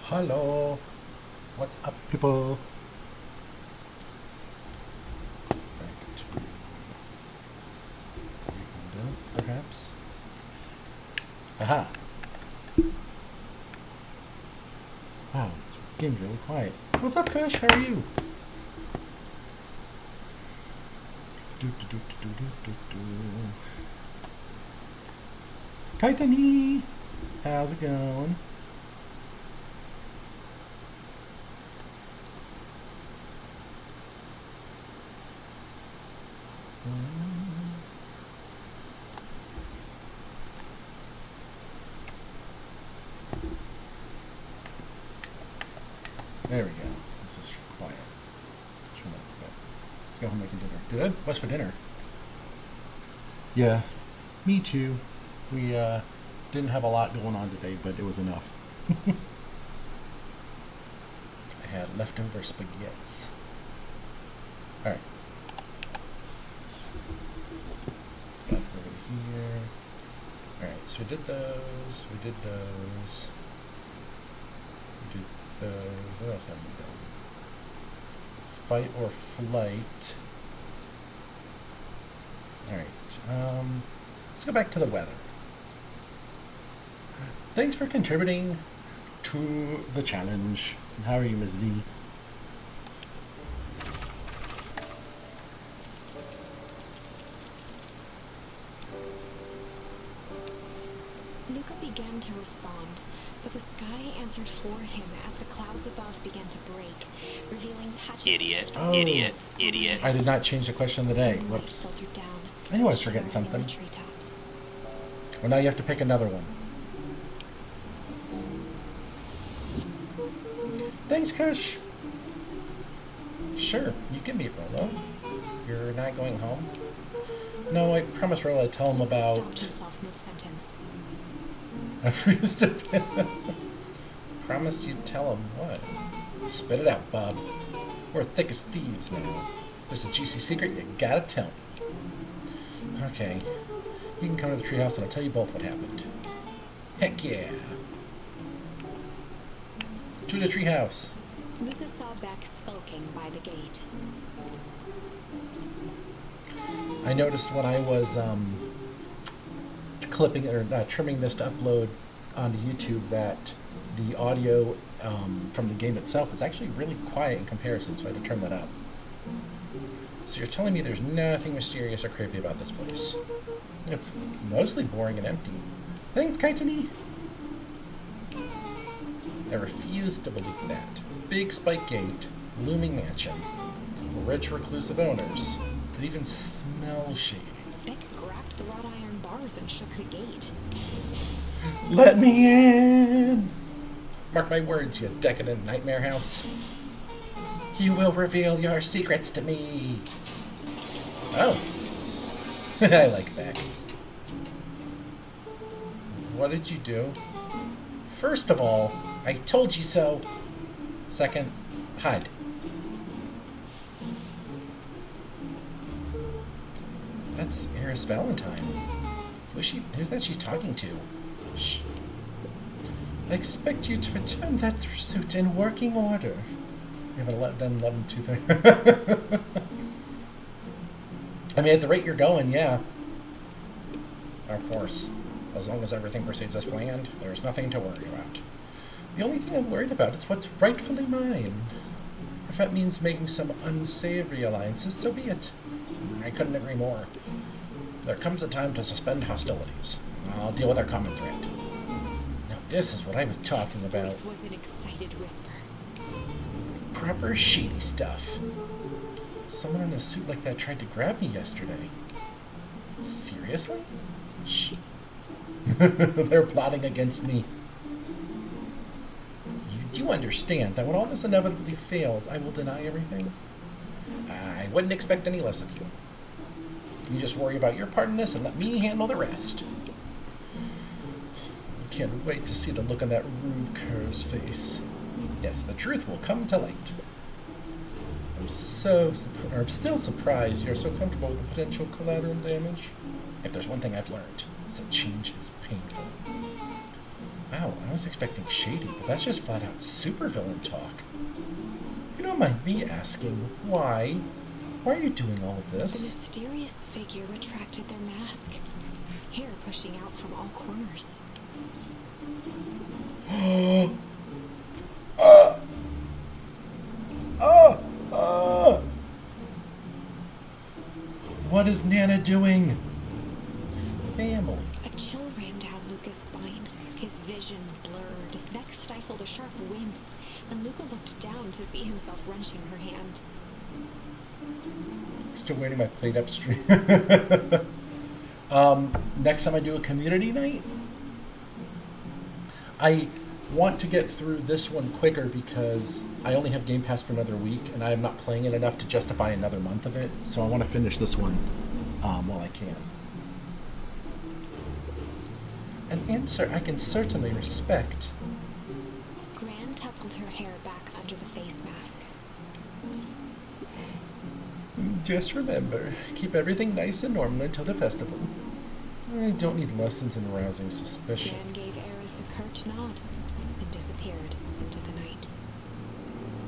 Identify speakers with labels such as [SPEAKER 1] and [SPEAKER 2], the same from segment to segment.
[SPEAKER 1] Hello. What's up, people? Back to window, perhaps. Aha. Wow, this game's really quiet. What's up, Kush? How are you? Kaitani! How's it going? There we go. This is quiet. Turn that up. Let's go home making dinner. Good? What's for dinner? Yeah, me too. We didn't have a lot going on today, but it was enough. I had leftover spaghettis. All right. Got it over here. All right, so we did those. We did those. We did those. What else have we done? Fight or flight. All right. Let's go back to the weather. Thanks for contributing to the challenge. How are you, Ms. V?
[SPEAKER 2] Luca began to respond, but the sky answered for him as the clouds above began to break, revealing patches
[SPEAKER 3] Idiot,
[SPEAKER 2] of
[SPEAKER 3] idiot, idiot.
[SPEAKER 1] I did not change the question of the day. Whoops.
[SPEAKER 2] filtered down,
[SPEAKER 1] I knew I was forgetting
[SPEAKER 2] shimmering in
[SPEAKER 1] something.
[SPEAKER 2] the treetops.
[SPEAKER 1] Well, now you have to pick another one. Thanks, Kush. Sure, you can meet Rolo. You're not going home? No, I promised Rolo I'd tell him
[SPEAKER 2] Stopped
[SPEAKER 1] about...
[SPEAKER 2] himself mid-sentence.
[SPEAKER 1] I freezed it. Promised you'd tell him what? Spit it out, Bob. We're thick as thieves now. There's a juicy secret you gotta tell me. Okay. You can come to the treehouse and I'll tell you both what happened. Heck yeah. To the treehouse.
[SPEAKER 2] Luca saw Beck skulking by the gate.
[SPEAKER 1] I noticed when I was clipping or trimming this to upload onto YouTube that the audio from the game itself is actually really quiet in comparison, so I had to turn that up. So you're telling me there's nothing mysterious or creepy about this place? It's mostly boring and empty. Thanks, Kaitani. I refuse to believe that. Big spike gate, looming mansion, rich reclusive owners. It even smells shady.
[SPEAKER 2] Beck grabbed the wrought iron bars and shook the gate.
[SPEAKER 1] Let me in! Mark my words, you decadent nightmare house. You will reveal your secrets to me. Oh. I like Beck. What did you do? First of all, I told you so. Second, hide. That's Eris Valentine. Who's that she's talking to? Shh. I expect you to return that suit in working order. You haven't done 11, 2, 3. I mean, at the rate you're going, yeah. Of course. As long as everything proceeds as planned, there's nothing to worry about. The only thing I'm worried about is what's rightfully mine. If that means making some unsavory alliances, so be it. I couldn't agree more. There comes a time to suspend hostilities. I'll deal with our common threat. Now this is what I was talking about.
[SPEAKER 2] This was an excited whisper.
[SPEAKER 1] Proper shady stuff. Someone in a suit like that tried to grab me yesterday. Seriously? Shh. They're plotting against me. You do understand that when all this inevitably fails, I will deny everything? I wouldn't expect any less of you. You just worry about your part in this and let me handle the rest. Can't wait to see the look on that rude cur's face. Yes, the truth will come to light. I'm still surprised you're so comfortable with the potential collateral damage. If there's one thing I've learned, it's that change is painful. Wow, I was expecting shady, but that's just flat out supervillain talk. If you don't mind me asking, why? Why are you doing all of
[SPEAKER 2] The
[SPEAKER 1] this?
[SPEAKER 2] mysterious figure retracted their mask, hair pushing out from all corners.
[SPEAKER 1] What is Nana doing? Family.
[SPEAKER 2] A chill ran down Luca's spine. His vision blurred. Beck stifled a sharp wince, and Luca looked down to see himself wrenching her hand.
[SPEAKER 1] Still waiting my plate upstream. Next time I do a community night, I want to get through this one quicker because I only have Game Pass for another week, and I am not playing it enough to justify another month of it. So I want to finish this one while I can. An answer I can certainly respect.
[SPEAKER 2] Gran tousled her hair back under the face mask.
[SPEAKER 1] Just remember, keep everything nice and normal until the festival. I don't need lessons in arousing suspicion.
[SPEAKER 2] Gran gave Eris a curt nod and disappeared into the night.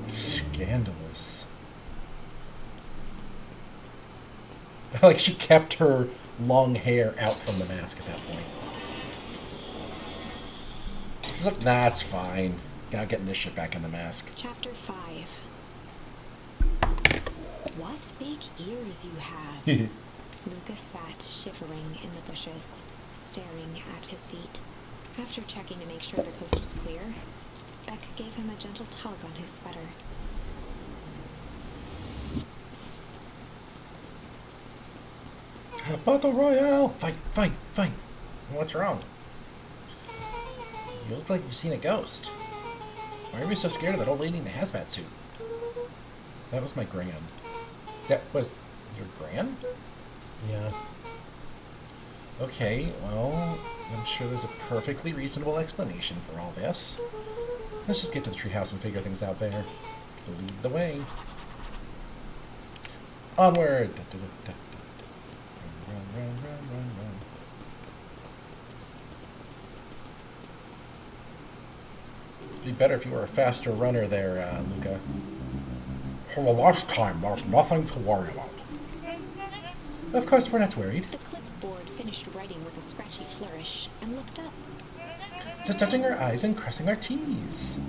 [SPEAKER 1] Scandalous. Like she kept her long hair out from the mask at that point. She's like, nah, it's fine. Now getting this shit back in the mask.
[SPEAKER 2] Chapter 5. What big ears you have. Lucas sat shivering in the bushes, staring at his feet. After checking to make sure the coast was clear, Beck gave him a gentle tug on his sweater.
[SPEAKER 1] Battle Royale! Fight, fight, fight! What's wrong? You look like you've seen a ghost. Why are you so scared of that old lady in the hazmat suit? That was my gran. That was your gran? Yeah. Okay, well, I'm sure there's a perfectly reasonable explanation for all this. Let's just get to the treehouse and figure things out there. Lead the way. Onward! Run, run, run, run, run. It'd be better if you were a faster runner there, Luca. For the last time, there's nothing to worry about. Of course, we're not worried.
[SPEAKER 2] The clipboard finished writing with a scratchy flourish and looked up.
[SPEAKER 1] Just touching our I's and crossing our T's.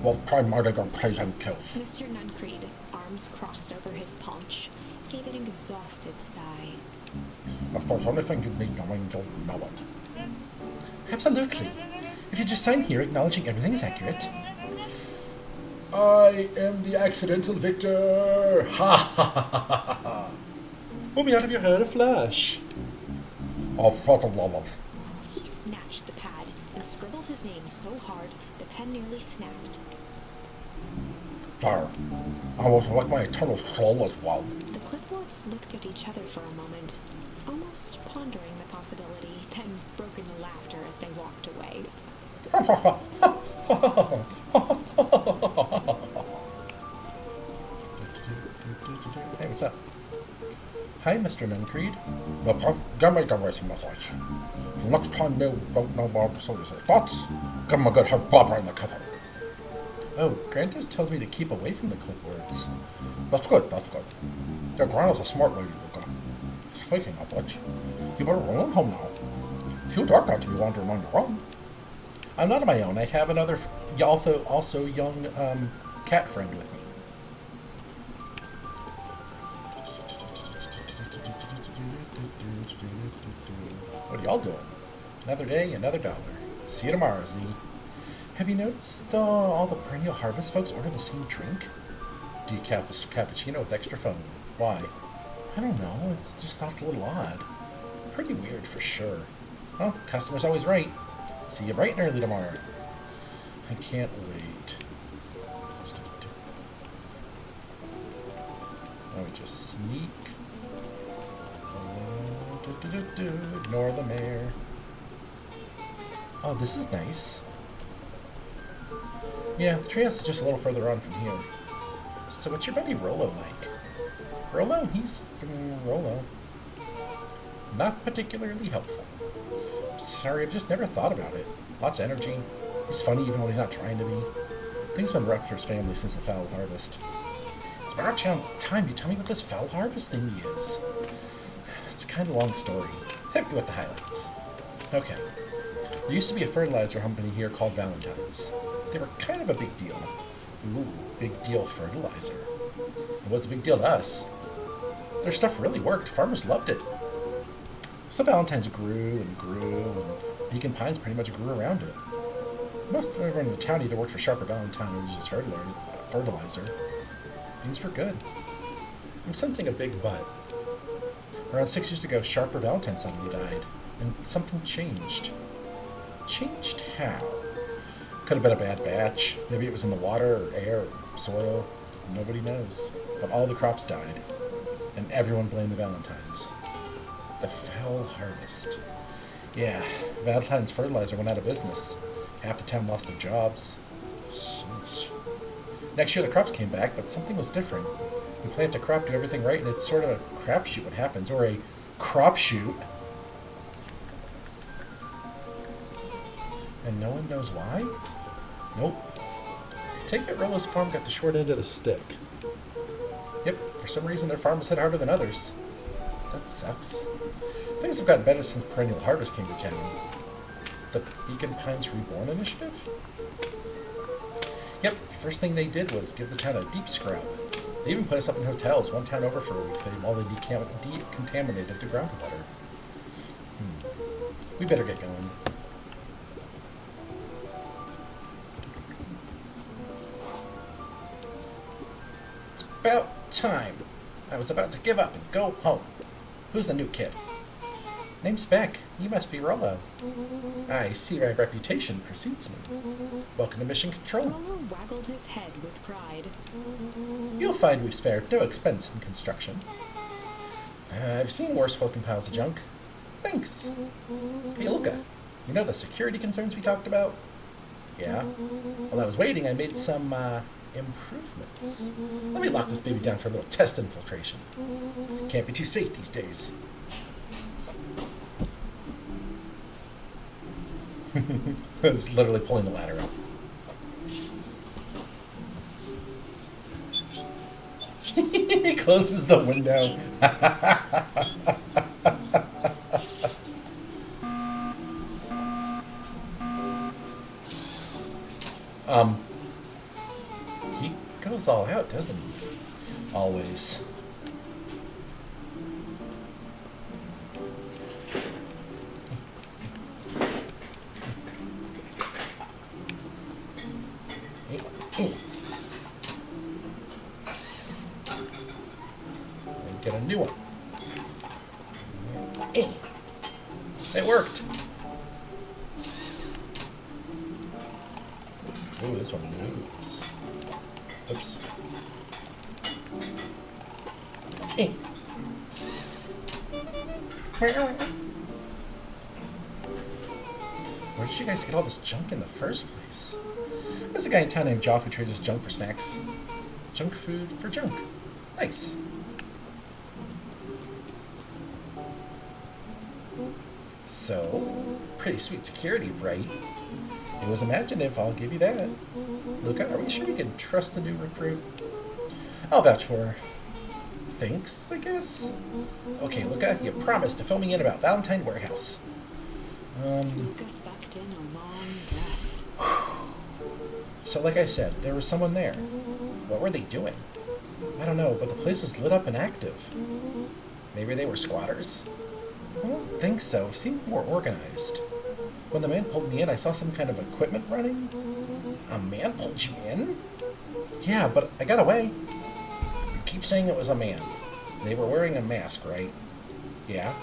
[SPEAKER 1] Well, primarily our plays and kills.
[SPEAKER 2] Mr. Nuncreed, arms crossed over his paunch, gave an exhausted sigh.
[SPEAKER 1] If there's anything you need knowing, you'll know it. Absolutely. If you just sign here acknowledging everything is accurate. I am the accidental victor! Ha ha ha ha ha! Pull me out of your hair, a flash! Oh, for the love of...
[SPEAKER 2] He snatched the pad and scribbled his name so hard the pen nearly snapped.
[SPEAKER 1] There. I was like my eternal soul as well.
[SPEAKER 2] The clipboards looked at each other for a moment, almost pondering the possibility, then broke into laughter as they walked away. Hey, what's up? Hi, Mr. Nuncreed.
[SPEAKER 3] Give me the written message. Next time you don't know about the soldiers' thoughts, give him a good hard bobber in the kettle.
[SPEAKER 1] Oh, Grant just tells me to keep away from the clipboards.
[SPEAKER 3] That's good, that's good. Your grandma's a smart lady, Luca. Speaking of which, you better run on home now. Too dark out to be wandering on your own.
[SPEAKER 1] I'm not on my own. I have another, also young cat friend with me. What are y'all doing? Another day, another dollar. See you tomorrow, Z. Have you noticed all the perennial harvest folks order the same drink? Decaf cappuccino with extra foam. Why? I don't know. It's just thought it's a little odd. Pretty weird for sure. Well, customer's always right. See you bright and early tomorrow. I can't wait. Let me just sneak. Ignore the mayor. Oh, this is nice. Yeah, the treehouse is just a little further on from here. So what's your buddy Rolo like? Rolo? He's... Rolo. Not particularly helpful. Sorry, I've just never thought about it. Lots of energy. He's funny even when he's not trying to be. Things have been rough for his family since the foul harvest. It's about time you tell me what this foul harvest thing is. It's a kind of long story. Hit me with the highlights. Okay. There used to be a fertilizer company here called Valentine's. They were kind of a big deal. Ooh, big deal fertilizer. It was a big deal to us. Their stuff really worked. Farmers loved it. So Valentine's grew and grew, and Beacon Pines pretty much grew around it. Most everyone in the town either worked for Sharp or Valentine or used fertilizer. Things were good. I'm sensing a big but. Around 6 years ago, Sharp or Valentine suddenly died, and something changed. Changed how? Could have been a bad batch. Maybe it was in the water or air or soil. Nobody knows. But all the crops died, and everyone blamed the Valentines. The foul harvest. Yeah, Valentine's fertilizer went out of business. Half the town lost their jobs. Sheesh. Next year the crops came back, but something was different. You plant a crop, do everything right, and it's sort of a crapshoot what happens, or a crop shoot. And no one knows why? Nope. Take it Rolo's farm got the short end of the stick. Yep, for some reason their farm was hit harder than others. That sucks. Things have gotten better since Perennial Harvest came to town. The Beacon Pines Reborn initiative? Yep, first thing they did was give the town a deep scrub. They even put us up in hotels one town over for a week while they decontaminated the groundwater. We better get going. It's about time. I was about to give up and go home. Who's the new kid? Name's Beck. You must be Rollo. I see my reputation precedes me. Welcome to Mission Control.
[SPEAKER 2] Rollo waggled his head with pride.
[SPEAKER 1] You'll find we've spared no expense in construction. I've seen worse welcome piles of junk. Thanks. Hey, Luca. You know the security concerns we talked about? Yeah. While I was waiting, I made some, improvements. Let me lock this baby down for a little test infiltration. Can't be too safe these days. It's literally pulling the ladder up. He closes the window. He goes all out, doesn't he? Always. Get a new one. It worked. Ooh, this one moves. Oops. Where did you guys get all this junk in the first place? There's a guy in town named Joff who trades us junk for snacks. Junk food for junk. Nice. So, pretty sweet security, right? It was imaginative, I'll give you that. Luca, are we sure we can trust the new recruit? I'll vouch for her. Thanks, I guess? Okay, Luca, you promised to fill me in about Valentine Warehouse.
[SPEAKER 2] Luca sucked in a long breath.
[SPEAKER 1] So like I said, there was someone there. What were they doing? I don't know, but the place was lit up and active. Maybe they were squatters? I don't think so. Seemed more organized. When the man pulled me in, I saw some kind of equipment running. A man pulled you in? Yeah, but I got away. You keep saying it was a man. They were wearing a mask, right? Yeah.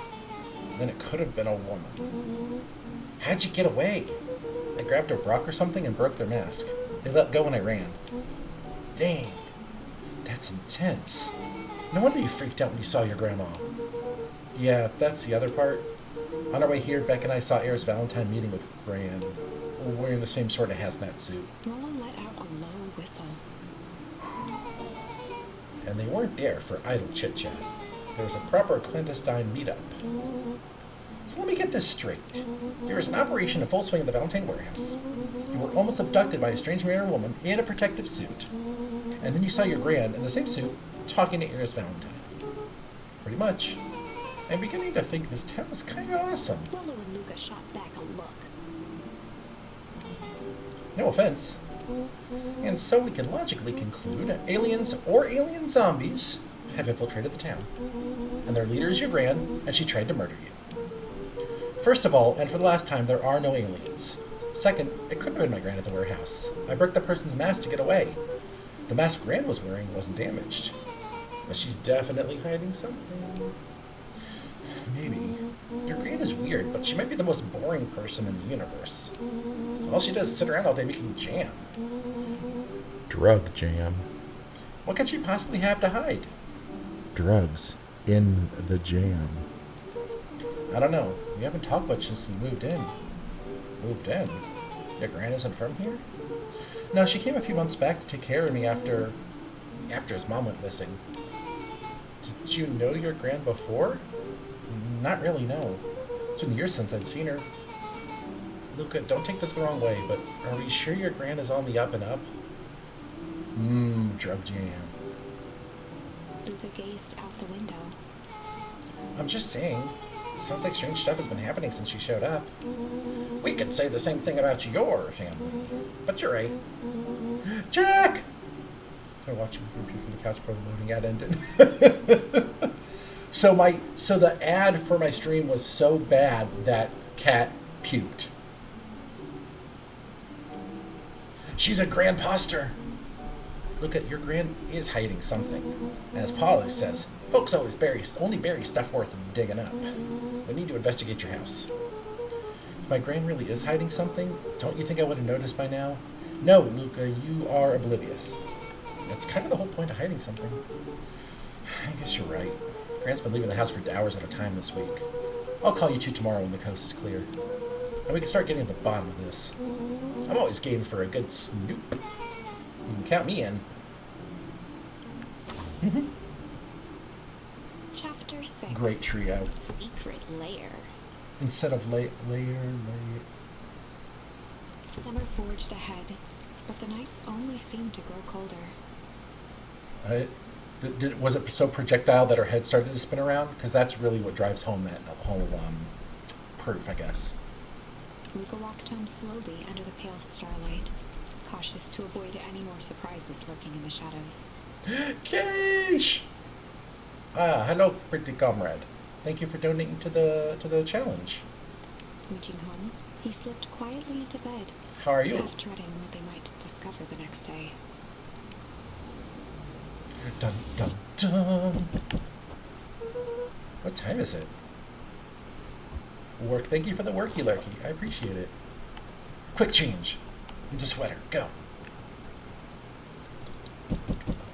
[SPEAKER 1] Then it could have been a woman. How'd you get away? I grabbed a rock or something and broke their mask. They let go when I ran. Dang. That's intense. No wonder you freaked out when you saw your grandma. Yeah, that's the other part. On our way here, Beck and I saw Air's Valentine meeting with Gran, wearing the same sort of hazmat suit.
[SPEAKER 2] Roland let out a low whistle.
[SPEAKER 1] And they weren't there for idle chit-chat. There was a proper clandestine meetup. So let me get this straight. There is an operation in full swing at the Valentine warehouse. You were almost abducted by a strange man or woman in a protective suit. And then you saw your Gran in the same suit talking to Iris Valentine. Pretty much. I'm beginning to think this town is kind of awesome.
[SPEAKER 2] Rollo and Luca shot back a look.
[SPEAKER 1] No offense. And so we can logically conclude aliens or alien zombies have infiltrated the town. And their leader is your Gran, and she tried to murder you. First of all, and for the last time, there are no aliens. Second, it couldn't have been my Gran at the warehouse. I broke the person's mask to get away. The mask Gran was wearing wasn't damaged. But she's definitely hiding something. Maybe. Your Gran is weird, but she might be the most boring person in the universe. All she does is sit around all day making jam.
[SPEAKER 3] Drug jam.
[SPEAKER 1] What could she possibly have to hide?
[SPEAKER 3] Drugs in the jam.
[SPEAKER 1] I don't know. We haven't talked much since we moved in. Moved in? Your Gran isn't from here? No, she came a few months back to take care of me after his mom went missing. Did you know your Gran before? Not really, no. It's been years since I'd seen her. Luca, don't take this the wrong way, but are we sure your Gran is on the up and up? Drug jam.
[SPEAKER 2] Luca gazed out the window.
[SPEAKER 1] I'm just saying. It sounds like strange stuff has been happening since she showed up. We could say the same thing about your family. But you're right. Jack! I'm watching you from the couch before the loading ad ended. So the ad for my stream was so bad that Cat puked. She's a grand imposter. Look at your Gran is hiding something. And as Polly says, folks only bury stuff worth digging up. We need to investigate your house. If my Gran really is hiding something, don't you think I would have noticed by now? No, Luca, you are oblivious. That's kind of the whole point of hiding something. I guess you're right. Gran's been leaving the house for hours at a time this week. I'll call you two tomorrow when the coast is clear. And we can start getting to the bottom of this. I'm always game for a good snoop. You can count me in.
[SPEAKER 2] Chapter 6.
[SPEAKER 1] Great trio.
[SPEAKER 2] Secret Lair.
[SPEAKER 1] Instead of layer.
[SPEAKER 2] Summer forged ahead, but the nights only seemed to grow colder.
[SPEAKER 1] Was it so projectile that her head started to spin around? Because that's really what drives home that whole proof, I guess.
[SPEAKER 2] Luca walked home slowly under the pale starlight, cautious to avoid any more surprises lurking in the shadows.
[SPEAKER 1] Kish! Hello, pretty comrade. Thank you for donating to the challenge.
[SPEAKER 2] Reaching home, he slipped quietly into bed,
[SPEAKER 1] How are you?
[SPEAKER 2] half dreading what they might discover the next day.
[SPEAKER 1] Dun dun dun. What time is it? Work. Thank you for the worky lurky. I appreciate it. Quick change into sweater. Go.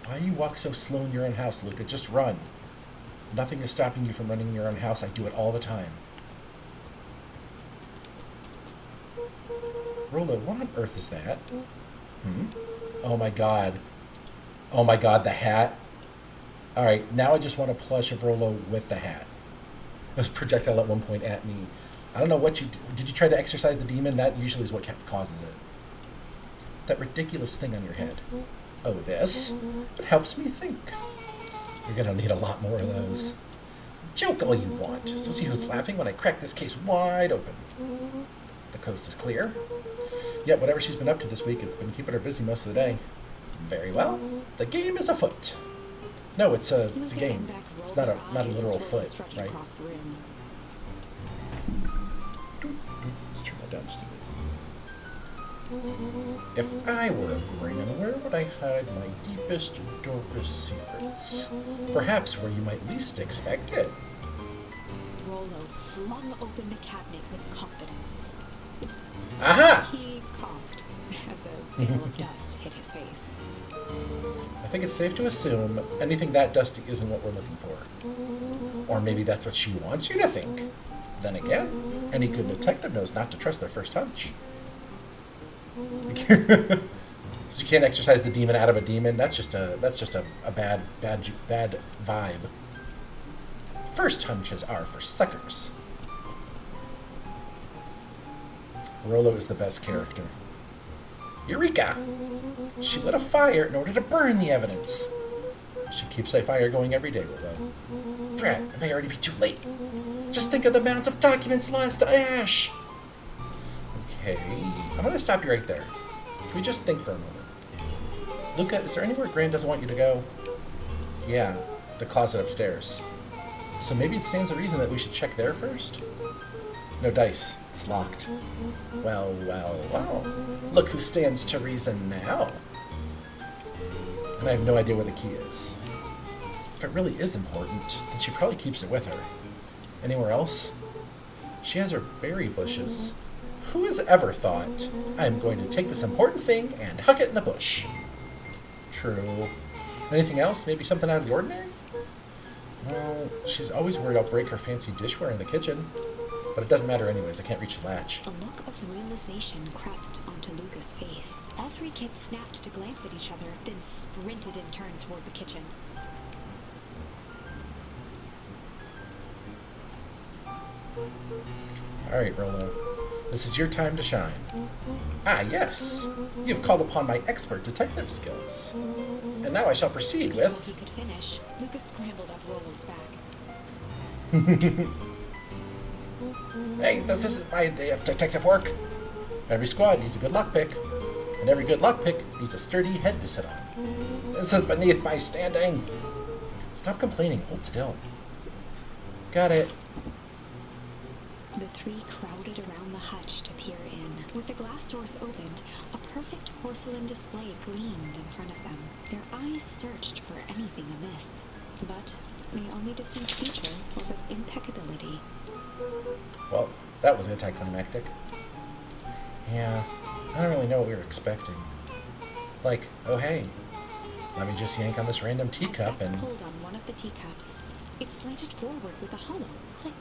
[SPEAKER 1] Why you walk so slow in your own house, Luca? Just run. Nothing is stopping you from running in your own house. I do it all the time. Rolo, what on earth is that? Oh my god. Oh my god, the hat. Alright, now I just want a plush of Rolo with the hat. It was projectile at one point at me. I don't know what you... Did you try to exorcise the demon? That usually is what causes it. That ridiculous thing on your head. Oh, this? It helps me think. You're gonna need a lot more of those. Joke all you want. So see who's laughing when I crack this case wide open. The coast is clear. Yet whatever she's been up to this week, it's been keeping her busy most of the day. Very well. The game is afoot. No, it's a game. It's not a literal foot, right? Let's turn that down just a bit. If I were a Gran, where would I hide my deepest, darkest secrets? Perhaps where you might least expect it.
[SPEAKER 2] Rollo flung open the cabinet with confidence.
[SPEAKER 1] Aha!
[SPEAKER 2] He coughed as a veil of dust hit his face.
[SPEAKER 1] I think it's safe to assume anything that dusty isn't what we're looking for. Or maybe that's what she wants you to think. Then again, any good detective knows not to trust their first hunch. So you can't exorcise the demon out of a demon. That's just a bad vibe. First hunches are for suckers. Rolo is the best character. Eureka! She lit a fire in order to burn the evidence. She keeps that fire going every day, Rolo. Drat, it may already be too late. Just think of the mounds of documents lost to ash. Okay, I'm going to stop you right there. Can we just think for a moment? Luca, is there anywhere Gran doesn't want you to go? Yeah, the closet upstairs. So maybe it stands to reason that we should check there first? No dice. It's locked. Well, well, well. Look who stands to reason now. And I have no idea where the key is. If it really is important, then she probably keeps it with her. Anywhere else? She has her berry bushes. Who has ever thought, I'm going to take this important thing and huck it in a bush? True. Anything else? Maybe something out of the ordinary? Well, she's always worried I'll break her fancy dishware in the kitchen. But it doesn't matter anyways, I can't reach the latch.
[SPEAKER 2] A look of realization crept onto Luca's face. All three kids snapped to glance at each other, then sprinted in turn toward the kitchen.
[SPEAKER 1] Alright, Rolo. This is your time to shine. Ah, yes! You've called upon my expert detective skills. And now I shall proceed
[SPEAKER 2] Before
[SPEAKER 1] with...
[SPEAKER 2] he could finish, Luca scrambled up Rolo's back.
[SPEAKER 1] Hey, this isn't my day of detective work. Every squad needs a good lockpick. And every good lockpick needs a sturdy head to sit on. This is beneath my standing. Stop complaining, hold still. Got it.
[SPEAKER 2] The three crowded around the hutch to peer in. With the glass doors opened, a perfect porcelain display gleamed in front of them. Their eyes searched for anything amiss, but the only distinct feature was its impeccability.
[SPEAKER 1] Well, that was anticlimactic. Yeah, I don't really know what we were expecting. Like, oh hey, let me just yank on this random teacup
[SPEAKER 2] As Beck
[SPEAKER 1] and...
[SPEAKER 2] pulled on one of the teacups, it slanted forward with a hollow click.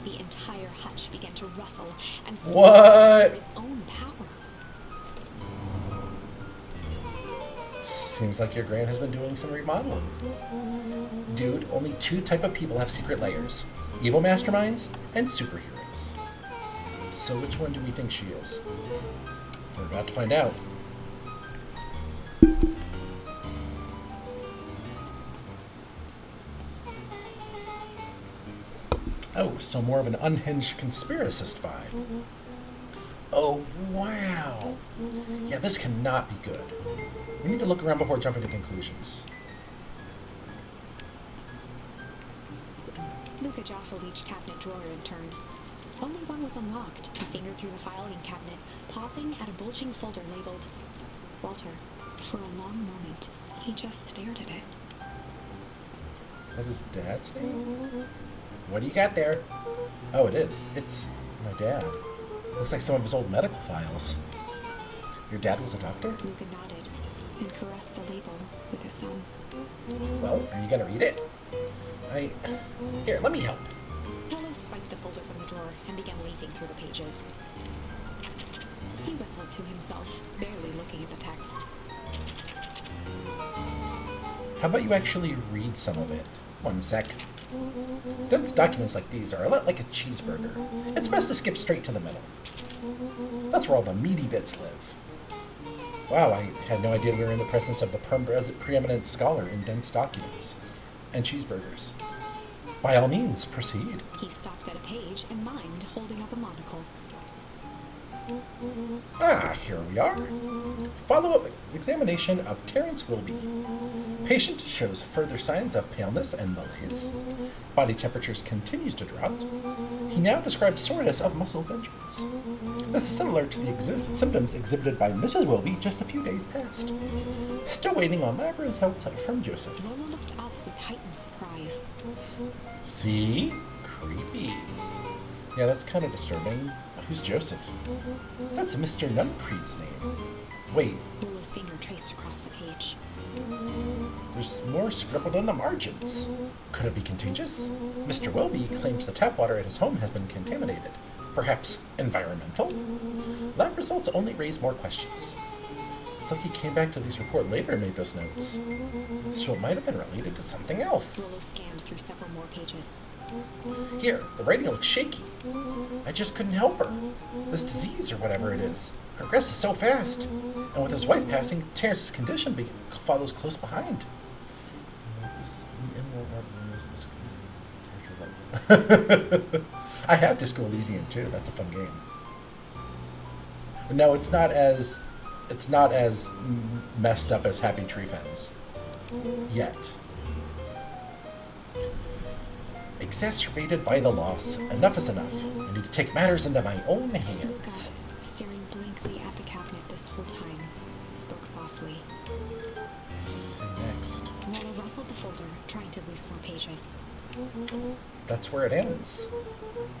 [SPEAKER 2] The entire hutch began to rustle and sway
[SPEAKER 1] What?
[SPEAKER 2] under its own power.
[SPEAKER 1] Seems like your Gran has been doing some remodeling. Dude, only two type of people have secret layers. Evil masterminds and superheroes. So which one do we think she is? We're about to find out. Oh, so more of an unhinged conspiracist vibe. Oh, wow. Yeah, this cannot be good. We need to look around before jumping to conclusions.
[SPEAKER 2] Luca jostled each cabinet drawer in turn. Only one was unlocked. He fingered through the filing cabinet, pausing at a bulging folder labeled Walter. For a long moment, he just stared at it.
[SPEAKER 1] Is that his dad's name? What do you got there? Oh, it is. It's my dad. Looks like some of his old medical files. Your dad was a doctor?
[SPEAKER 2] Luca nodded and caressed the label with his thumb.
[SPEAKER 1] Well, are you gonna read it? Here, let me help.
[SPEAKER 2] Hello swiped the folder from the drawer and began leafing through the pages. He whistled to himself, barely looking at the text.
[SPEAKER 1] How about you actually read some of it? One sec. Dense documents like these are a lot like a cheeseburger. It's best to skip straight to the middle. That's where all the meaty bits live. Wow, I had no idea we were in the presence of the preeminent scholar in dense documents and cheeseburgers. By all means, proceed.
[SPEAKER 2] He stopped at a page and mimed, holding up a monocle.
[SPEAKER 1] Ah, here we are. Follow-up examination of Terence Wilby. Patient shows further signs of paleness and malaise. Body temperatures continues to drop. He now describes soreness of muscles and joints. This is similar to the symptoms exhibited by Mrs. Wilby just a few days past. Still waiting on lab results from Joseph.
[SPEAKER 2] Lola looked up with heightened surprise.
[SPEAKER 1] See? Creepy. Yeah, that's kind of disturbing. Who's Joseph? That's Mr. Nuncreed's name. Wait,
[SPEAKER 2] Lola's finger traced across the page.
[SPEAKER 1] there's more scribbled in the margins. Could it be contagious? Mr. Welby claims the tap water at his home has been contaminated. Perhaps environmental? Lab results only raise more questions. It's like he came back to these report later and made those notes. So it might have been related to something else.
[SPEAKER 2] Rollo scanned through several more pages.
[SPEAKER 1] Here, the writing looks shaky. I just couldn't help her. This disease, or whatever it is, progresses so fast. And with his wife passing, Terrence's condition follows close behind. I have Disco Elysium too. That's a fun game. No, it's not as messed up as Happy Tree Friends yet. Exacerbated by the loss, enough is enough. I need to take matters into my own hands.
[SPEAKER 2] Luca, staring blankly at the cabinet this whole time, spoke softly.
[SPEAKER 1] What does he say next?
[SPEAKER 2] Rollo rustled the folder, trying to loose more pages.
[SPEAKER 1] That's where it ends.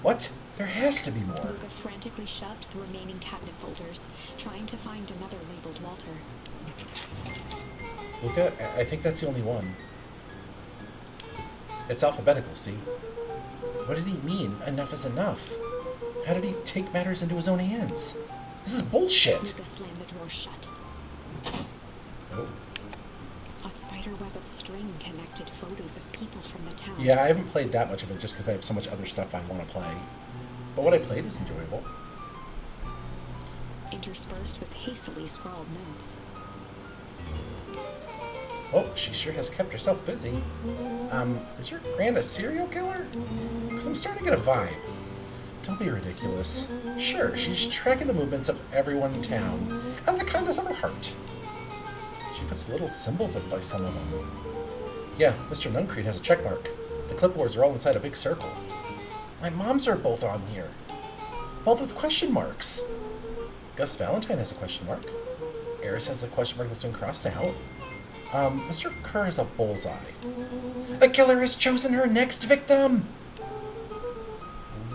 [SPEAKER 1] What? There has to be more.
[SPEAKER 2] Luca frantically shoved the remaining cabinet folders, trying to find another labeled Walter.
[SPEAKER 1] Luca, I think that's the only one. It's alphabetical, see? What did he mean, enough is enough? How did he take matters into his own hands? This is bullshit!
[SPEAKER 2] Luca slammed the drawer shut.
[SPEAKER 1] Oh.
[SPEAKER 2] A spider web of string connected photos of people from the town.
[SPEAKER 1] Yeah, I haven't played that much of it just because I have so much other stuff I want to play. But what I played was enjoyable.
[SPEAKER 2] Interspersed with hastily scrawled notes.
[SPEAKER 1] Oh, she sure has kept herself busy. Is your grand a serial killer? Because I'm starting to get a vibe. Don't be ridiculous. Sure, she's tracking the movements of everyone in town, and the kindness of her heart. She puts little symbols up by some of them. Yeah, Mr. Nuncreed has a check mark. The clipboards are all inside a big circle. My moms are both on here. Both with question marks. Gus Valentine has a question mark. Eris has a question mark that's been crossed out. Mr. Kerr has a bullseye. The killer has chosen her next victim!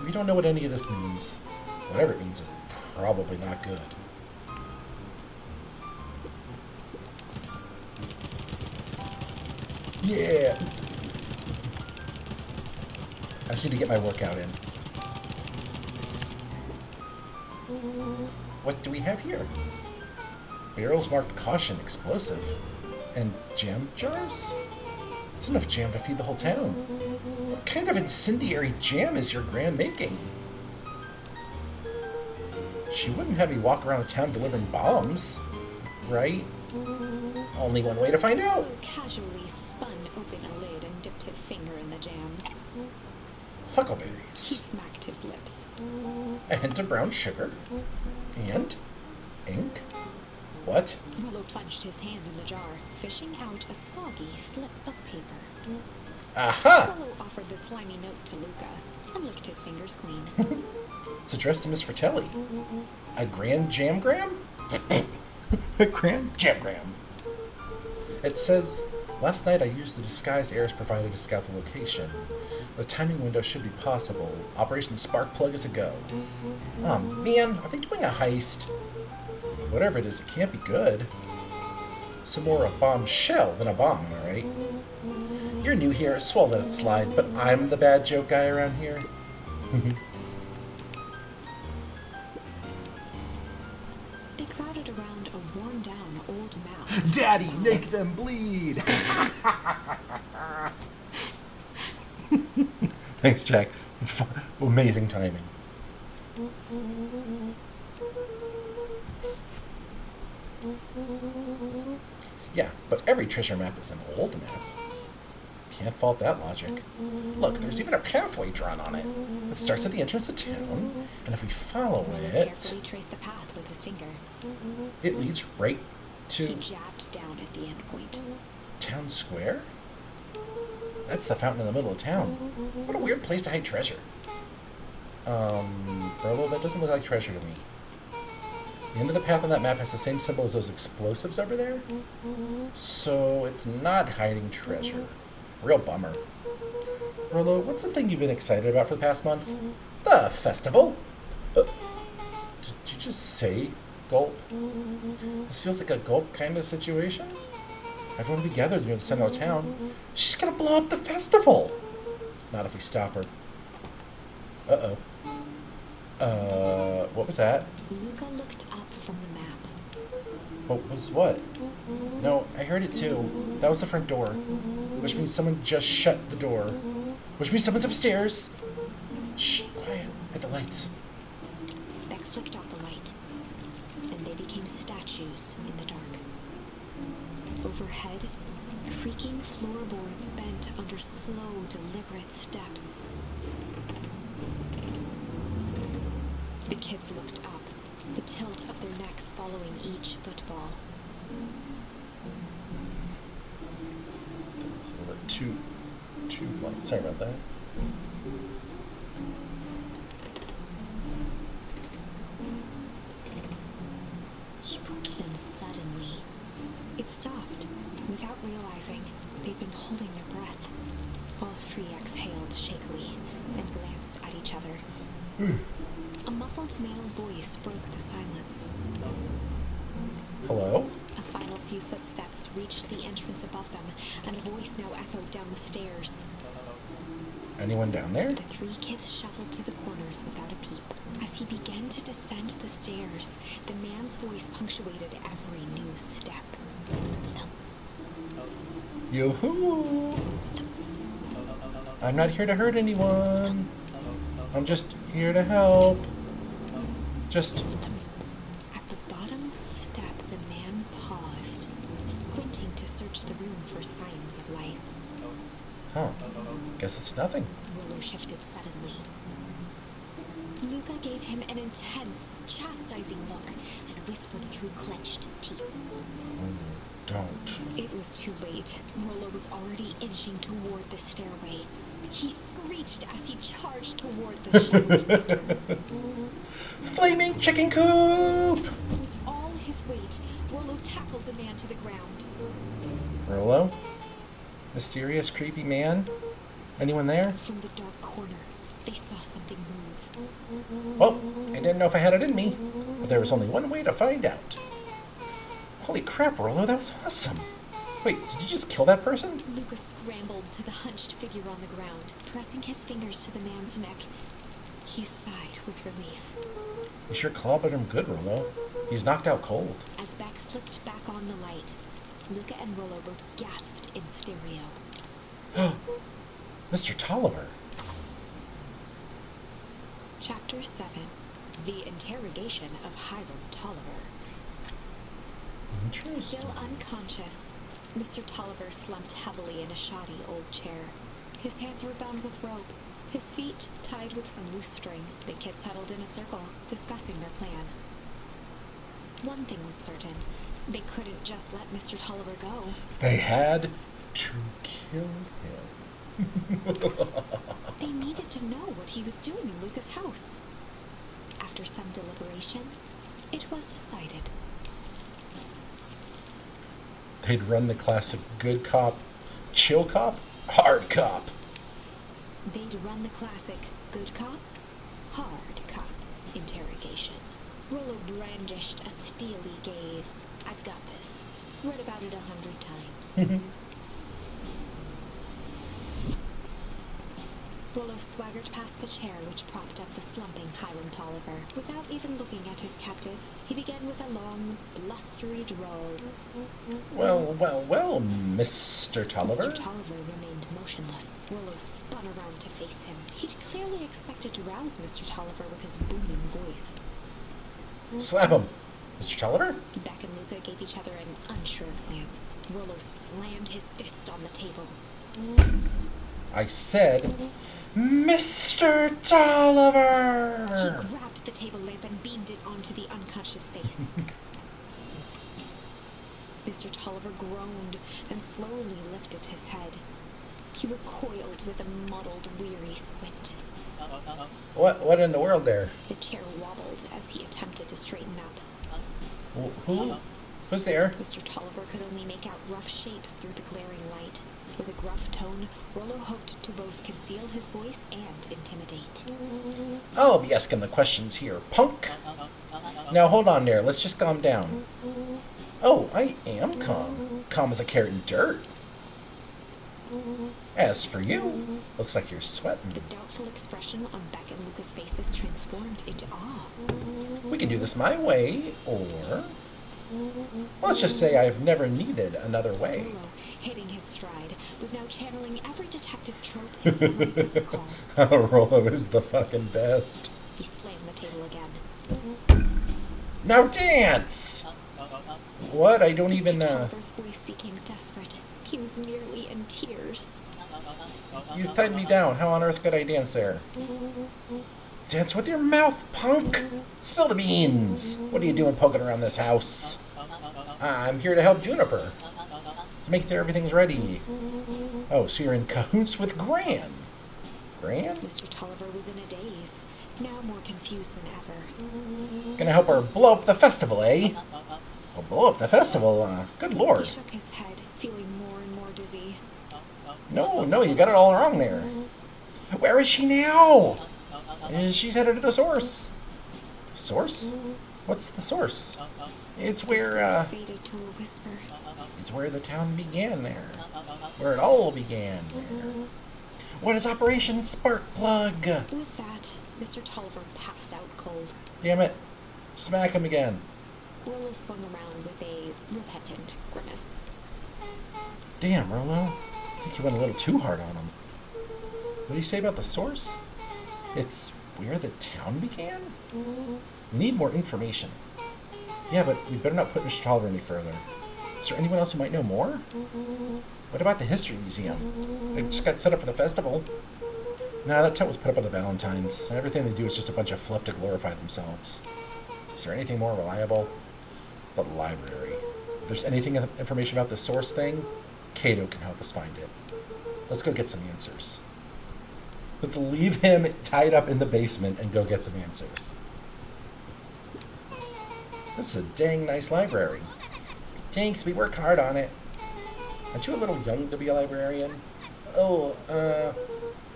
[SPEAKER 1] We don't know what any of this means. Whatever it means is probably not good. Yeah! I just need to get my workout in. What do we have here? Barrels marked caution, explosive. And jam jars? It's enough jam to feed the whole town. What kind of incendiary jam is your grand making? She wouldn't have me walk around the town delivering bombs, right? Only one way to find out.
[SPEAKER 2] Rollo casually spun open a lid and dipped his finger in the jam. He
[SPEAKER 1] Huckleberries.
[SPEAKER 2] smacked his lips.
[SPEAKER 1] A hint of brown sugar. And ink. What?
[SPEAKER 2] Rollo plunged his hand in the jar, fishing out a soggy slip of paper.
[SPEAKER 1] Aha!
[SPEAKER 2] Rollo offered the slimy note to Luca and licked his fingers clean.
[SPEAKER 1] It's addressed to Miss Fratelli. A grand jamgram? A grand jamgram. It says, last night I used the disguise Eris provided to scout the location. The timing window should be possible. Operation Sparkplug is a go. Oh man, are they doing a heist? Whatever it is, it can't be good. Some more a bombshell than a bomb, am I right? You're new here, so I'll let it slide, but I'm the bad joke guy around here.
[SPEAKER 2] They crowded around a worn-down old map.
[SPEAKER 3] Daddy, make them bleed!
[SPEAKER 1] Thanks, Jack. Amazing timing. Yeah, but every treasure map is an old map. Can't fault that logic. Look, there's even a pathway drawn on it. It starts at the entrance of town, and if we follow
[SPEAKER 2] Rollo
[SPEAKER 1] it,
[SPEAKER 2] carefully traced the path with his finger.
[SPEAKER 1] it leads right
[SPEAKER 2] He
[SPEAKER 1] to
[SPEAKER 2] jabbed down at the end point.
[SPEAKER 1] Town Square? That's the fountain in the middle of town. What a weird place to hide treasure. Rollo, that doesn't look like treasure to me. The end of the path on that map has the same symbol as those explosives over there. So it's not hiding treasure. Real bummer. Rollo, what's the thing you've been excited about for the past month? The festival. Did you just say gulp? This feels like a gulp kind of situation. Everyone will be gathered near the center of town. She's gonna blow up the festival. Not if we stop her. Uh-oh. What was that?
[SPEAKER 2] Luca looked up from the map.
[SPEAKER 1] What was what? No, I heard it too. That was the front door. Which means someone just shut the door. Which means someone's upstairs. Shh, quiet. Hit the lights.
[SPEAKER 2] Beck flicked off the light, and they became statues in the dark. Overhead, creaking floorboards bent under slow, deliberate steps. The kids looked up, the tilt of their necks following each footfall.
[SPEAKER 1] Two lights. Sorry about that. Spooky.
[SPEAKER 2] Then suddenly, it stopped. Without realizing, they'd been holding their breath. All three exhaled shakily and glanced at each other. A muffled male voice broke the silence.
[SPEAKER 1] Hello?
[SPEAKER 2] A final few footsteps reached the entrance above them, and a voice now echoed down the stairs.
[SPEAKER 1] Anyone down there?
[SPEAKER 2] The three kids shuffled to the corners without a peep. As he began to descend the stairs, the man's voice punctuated every new step. Thump,
[SPEAKER 1] Yoo-hoo! I'm not here to hurt anyone. I'm just here to help. Just...
[SPEAKER 2] thump. At the bottom step, the man paused, squinting to search the room for signs of life.
[SPEAKER 1] Huh. Guess it's nothing.
[SPEAKER 2] Rollo shifted suddenly. Luca gave him an intense, chastising look and whispered through clenched teeth.
[SPEAKER 1] Don't.
[SPEAKER 2] It was too late. Rollo was already inching toward the stairway. He screeched as he charged toward the shadow.
[SPEAKER 1] Flaming chicken coop!
[SPEAKER 2] With all his weight, Rollo tackled the man to the ground.
[SPEAKER 1] Rollo? Mysterious, creepy man? Anyone there?
[SPEAKER 2] From the dark corner, they saw something move.
[SPEAKER 1] Well, I didn't know if I had it in me, but there was only one way to find out. Holy crap, Rollo, that was awesome. Wait, did you just kill that person?
[SPEAKER 2] Luca scrambled to the hunched figure on the ground, pressing his fingers to the man's neck. He sighed with relief.
[SPEAKER 1] You sure clawed him good, Rollo. He's knocked out cold.
[SPEAKER 2] As Beck flicked back on the light, Luca and Rollo both gasped in stereo.
[SPEAKER 1] Mr. Tolliver.
[SPEAKER 2] Chapter 7. The Interrogation of Hiram Tolliver.
[SPEAKER 1] Interesting.
[SPEAKER 2] Still unconscious, Mr. Tolliver slumped heavily in a shoddy old chair. His hands were bound with rope, his feet tied with some loose string. The kids huddled in a circle, discussing their plan. One thing was certain. They couldn't just let Mr. Tolliver go.
[SPEAKER 1] They had to kill him.
[SPEAKER 2] They needed to know what he was doing in Luca's house. After some deliberation, it was decided.
[SPEAKER 1] They'd run the classic good cop, chill cop, hard cop.
[SPEAKER 2] They'd run the classic good cop, hard cop interrogation. Rollo brandished a steely gaze. I've got this. Read about it 100 times. Rollo swaggered past the chair which propped up the slumping Hiram Tolliver. Without even looking at his captive, he began with a long, blustery drawl.
[SPEAKER 1] Well, Mr. Tolliver.
[SPEAKER 2] Mr. Tolliver remained motionless. Rollo spun around to face him. He'd clearly expected to rouse Mr. Tolliver with his booming voice.
[SPEAKER 1] Slap him. Mr. Tolliver?
[SPEAKER 2] Beck and Luca gave each other an unsure glance. Rollo slammed his fist on the table.
[SPEAKER 1] I said, Mr. Tolliver!
[SPEAKER 2] He grabbed the table lamp and beamed it onto the unconscious face. Mr. Tolliver groaned and slowly lifted his head. He recoiled with a muddled, weary squint.
[SPEAKER 1] What in the world there?
[SPEAKER 2] The chair wobbled as he attempted to straighten up.
[SPEAKER 1] Who's there?
[SPEAKER 2] Mr. Tolliver could only make out rough shapes through the glaring light. With a gruff tone, Rollo hoped to both conceal his voice and intimidate.
[SPEAKER 1] I'll be asking the questions here, punk. Now hold on there, let's just calm down. Oh, I am calm. Calm as a carrot in dirt. As for you, looks like you're sweating.
[SPEAKER 2] The doubtful expression on Beck and Luca's faces transformed into awe.
[SPEAKER 1] We can do this my way, or Let's just say I've never needed another way.
[SPEAKER 2] Rolo, hitting his stride, was now channeling every detective trope his memory could recall.
[SPEAKER 1] Rolo is the fucking best.
[SPEAKER 2] He slammed the table again.
[SPEAKER 1] Now dance! What? I don't even,
[SPEAKER 2] Tolliver's voice became desperate. He was nearly in tears.
[SPEAKER 1] You tied me down. How on earth could I dance there? Dance with your mouth, punk! Spill the beans! What are you doing poking around this house? I'm here to help Juniper. To make sure everything's ready. Oh, so you're in cahoots with Gran. Gran?
[SPEAKER 2] Mr. Tolliver was in a daze, now more confused than ever.
[SPEAKER 1] Gonna help her blow up the festival, eh? Oh, blow up the festival? Good
[SPEAKER 2] He
[SPEAKER 1] lord.
[SPEAKER 2] shook his head, feeling more and more dizzy.
[SPEAKER 1] No, you got it all wrong there. Where is she now? She's headed to the source. Source? What's the source? It's where,
[SPEAKER 2] Faded to a whisper.
[SPEAKER 1] it's where the town began there. Where it all began there. What is Operation Sparkplug?
[SPEAKER 2] With that, Mr. Tolliver passed out cold.
[SPEAKER 1] Damn it. Smack him again.
[SPEAKER 2] Rolo swung around with a repentant grimace.
[SPEAKER 1] Damn, Rolo. I think you went a little too hard on him. What do you say about the source? It's where the town began? We need more information. Yeah, but we better not put Mr. Tolliver any further. Is there anyone else who might know more? What about the History Museum? It just got set up for the festival. Nah, that tent was put up by the Valentines. Everything they do is just a bunch of fluff to glorify themselves. Is there anything more reliable? The library. If there's anything information about the source thing, Cato can help us find it. Let's go get some answers. Let's leave him tied up in the basement and go get some answers. This is a dang nice library. Thanks, we work hard on it. Aren't you a little young to be a librarian? Oh,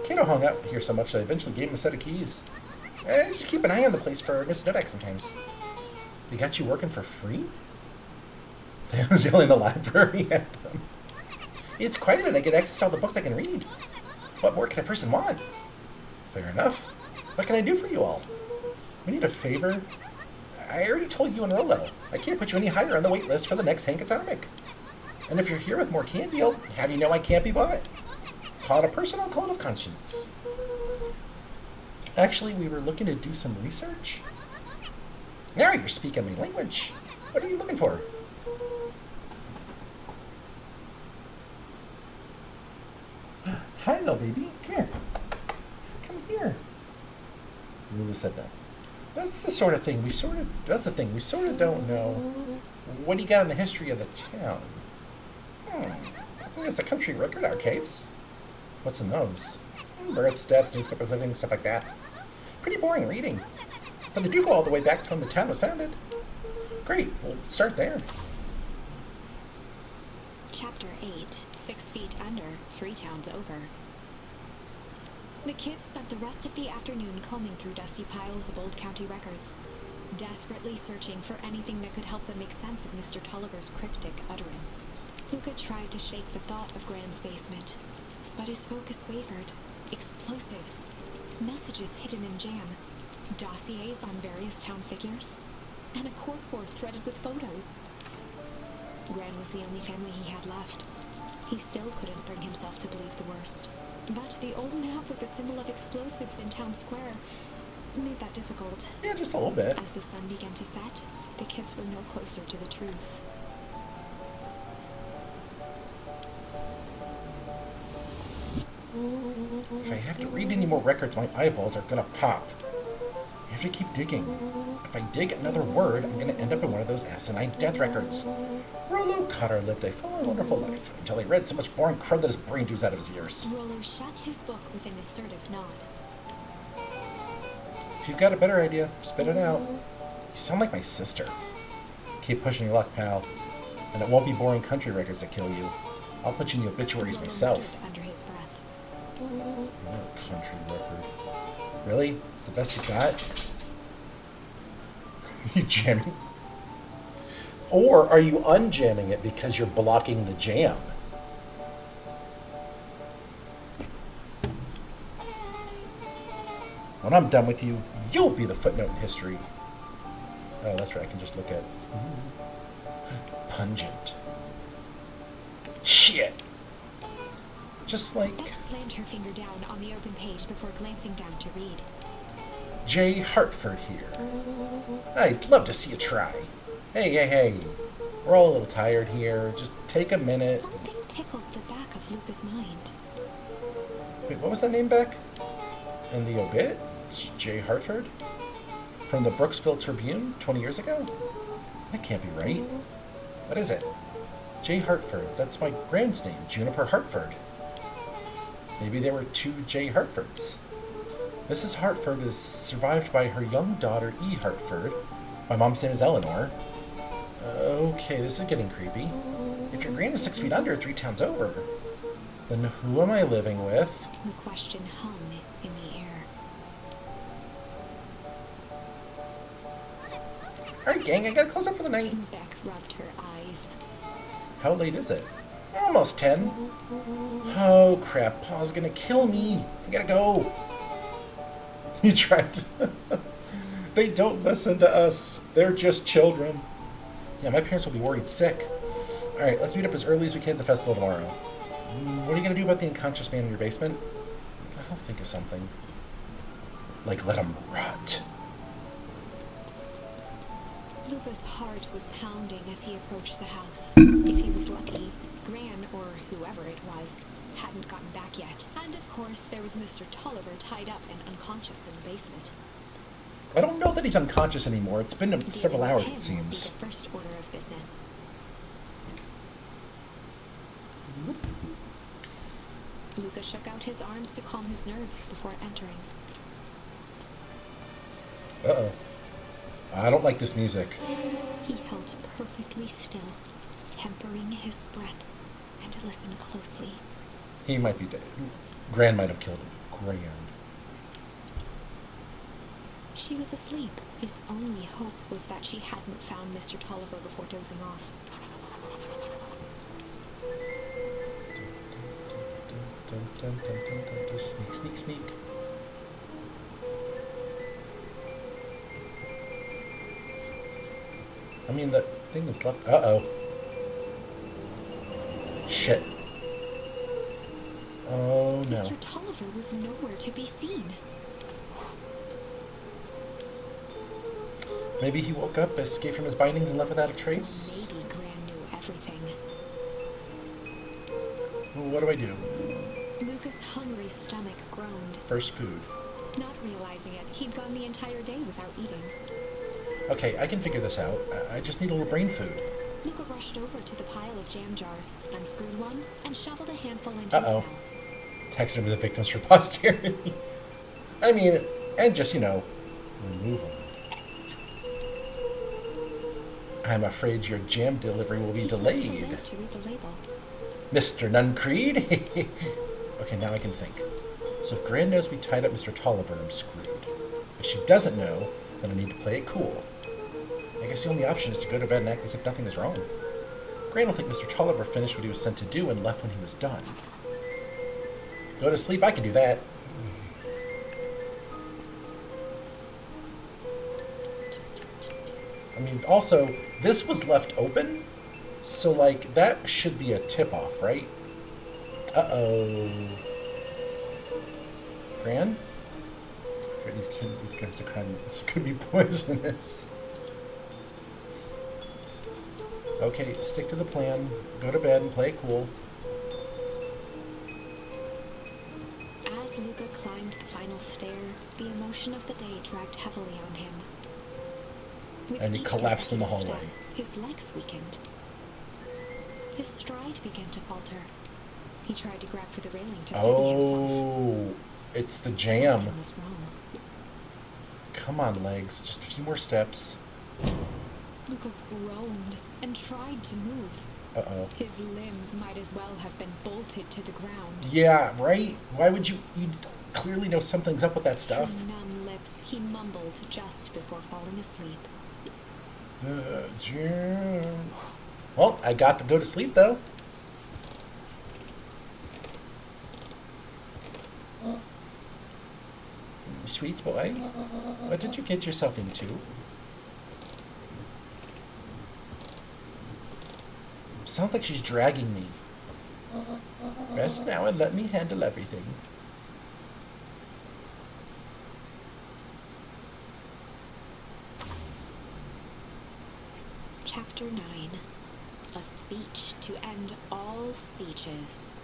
[SPEAKER 1] Cato hung out here so much that I eventually gave him a set of keys. Just keep an eye on the place for Miss Novak sometimes. They got you working for free? They was yelling the library at them. It's quiet and I get access to all the books I can read. What more can a person want? Fair enough. What can I do for you all? We need a favor. I already told you and Rolo. I can't put you any higher on the wait list for the next Hank Atomic. And if you're here with more candy, I'll have you know I can't be bought. Call it a personal code of conscience. Actually, we were looking to do some research. Now you're speaking my language. What are you looking for? Hi, little baby. Come here. Come here. Lula said no. That's the sort of thing we sort of don't know. What do you got in the history of the town? I think it's a country record archives. What's in those? Birth, stats, newspaper living, stuff like that. Pretty boring reading. But they do go all the way back to when the town was founded. Great, we'll start there.
[SPEAKER 2] Chapter 8, 6 feet under, 3 towns over. The kids spent the rest of the afternoon combing through dusty piles of old county records, desperately searching for anything that could help them make sense of Mr. Tolliver's cryptic utterance. Luca tried to shake the thought of Gran's basement, but his focus wavered. Explosives, messages hidden in jam, dossiers on various town figures, and a corkboard threaded with photos. Gran was the only family he had left. He still couldn't bring himself to believe the worst. But the old map with the symbol of explosives in town square made that difficult.
[SPEAKER 1] Yeah, just a little bit.
[SPEAKER 2] As the sun began to set, the kids were no closer to the truth.
[SPEAKER 1] If I have to read any more records, my eyeballs are gonna pop. I have to keep digging. If I dig another word, I'm gonna end up in one of those asinine death records. Rollo Cotter lived a full and wonderful life until he read so much boring crud that his brain oozed out of his ears.
[SPEAKER 2] Rollo shut his book with an assertive nod.
[SPEAKER 1] If you've got a better idea, spit it out. You sound like my sister. Keep pushing your luck, pal. And it won't be boring country records that kill you. I'll put you in the obituaries
[SPEAKER 2] Rollo
[SPEAKER 1] myself.
[SPEAKER 2] muttered under his breath.
[SPEAKER 1] Another country record. Really? It's the best you got? You jamming? Or are you unjamming it because you're blocking the jam? When I'm done with you, you'll be the footnote in history. Oh, that's right. I can just look at... pungent. Shit! Just like
[SPEAKER 2] Beck slammed her finger down on the open page before glancing down to read.
[SPEAKER 1] J. Hartford here. I'd love to see you try. Hey. We're all a little tired here. Just take a minute.
[SPEAKER 2] Something tickled the back of Luca's mind.
[SPEAKER 1] Wait, what was that name back? In the obit? J. Hartford? From the Brooksville Tribune 20 years ago? That can't be right. What is it? J. Hartford. That's my grand's name, Juniper Hartford. Maybe there were two J. Hartfords. Mrs. Hartford is survived by her young daughter, E. Hartford. My mom's name is Eleanor. Okay, this is getting creepy. If your grand is 6 feet under, 3 towns over, then who am I living with?
[SPEAKER 2] The question hung in the air.
[SPEAKER 1] Alright, gang, I gotta close up for the night.
[SPEAKER 2] Beck rubbed her eyes.
[SPEAKER 1] How late is it? Almost 10. Oh, crap. Pa's gonna kill me. I gotta go. He tried to... They don't listen to us. They're just children. Yeah, my parents will be worried sick. Alright, let's meet up as early as we can at the festival tomorrow. What are you gonna do about the unconscious man in your basement? I'll think of something. Like, let him rot.
[SPEAKER 2] Luca's heart was pounding as he approached the house. If he was lucky, Gran, or whoever it was, hadn't gotten back yet. And of course, there was Mr. Tolliver tied up and unconscious in the basement.
[SPEAKER 1] I don't know that he's unconscious anymore. It's been several hours, it
[SPEAKER 2] Dealing with
[SPEAKER 1] seems.
[SPEAKER 2] him would be the first order of business. Luca shook out his arms to calm his nerves before entering.
[SPEAKER 1] Uh-oh. I don't like this music.
[SPEAKER 2] He held perfectly still, tempering his breath, and listened closely.
[SPEAKER 1] He might be dead. Gran might have killed him. Gran.
[SPEAKER 2] She was asleep. His only hope was that she hadn't found Mr. Tolliver before dozing off.
[SPEAKER 1] Sneak, sneak, sneak. I mean, the thing is left. Uh-oh. Shit. Oh, no.
[SPEAKER 2] Mr. Tolliver was nowhere to be seen.
[SPEAKER 1] Maybe he woke up, escaped from his bindings, and left without a trace?
[SPEAKER 2] Maybe Gran knew everything.
[SPEAKER 1] Well, what do I do?
[SPEAKER 2] Luca's hungry stomach groaned.
[SPEAKER 1] First food.
[SPEAKER 2] Not realizing it, he'd gone the entire day without eating.
[SPEAKER 1] Okay, I can figure this out. I just need a little brain food.
[SPEAKER 2] Luca rushed over to the pile of jam jars, unscrewed one, and shoveled a handful into his
[SPEAKER 1] Uh-oh.
[SPEAKER 2] mouth.
[SPEAKER 1] Texted him to the victims for posterity. I mean, and just, remove them. I'm afraid your jam delivery will be
[SPEAKER 2] He
[SPEAKER 1] delayed.
[SPEAKER 2] delayed to read the label.
[SPEAKER 1] Mr. Nuncreed? Okay, now I can think. So if Gran knows we tied up Mr. Tolliver, I'm screwed. If she doesn't know, then I need to play it cool. I guess the only option is to go to bed and act as if nothing is wrong. Gran will think Mr. Tolliver finished what he was sent to do and left when he was done. Go to sleep, I can do that. I mean, also, this was left open, so, that should be a tip-off, right? Uh-oh. Gran? This could be poisonous. Okay, stick to the plan. Go to bed and play it cool.
[SPEAKER 2] As Luca climbed the final stair, the emotion of the day dragged heavily on him. With
[SPEAKER 1] And he
[SPEAKER 2] each
[SPEAKER 1] collapsed in the
[SPEAKER 2] consecutive
[SPEAKER 1] hallway.
[SPEAKER 2] step, his legs weakened. His stride began to falter. He tried to grab for the railing to steady himself.
[SPEAKER 1] Oh, it's the jam.
[SPEAKER 2] Something was wrong.
[SPEAKER 1] Come on, legs. Just a few more steps.
[SPEAKER 2] Luca groaned and tried to move.
[SPEAKER 1] Uh-oh.
[SPEAKER 2] His limbs might as well have been bolted to the ground.
[SPEAKER 1] Yeah, right? Why would you clearly know something's up with that stuff.
[SPEAKER 2] Through numb lips, he mumbled just before falling asleep.
[SPEAKER 1] The jam. Well, I got to go to sleep, though. Sweet boy, what did you get yourself into? Sounds like she's dragging me. Rest now and let me handle everything.
[SPEAKER 2] Chapter 9. A speech to end all speeches.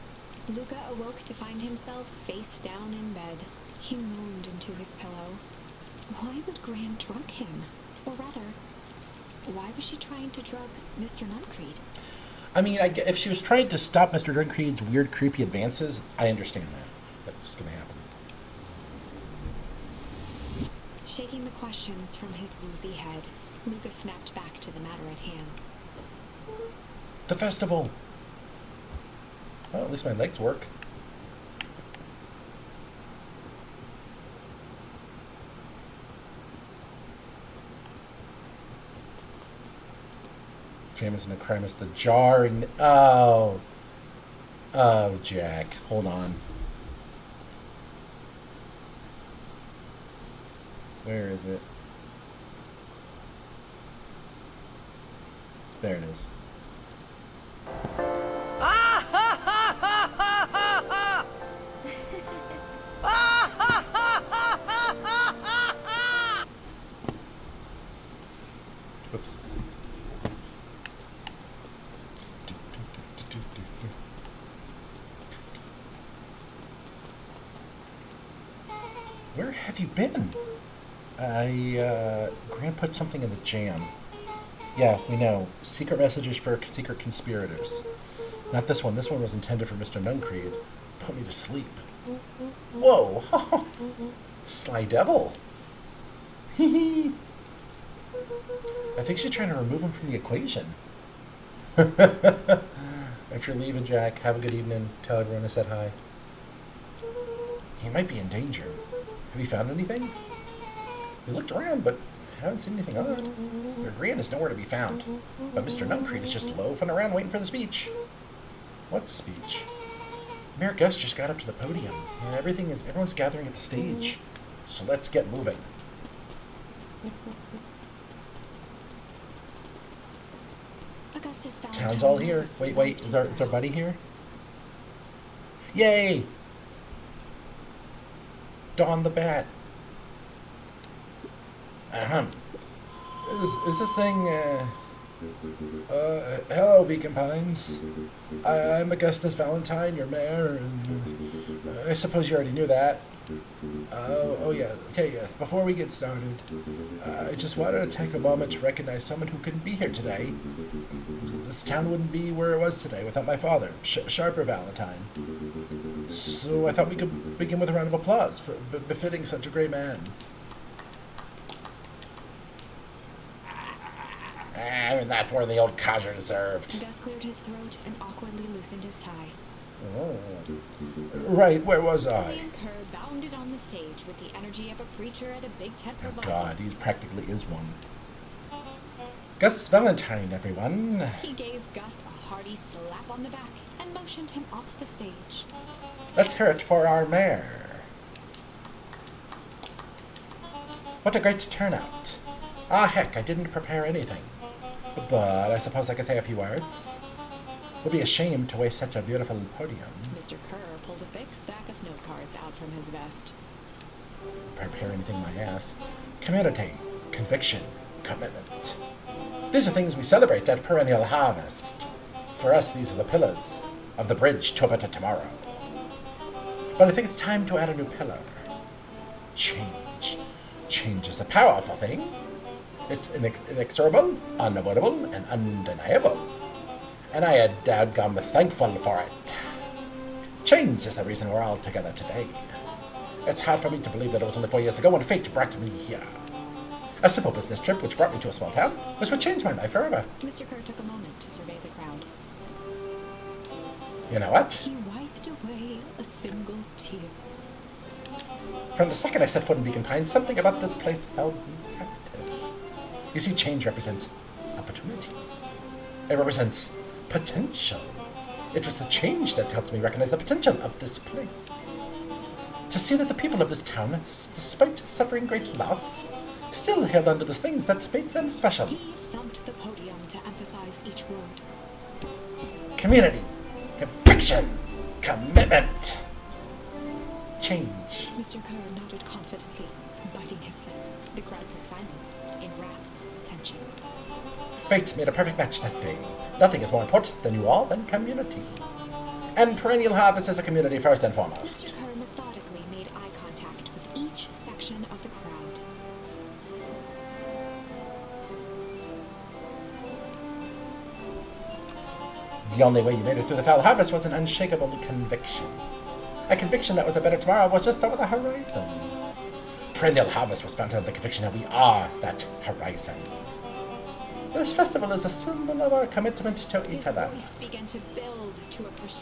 [SPEAKER 2] Luca awoke to find himself face down in bed. He moaned into his pillow. Why would Gran drug him? Or rather, why was she trying to drug Mr. Nuncreed?
[SPEAKER 1] I mean, if she was trying to stop Mr. Duncreed's weird, creepy advances, I understand that. That's going to happen.
[SPEAKER 2] Shaking the questions from his woozy head, Luca snapped back to the matter at hand.
[SPEAKER 1] The festival! Well, at least my legs work. Jameson and Crimus, the jarring... Oh. Oh, Jack. Hold on. Where is it? There it is. Oops. Where have you been? Grant put something in the jam. Yeah, we know. Secret messages for secret conspirators. Not this one. This one was intended for Mr. Nuncreed. Put me to sleep. Whoa! Sly devil! Hee. I think she's trying to remove him from the equation. If you're leaving, Jack, have a good evening. Tell everyone I said hi. He might be in danger. Have you found anything? We looked around, but haven't seen anything odd. Your Gran is nowhere to be found. But Mr. Nuncreed is just loafing around waiting for the speech. What speech? Mayor Gus just got up to the podium. And everyone's gathering at the stage. So let's get moving.
[SPEAKER 2] Augustus
[SPEAKER 1] Town's all here. Wait, is our buddy here? Yay! Dawn the Bat. Is this thing, hello, Beacon Pines. I'm Augustus Valentine, your mayor, and I suppose you already knew that. Oh yeah, okay, yes. Before we get started, I just wanted to take a moment to recognize someone who couldn't be here today. This town wouldn't be where it was today without my father, Sharper Valentine. So I thought we could begin with a round of applause for befitting such a great man. And that's more than the old codger deserved.
[SPEAKER 2] Gus cleared his throat and awkwardly loosened his tie.
[SPEAKER 1] Oh. Right, where was I?
[SPEAKER 2] William Kerr bounded on the stage with the energy of a preacher at a big tent
[SPEAKER 1] Oh
[SPEAKER 2] revival.
[SPEAKER 1] God, he practically is one. Gus Valentine, everyone.
[SPEAKER 2] He gave Gus a hearty slap on the back and motioned him off the stage.
[SPEAKER 1] Let's hear it for our mayor. What a great turnout. Ah, heck, I didn't prepare anything. But I suppose I could say a few words. It would be a shame to waste such a beautiful podium.
[SPEAKER 2] Mr. Kerr pulled a big stack of note cards out from his vest.
[SPEAKER 1] Prepare anything my ass. Community, conviction, commitment. These are things we celebrate at Perennial Harvest. For us, these are the pillars of the bridge to a better tomorrow. But I think it's time to add a new pillar. Change. Change is a powerful thing. It's inexorable, unavoidable, and undeniable. And I am dadgum thankful for it. Change is the reason we're all together today. It's hard for me to believe that it was only 4 years ago when fate brought me here. A simple business trip which brought me to a small town, which would change my life forever.
[SPEAKER 2] Mr. Kerr took a moment to survey the crowd.
[SPEAKER 1] You know what?
[SPEAKER 2] He wiped away a single tear.
[SPEAKER 1] From the second I set foot in Beacon Pines, something about this place held me captive. You see, change represents opportunity. It represents potential. It was the change that helped me recognize the potential of this place. To see that the people of this town, despite suffering great loss, still held onto the things that made them special.
[SPEAKER 2] He thumped the podium to emphasize each word.
[SPEAKER 1] Community. Conviction. Commitment. Change.
[SPEAKER 2] Mr. Kerr nodded confidently, biting his lip. The crowd was silent, in rapt attention.
[SPEAKER 1] Fate made a perfect match that day. Nothing is more important than you all than community. And Perennial Harvest is a community first and foremost.
[SPEAKER 2] Mr. Kerr methodically made eye contact with each section of the crowd.
[SPEAKER 1] The only way you made it through the foul harvest was an unshakable conviction. A conviction that was a better tomorrow was just over the horizon. Perennial Harvest was founded on the conviction that we are that horizon. This festival is a symbol of our commitment to each
[SPEAKER 2] His
[SPEAKER 1] other.
[SPEAKER 2] voice began to build to a push.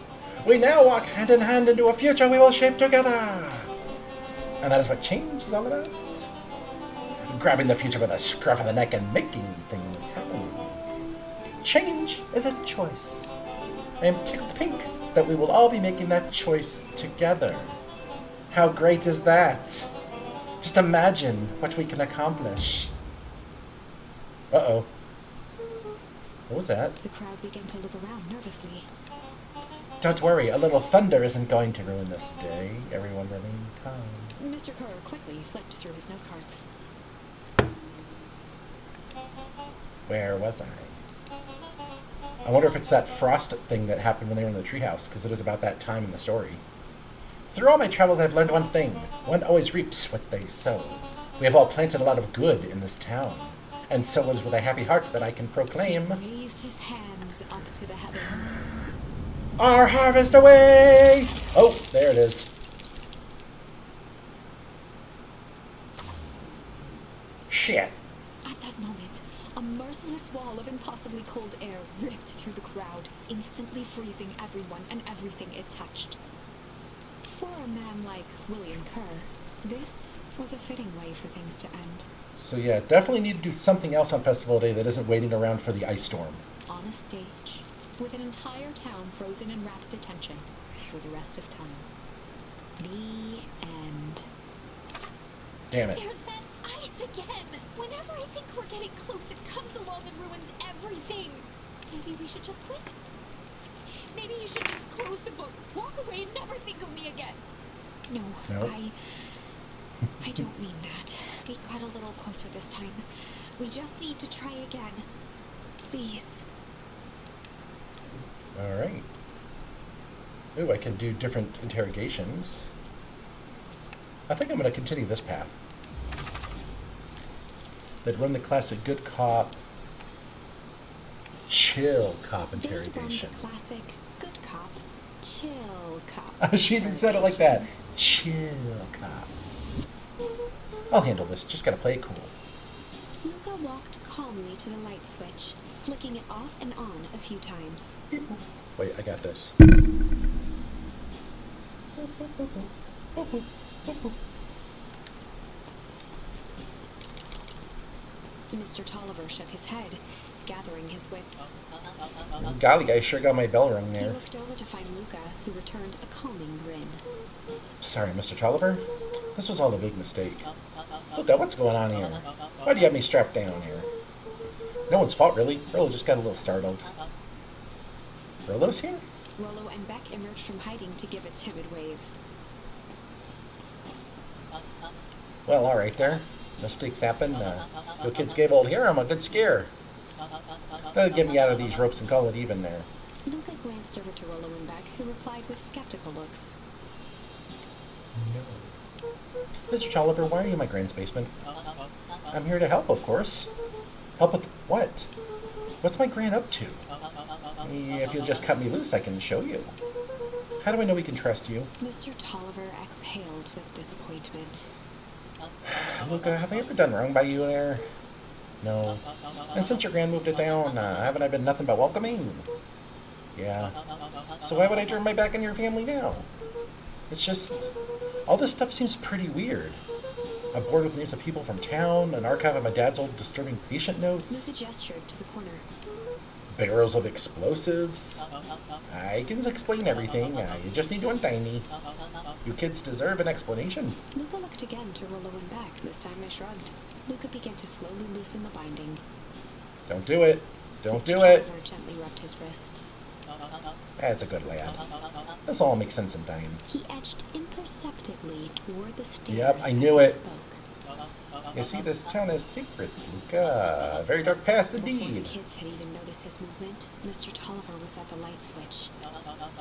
[SPEAKER 1] We now walk hand in hand into a future we will shape together. And that is what change is all about. Grabbing the future by the scruff of the neck and making things happen. Change is a choice. I am tickled pink that we will all be making that choice together. How great is that? Just imagine what we can accomplish. Uh-oh. What was that?
[SPEAKER 2] The crowd began to look around nervously.
[SPEAKER 1] Don't worry, a little thunder isn't going to ruin this day. Everyone remain calm.
[SPEAKER 2] Mr. Kerr quickly flipped through his note cards.
[SPEAKER 1] Where was I? I wonder if it's that frost thing that happened when they were in the treehouse, because it is about that time in the story. Through all my travels, I've learned one thing. One always reaps what they sow. We have all planted a lot of good in this town. And so it is with a happy heart that I can proclaim,
[SPEAKER 2] He raised his hands up to the heavens.
[SPEAKER 1] our harvest away! Oh, there it is. Shit.
[SPEAKER 2] At that moment, a merciless wall of impossibly cold air ripped through the crowd, instantly freezing everyone and everything it touched. For a man like William Kerr, this was a fitting way for things to end.
[SPEAKER 1] So yeah, definitely need to do something else on Festival Day that isn't waiting around for the ice storm.
[SPEAKER 2] On a stage, with an entire town frozen in rapt attention for the rest of time. The end.
[SPEAKER 1] Damn it.
[SPEAKER 2] There's that ice again! Whenever I think we're getting close, it comes along and ruins everything! Maybe we should just quit? Maybe you should just close the book, walk away, and never think of me again! No,
[SPEAKER 1] No?
[SPEAKER 2] I don't mean that. We got a little closer this time. We just need to try again. Please.
[SPEAKER 1] Alright. Ooh, I can do different interrogations. I think I'm going to continue this path. Then run the classic good cop, chill cop interrogation.
[SPEAKER 2] Then run the classic good cop, chill cop.
[SPEAKER 1] She even said it like that. Chill cop. I'll handle this. Just gotta play it cool.
[SPEAKER 2] Luca walked calmly to the light switch, flicking it off and on a few times.
[SPEAKER 1] Wait, I got this.
[SPEAKER 2] Mr. Tolliver shook his head, gathering his wits.
[SPEAKER 1] Golly, I sure got my bell rung
[SPEAKER 2] He
[SPEAKER 1] there.
[SPEAKER 2] looked over to find Luca, who returned a calming grin.
[SPEAKER 1] Sorry, Mr. Tolliver. This was all a big mistake. Look at what's going on here. Why do you have me strapped down here? No one's fault, really. Rollo just got a little startled. Rollo's here?
[SPEAKER 2] Rollo and Beck emerged from hiding to give a timid wave.
[SPEAKER 1] Well, all right there. Mistakes happen. Your kids gave old Hiram a good scare. That'll get me out of these ropes and call it even there.
[SPEAKER 2] Luca glanced over to Rollo and Beck, who replied with skeptical looks.
[SPEAKER 1] No. Mr. Tolliver, why are you in my grand's basement? I'm here to help, of course. Help with what? What's my gran up to? If you'll just cut me loose, I can show you. How do I know we can trust you?
[SPEAKER 2] Mr. Tolliver exhaled with disappointment.
[SPEAKER 1] Luca, have I ever done wrong by you there? No. And since your gran moved it down, haven't I been nothing but welcoming? Yeah. So why would I turn my back on your family now? It's just... all this stuff seems pretty weird. A board with names of people from town, an archive of my dad's old disturbing patient notes,
[SPEAKER 2] Luca gestured to the corner.
[SPEAKER 1] barrels of explosives. I can explain everything. You just need to untie me. You kids deserve an explanation.
[SPEAKER 2] Luca looked again to Rollo and Beck. This time they shrugged. Luca began to slowly loosen the binding.
[SPEAKER 1] Don't do it. Don't
[SPEAKER 2] Mr.
[SPEAKER 1] do it.
[SPEAKER 2] Tolliver gently rubbed his wrists.
[SPEAKER 1] That's a good lad. This all makes sense in time.
[SPEAKER 2] He edged imperceptibly toward the stairs.
[SPEAKER 1] Yep, I
[SPEAKER 2] as
[SPEAKER 1] knew
[SPEAKER 2] he
[SPEAKER 1] it.
[SPEAKER 2] spoke.
[SPEAKER 1] You see, this town has secrets, Luca. Very dark past
[SPEAKER 2] Before the
[SPEAKER 1] indeed.
[SPEAKER 2] kids had even noticed his movement, Mr. Tolliver was at the light switch.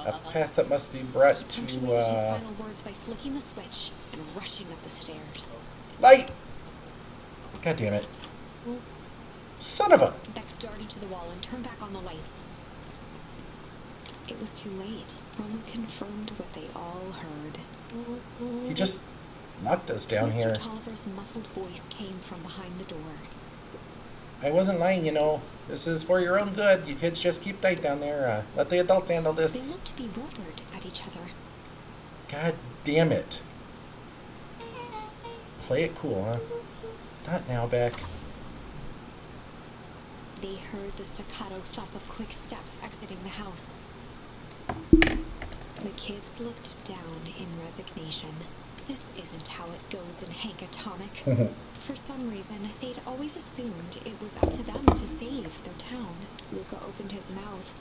[SPEAKER 1] A past that must be brought
[SPEAKER 2] He
[SPEAKER 1] to,
[SPEAKER 2] punctuated his final words by flicking the switch and rushing up the stairs.
[SPEAKER 1] light! God damn it. Son of a...
[SPEAKER 2] Beck darted to the wall and turned back on the lights. It was too late. Rollo confirmed what they all heard.
[SPEAKER 1] He just locked us down
[SPEAKER 2] Mr.
[SPEAKER 1] here.
[SPEAKER 2] Tolliver's muffled voice came from behind the door.
[SPEAKER 1] I wasn't lying, you know. This is for your own good. You kids just keep tight down there. Let the adults handle
[SPEAKER 2] They
[SPEAKER 1] this.
[SPEAKER 2] looked bewildered at each other.
[SPEAKER 1] God damn it. Play it cool, huh? Not now, Beck.
[SPEAKER 2] They heard the staccato thump of quick steps exiting the house. The kids looked down in resignation. This isn't how it goes in Hank Atomic. For some reason, they'd always assumed it was up to them to save their town. Luca opened his mouth,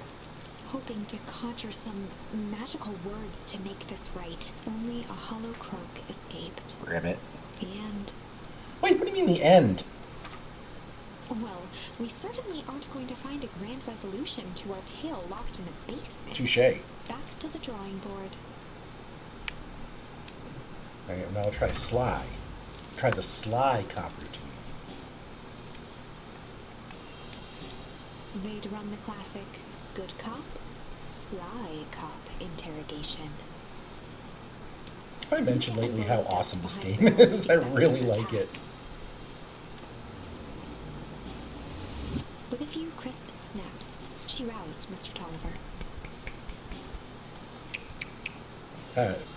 [SPEAKER 2] hoping to conjure some magical words to make this right. Only a hollow croak escaped.
[SPEAKER 1] Ribbit.
[SPEAKER 2] The end.
[SPEAKER 1] Wait, what do you mean the end?
[SPEAKER 2] Well, we certainly aren't going to find a grand resolution to our tale locked in a basement.
[SPEAKER 1] Touche.
[SPEAKER 2] Back to the drawing board.
[SPEAKER 1] Alright, now we'll try Sly. Try the Sly cop routine.
[SPEAKER 2] They'd run the classic good cop, sly cop interrogation.
[SPEAKER 1] Have I mentioned lately how awesome this game is? I really like it.
[SPEAKER 2] With a few crisp snaps, she roused Mr. Tolliver.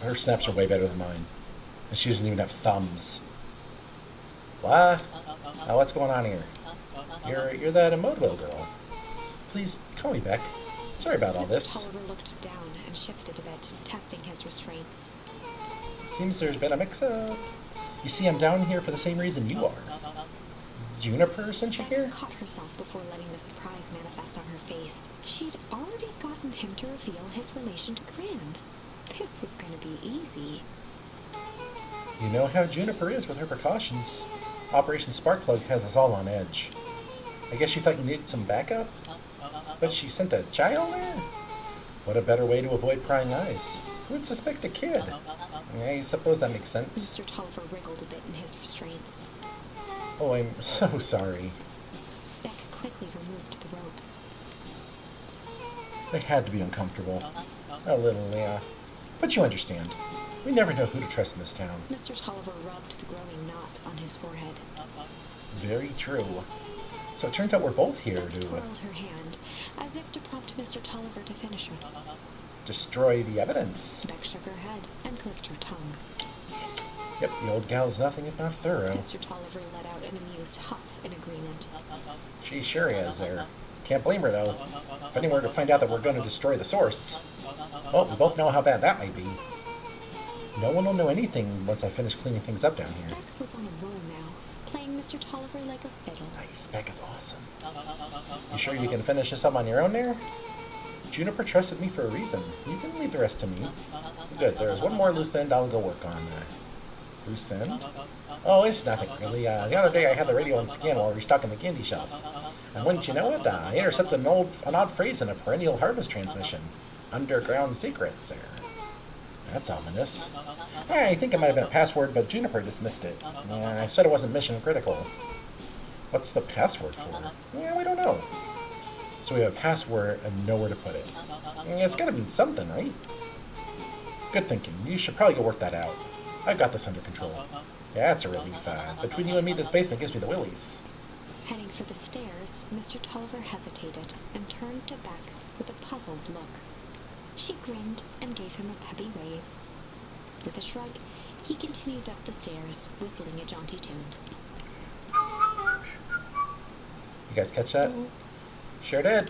[SPEAKER 1] Her snaps are way better than mine. And she doesn't even have thumbs. What? Now what's going on here? You're that Emodwell girl. Please call me Beck. Sorry about all
[SPEAKER 2] Mr.
[SPEAKER 1] this.
[SPEAKER 2] Tolliver looked down and shifted a bit, testing his restraints.
[SPEAKER 1] It seems there's been a mix-up. You see, I'm down here for the same reason you are. Juniper sent you
[SPEAKER 2] Beck
[SPEAKER 1] here?
[SPEAKER 2] caught herself before letting the surprise manifest on her face. She'd already gotten him to reveal his relation to Grand. This was going to be easy.
[SPEAKER 1] You know how Juniper is with her precautions. Operation Sparkplug has us all on edge. I guess you thought you needed some backup? But she sent a child there? What a better way to avoid prying eyes. Who would suspect a kid? I suppose that makes sense.
[SPEAKER 2] Mr. Tolliver wriggled a bit in his restraints.
[SPEAKER 1] Oh, I'm so sorry.
[SPEAKER 2] Beck quickly removed the ropes.
[SPEAKER 1] They had to be uncomfortable. A little, yeah. But you understand. We never know who to trust in this town.
[SPEAKER 2] Mr. Tolliver rubbed the growing knot on his forehead.
[SPEAKER 1] Very true. So it turns out we're both here
[SPEAKER 2] Beck
[SPEAKER 1] to
[SPEAKER 2] twirled her hand, as if to prompt Mr. Tolliver to finish her.
[SPEAKER 1] destroy the evidence.
[SPEAKER 2] Beck shook her head and clicked her tongue.
[SPEAKER 1] Yep, the old gal's nothing if not thorough.
[SPEAKER 2] Mr. Tolliver let out an amused huff in agreement.
[SPEAKER 1] She sure is there. Can't blame her, though. If anyone were to find out that we're going to destroy the source, well, we both know how bad that might be. No one will know anything once I finish cleaning things up down here.
[SPEAKER 2] Beck was on a roll now, playing Mr. Tolliver like a fiddle.
[SPEAKER 1] Nice, Beck is awesome. You sure you can finish this up on your own there? Juniper trusted me for a reason. You can leave the rest to me. Good, there's one more loose end I'll go work on. Loose end? Oh, it's nothing, really. The other day I had the radio on scan while restocking the candy shelf. And wouldn't you know it, I intercepted an odd phrase in a perennial harvest transmission. Underground secrets there. That's ominous. I think it might have been a password, but Juniper dismissed it. I said it wasn't mission critical. What's the password for? Yeah, we don't know. So we have a password and nowhere to put it. It's gotta mean something, right? Good thinking. You should probably go work that out. I've got this under control. Yeah, that's a relief. Between you and me, this basement gives me the willies.
[SPEAKER 2] Heading for the stairs, Mr. Tolliver hesitated and turned to Beck with a puzzled look. She grinned and gave him a peppy wave. With a shrug, he continued up the stairs, whistling a jaunty tune.
[SPEAKER 1] You guys catch that? Sure did.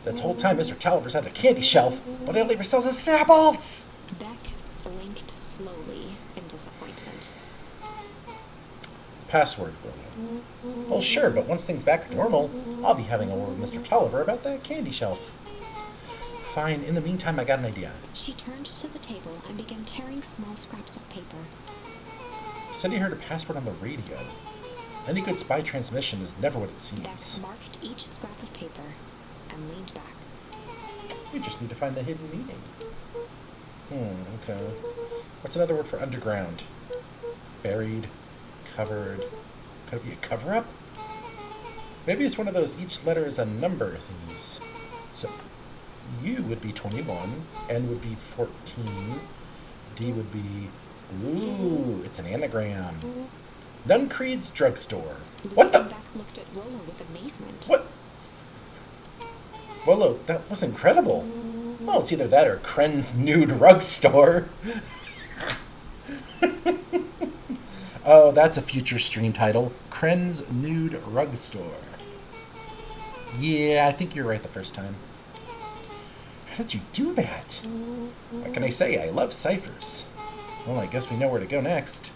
[SPEAKER 1] This whole time, Mr. Tolliver's had a candy shelf, but he only ever sells his samples!
[SPEAKER 2] Beck blinked slowly in disappointment.
[SPEAKER 1] Password, William. Well, sure, but once things back to normal, I'll be having a word with Mr. Tolliver about that candy shelf. Fine. In the meantime, I got an idea.
[SPEAKER 2] She turned to the table and began tearing small scraps of paper.
[SPEAKER 1] Said he heard a password on the radio. Any good spy transmission is never what it seems.
[SPEAKER 2] Beck marked each scrap of paper and leaned back.
[SPEAKER 1] We just need to find the hidden meaning. Okay. What's another word for underground? Buried, covered. Could it be a cover-up? Maybe it's one of those each letter is a number thingies. So, U would be 21, N would be 14, D would be... Ooh, it's an anagram. Nuncreed's drugstore. What the?
[SPEAKER 2] Beck looked at Rollo with amazement.
[SPEAKER 1] What? Rollo, that was incredible. Well, it's either that or Kren's nude rug store. Oh, that's a future stream title. Kren's nude rug store. Yeah, I think you're right the first time. How did you do that? What can I say? I love ciphers. Well, I guess we know where to go next.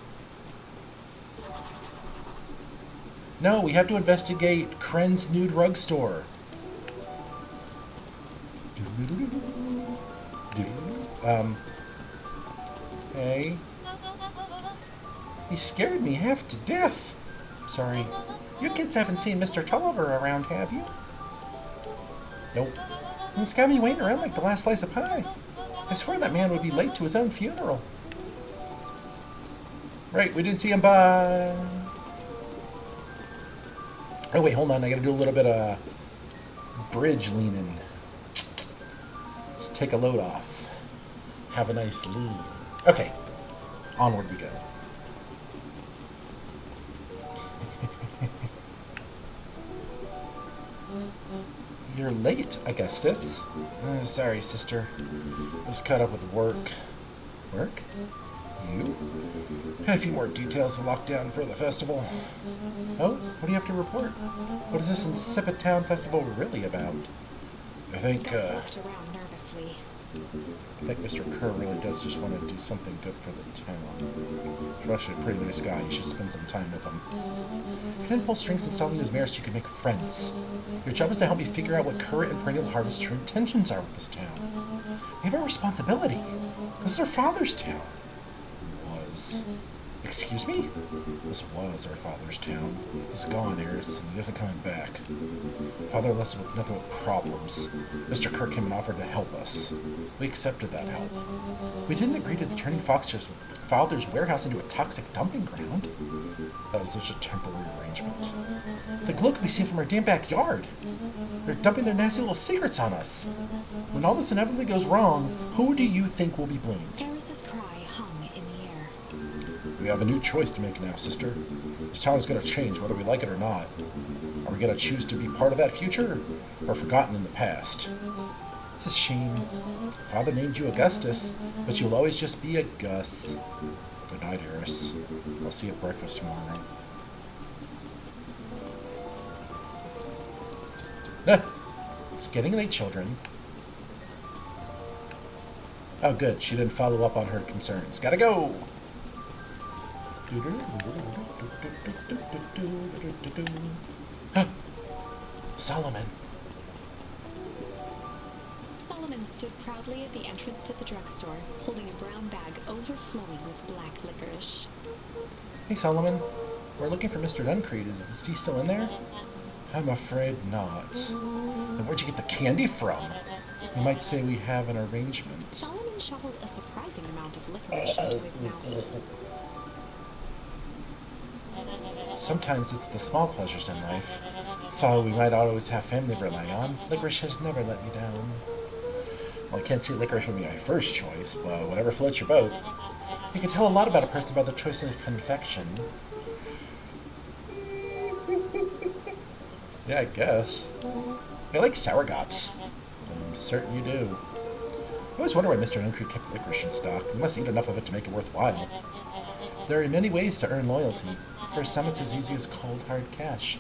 [SPEAKER 1] No, we have to investigate Kren's nude rug store. Hey. He scared me half to death. Sorry. You kids haven't seen Mr. Tolliver around, have you? Nope. He's got me waiting around like the last slice of pie. I swear that man would be late to his own funeral. Right, we didn't see him. Bye. Oh, wait, hold on. I gotta do a little bit of bridge leaning. Just take a load off. Have a nice lean. Okay. Onward we go. You're late, Augustus. Sorry, sister. Was caught up with work. Work? You? Had a few more details to lock down for the festival. Oh, what do you have to report? What is this insipid town festival really about? I think,
[SPEAKER 2] Gus looked around nervously.
[SPEAKER 1] I think Mr. Kerr really does just want to do something good for the town. He's actually a pretty nice guy. You should spend some time with him. You didn't pull strings installing his mayor so you could make friends. Your job is to help me figure out what current and perennial harvest's true intentions are with this town. We have a responsibility. This is our father's town. Was. Excuse me? This was our father's town. He's gone, Eris, and he isn't coming back. Father left us with nothing but problems. Mr. Kirk came and offered to help us. We accepted that help. We didn't agree to turning Fox's father's warehouse into a toxic dumping ground. That was such a temporary arrangement. The glow can be seen from our damn backyard. They're dumping their nasty little secrets on us. When all this inevitably goes wrong, who do you think will be blamed?
[SPEAKER 2] Eris's cry hung in the air.
[SPEAKER 1] We have a new choice to make now, sister. This town is going to change whether we like it or not. Are we going to choose to be part of that future, or forgotten in the past? It's a shame. Father named you Augustus, but you'll always just be a Gus. Good night, Eris. I'll see you at breakfast tomorrow. It's getting late, children. Oh, good. She didn't follow up on her concerns. Gotta go! Solomon.
[SPEAKER 2] Solomon stood proudly at the entrance to the drugstore, holding a brown bag overflowing with black licorice.
[SPEAKER 1] Hey, Solomon. We're looking for Mr. Duncreed. Is he still in there? I'm afraid not. Then where'd you get the candy from? You might say we have an arrangement.
[SPEAKER 2] Solomon shoveled a surprising amount of licorice into his mouth.
[SPEAKER 1] Sometimes it's the small pleasures in life. Thought we might always have family to rely on. Licorice has never let me down. Well, I can't say licorice would be my first choice, but whatever floats your boat. You can tell a lot about a person by the choice of confection. Yeah, I guess. I like sour gops. I'm certain you do. I always wonder why Mr. Duncreed kept licorice in stock. He must eat enough of it to make it worthwhile. There are many ways to earn loyalty. For some, it's as easy as cold, hard cash.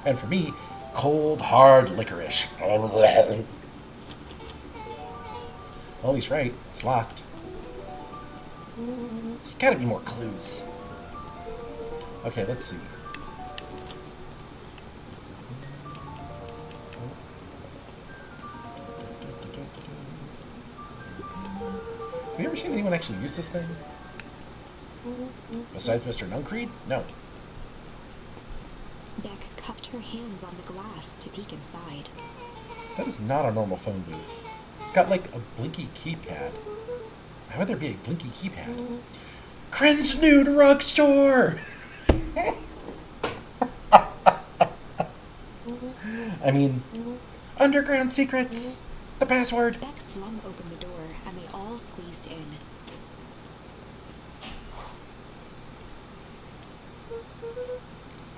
[SPEAKER 1] And for me, cold, hard licorice. Well, he's right. It's locked. There's gotta be more clues. Okay, let's see. Have you ever seen anyone actually use this thing? Besides Mr. Nuncreed? No.
[SPEAKER 2] Beck cupped her hands on the glass to peek inside.
[SPEAKER 1] That is not a normal phone booth. It's got like a blinky keypad. Why would there be a blinky keypad? Kren's Nude Rug Store! I mean, underground secrets! The password!
[SPEAKER 2] Beck flung open the door and they all squeezed in.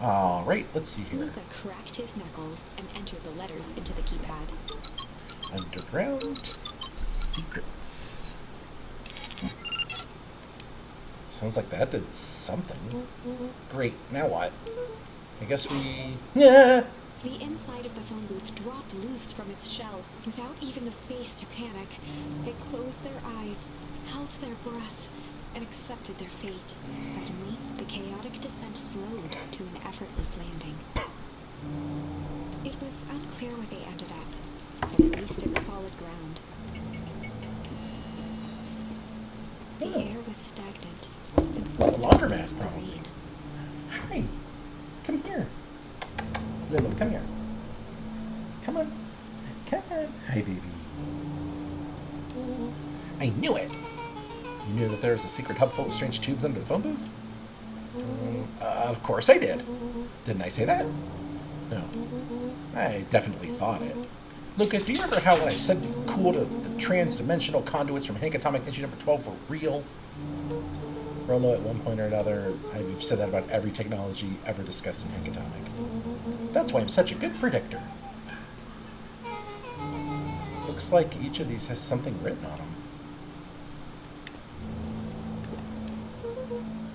[SPEAKER 1] Alright, let's see here.
[SPEAKER 2] Luca cracked his knuckles and entered the letters into the keypad.
[SPEAKER 1] Underground secrets. Sounds like that did something. Great, now what? I guess we... Yeah.
[SPEAKER 2] The inside of the phone booth dropped loose from its shell. Without even the space to panic, they closed their eyes, held their breath, and accepted their fate. Suddenly, the chaotic descent slowed to an effortless landing. It was unclear where they ended up, but at least it was solid ground. The air was stagnant and smelled
[SPEAKER 1] A laundromat,
[SPEAKER 2] of
[SPEAKER 1] probably.
[SPEAKER 2] rain.
[SPEAKER 1] Hi. Come here. Lilo, come here. Come on. Come on. Hi, baby. I knew it. You knew that there was a secret hub full of strange tubes under the phone booth? Of course I did. Didn't I say that? No. I definitely thought it. Lucas, do you remember how when I said cool to the trans-dimensional conduits from Hank Atomic Issue number 12 were real? Rolo, at one point or another, I've said that about every technology ever discussed in Hank Atomic. That's why I'm such a good predictor. Looks like each of these has something written on them.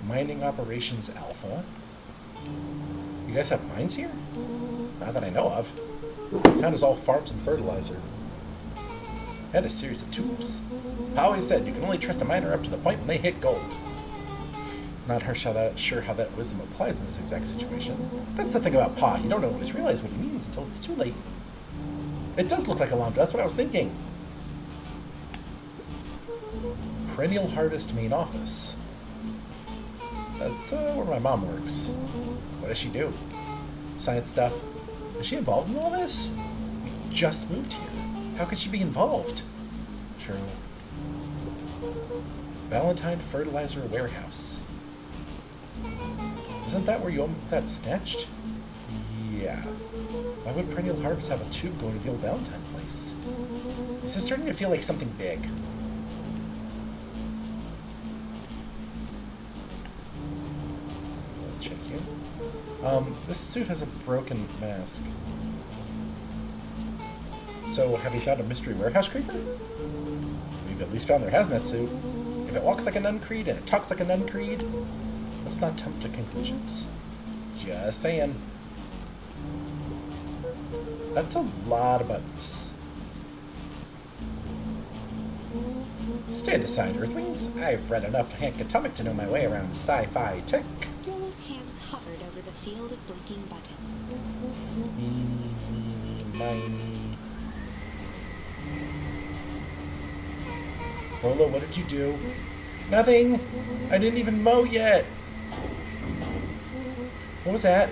[SPEAKER 1] Mining Operations Alpha. You guys have mines here? Not that I know of. This town is all farms and fertilizer. And a series of tubes. I always said you can only trust a miner up to the point when they hit gold. Not sure how that wisdom applies in this exact situation. That's the thing about Pa. You don't always realize what he means until it's too late. It does look like a laundry. That's what I was thinking. Perennial Harvest Main Office. That's where my mom works. What does she do? Science stuff. Is she involved in all this? We just moved here. How could she be involved? True. Valentine Fertilizer Warehouse. Isn't that where you almost got snatched? Yeah. Why would Perennial Harvest have a tube going to the old Valentine place? This is starting to feel like something big. Check here. This suit has a broken mask. So, have you found a mystery warehouse creeper? We've at least found their hazmat suit. If it walks like a Nuncreed and it talks like a Nuncreed, let's not jump to conclusions. Just saying. That's a lot of buttons. Stand aside, Earthlings. I've read enough Hank Atomic to know my way around sci-fi tech.
[SPEAKER 2] Rolo's hands hovered over the field of blinking buttons.
[SPEAKER 1] Eeny, meeny, miny. Rolo, what did you do? Nothing! I didn't even mow yet! What was that?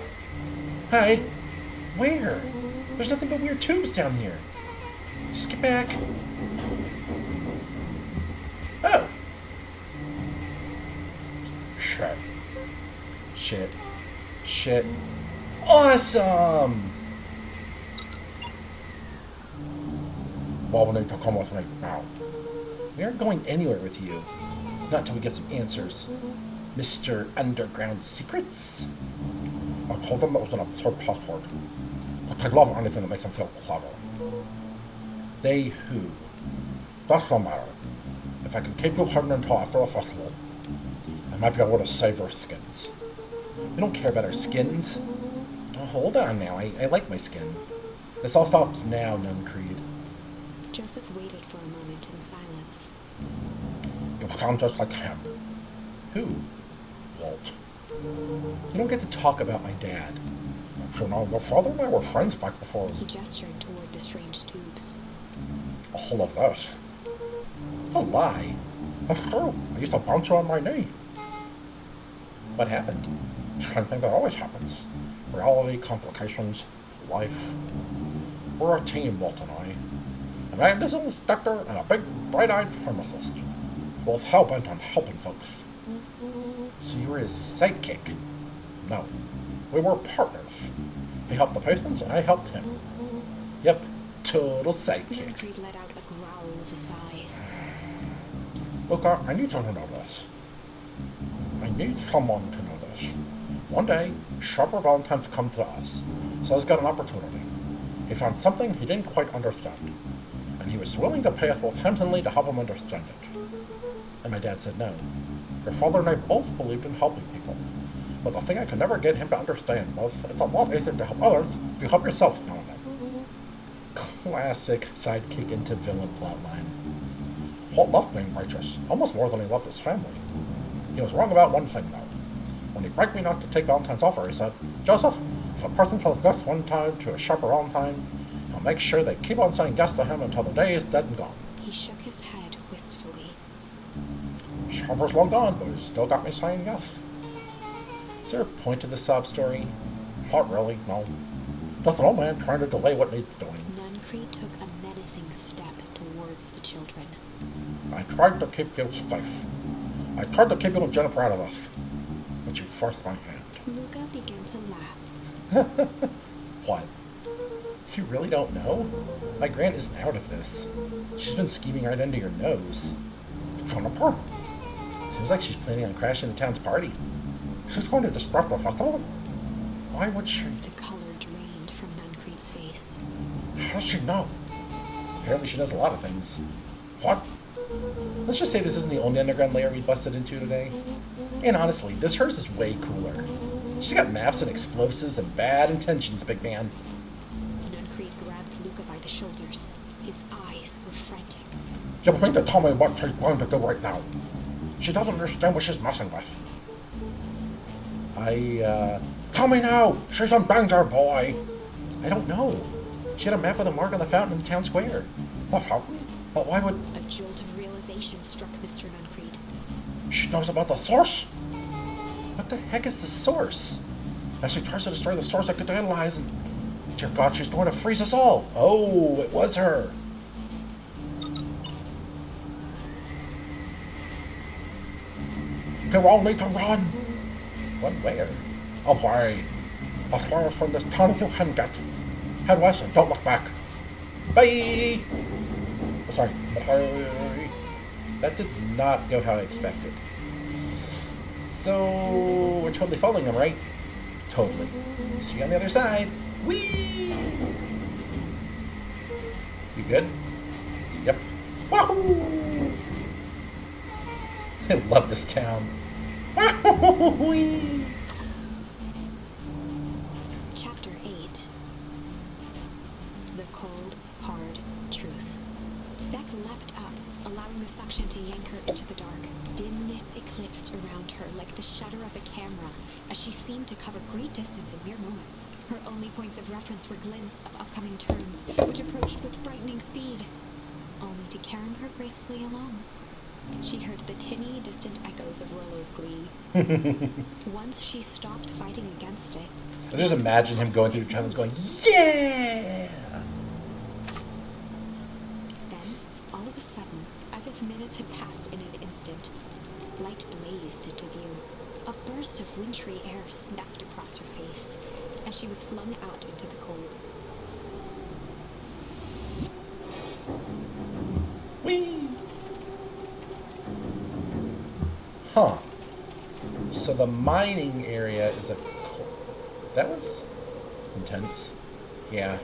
[SPEAKER 1] Hide! Where? There's nothing but weird tubes down here. Just get back. Oh! Shit. Shit. Shit. Awesome! Well, we need to come with me now. We aren't going anywhere with you. Not until we get some answers. Mr. Underground Secrets? I told them it was an absurd password. But I love anything that makes them feel clever. They who? That's no matter. If I can keep you hidden until after the festival, I might be able to save our skins. We don't care about our skins. Oh, hold on now. I like my skin. This all stops now, Nuncreed.
[SPEAKER 2] Joseph waited for a moment in silence.
[SPEAKER 1] You sound just like him. Who? Walt. You don't get to talk about my dad. So now, your father and I were friends back before.
[SPEAKER 2] He gestured toward the strange tubes.
[SPEAKER 1] All of this. It's a lie.
[SPEAKER 3] That's true. I used to bounce her on my knee.
[SPEAKER 1] What happened?
[SPEAKER 3] Same thing that always happens. Reality, complications, life. We're a team, Walt and I. An Anderson inspector and a big, bright-eyed pharmacist. Both hell-bent on helping folks.
[SPEAKER 1] So you were his sidekick?
[SPEAKER 3] No. We were partners. He helped the patients and I helped him.
[SPEAKER 1] Yep, total sidekick.
[SPEAKER 2] Nancrede let out a growl of a sigh.
[SPEAKER 3] Luca, I need someone to know this. I need someone to know this. One day, Sharper Valentine's come to us, so he's got an opportunity. He found something he didn't quite understand, and he was willing to pay us both handsomely to help him understand it.
[SPEAKER 1] And my dad said no.
[SPEAKER 3] Your father and I both believed in helping people, but the thing I could never get him to understand was it's a lot easier to help others if you help yourself now and then.
[SPEAKER 1] Classic sidekick into villain plotline.
[SPEAKER 3] Walt loved being righteous, almost more than he loved his family. He was wrong about one thing, though. When he begged me not to take Valentine's offer, he said, Joseph, if a person says yes one time to a Sharper Valentine, he'll make sure they keep on saying yes to him until the day is dead and gone.
[SPEAKER 2] He shook his head wistfully.
[SPEAKER 3] Sharper's long gone, but he's still got me saying yes.
[SPEAKER 1] Is there a point to the sob story?
[SPEAKER 3] Not really, no. Just an old man trying to delay what needs doing.
[SPEAKER 2] Nancrede took a menacing step towards the children.
[SPEAKER 3] I tried to keep you safe. I tried to keep you and Jennifer out of this. But you forced my hand.
[SPEAKER 2] Luca began to laugh.
[SPEAKER 1] What? You really don't know? My Grant isn't out of this. She's been scheming right under your nose.
[SPEAKER 3] Jennifer?
[SPEAKER 1] Seems like she's planning on crashing the town's party.
[SPEAKER 3] She's going to disrupt the festival? Why would she?
[SPEAKER 2] The color drained from Nancrede's face.
[SPEAKER 3] How does she know?
[SPEAKER 1] Apparently she knows a lot of things.
[SPEAKER 3] What?
[SPEAKER 1] Let's just say this isn't the only underground layer we busted into today. And honestly, this hers is way cooler. She's got maps and explosives and bad intentions, big man.
[SPEAKER 2] Nancrede grabbed Luca by the shoulders. His eyes were frantic.
[SPEAKER 3] You mean to tell me what she's going to do right now? She doesn't understand what she's messing with. Tell me now! She's in danger, boy!
[SPEAKER 1] I don't know. She had a map with a mark on the fountain in the town square.
[SPEAKER 3] The fountain? But why would...
[SPEAKER 2] A jolt of realization struck Mr. Nancrede.
[SPEAKER 3] She knows about the source?
[SPEAKER 1] What the heck is the source?
[SPEAKER 3] As she tries to destroy the source that could analyze and... Dear God, she's going to freeze us all!
[SPEAKER 1] Oh, it was her.
[SPEAKER 3] You all need to run!
[SPEAKER 1] Run where?
[SPEAKER 3] Away! As far from this town as you can get. Head west and don't look back.
[SPEAKER 1] Bye! Oh, sorry.
[SPEAKER 3] Bye.
[SPEAKER 1] That did not go how I expected. So, we're totally following him, right? Totally. See you on the other side. Whee! You good?
[SPEAKER 3] Yep.
[SPEAKER 1] Wahoo! I love this town. Wahoo!
[SPEAKER 2] Chapter 8. The Cold, Hard Truth. Beck leapt up, allowing the suction to yank her into the dark. Dimness eclipsed around her like the shutter of a camera, as she seemed to cover great distance in mere moments. Her only points of reference were glints of upcoming turns, which approached with frightening speed, only to carry her gracefully along. She heard the tinny, distant echoes of Rollo's glee. Once she stopped fighting against it,
[SPEAKER 1] I just imagine him going through the challenge going, yeah!
[SPEAKER 2] then, all of a sudden, as if minutes had passed in an instant, light blazed into view. A burst of wintry air snuffed across her face as she was flung out into the cold.
[SPEAKER 1] Whee! Huh. So the mining area is a... That was intense. Yeah.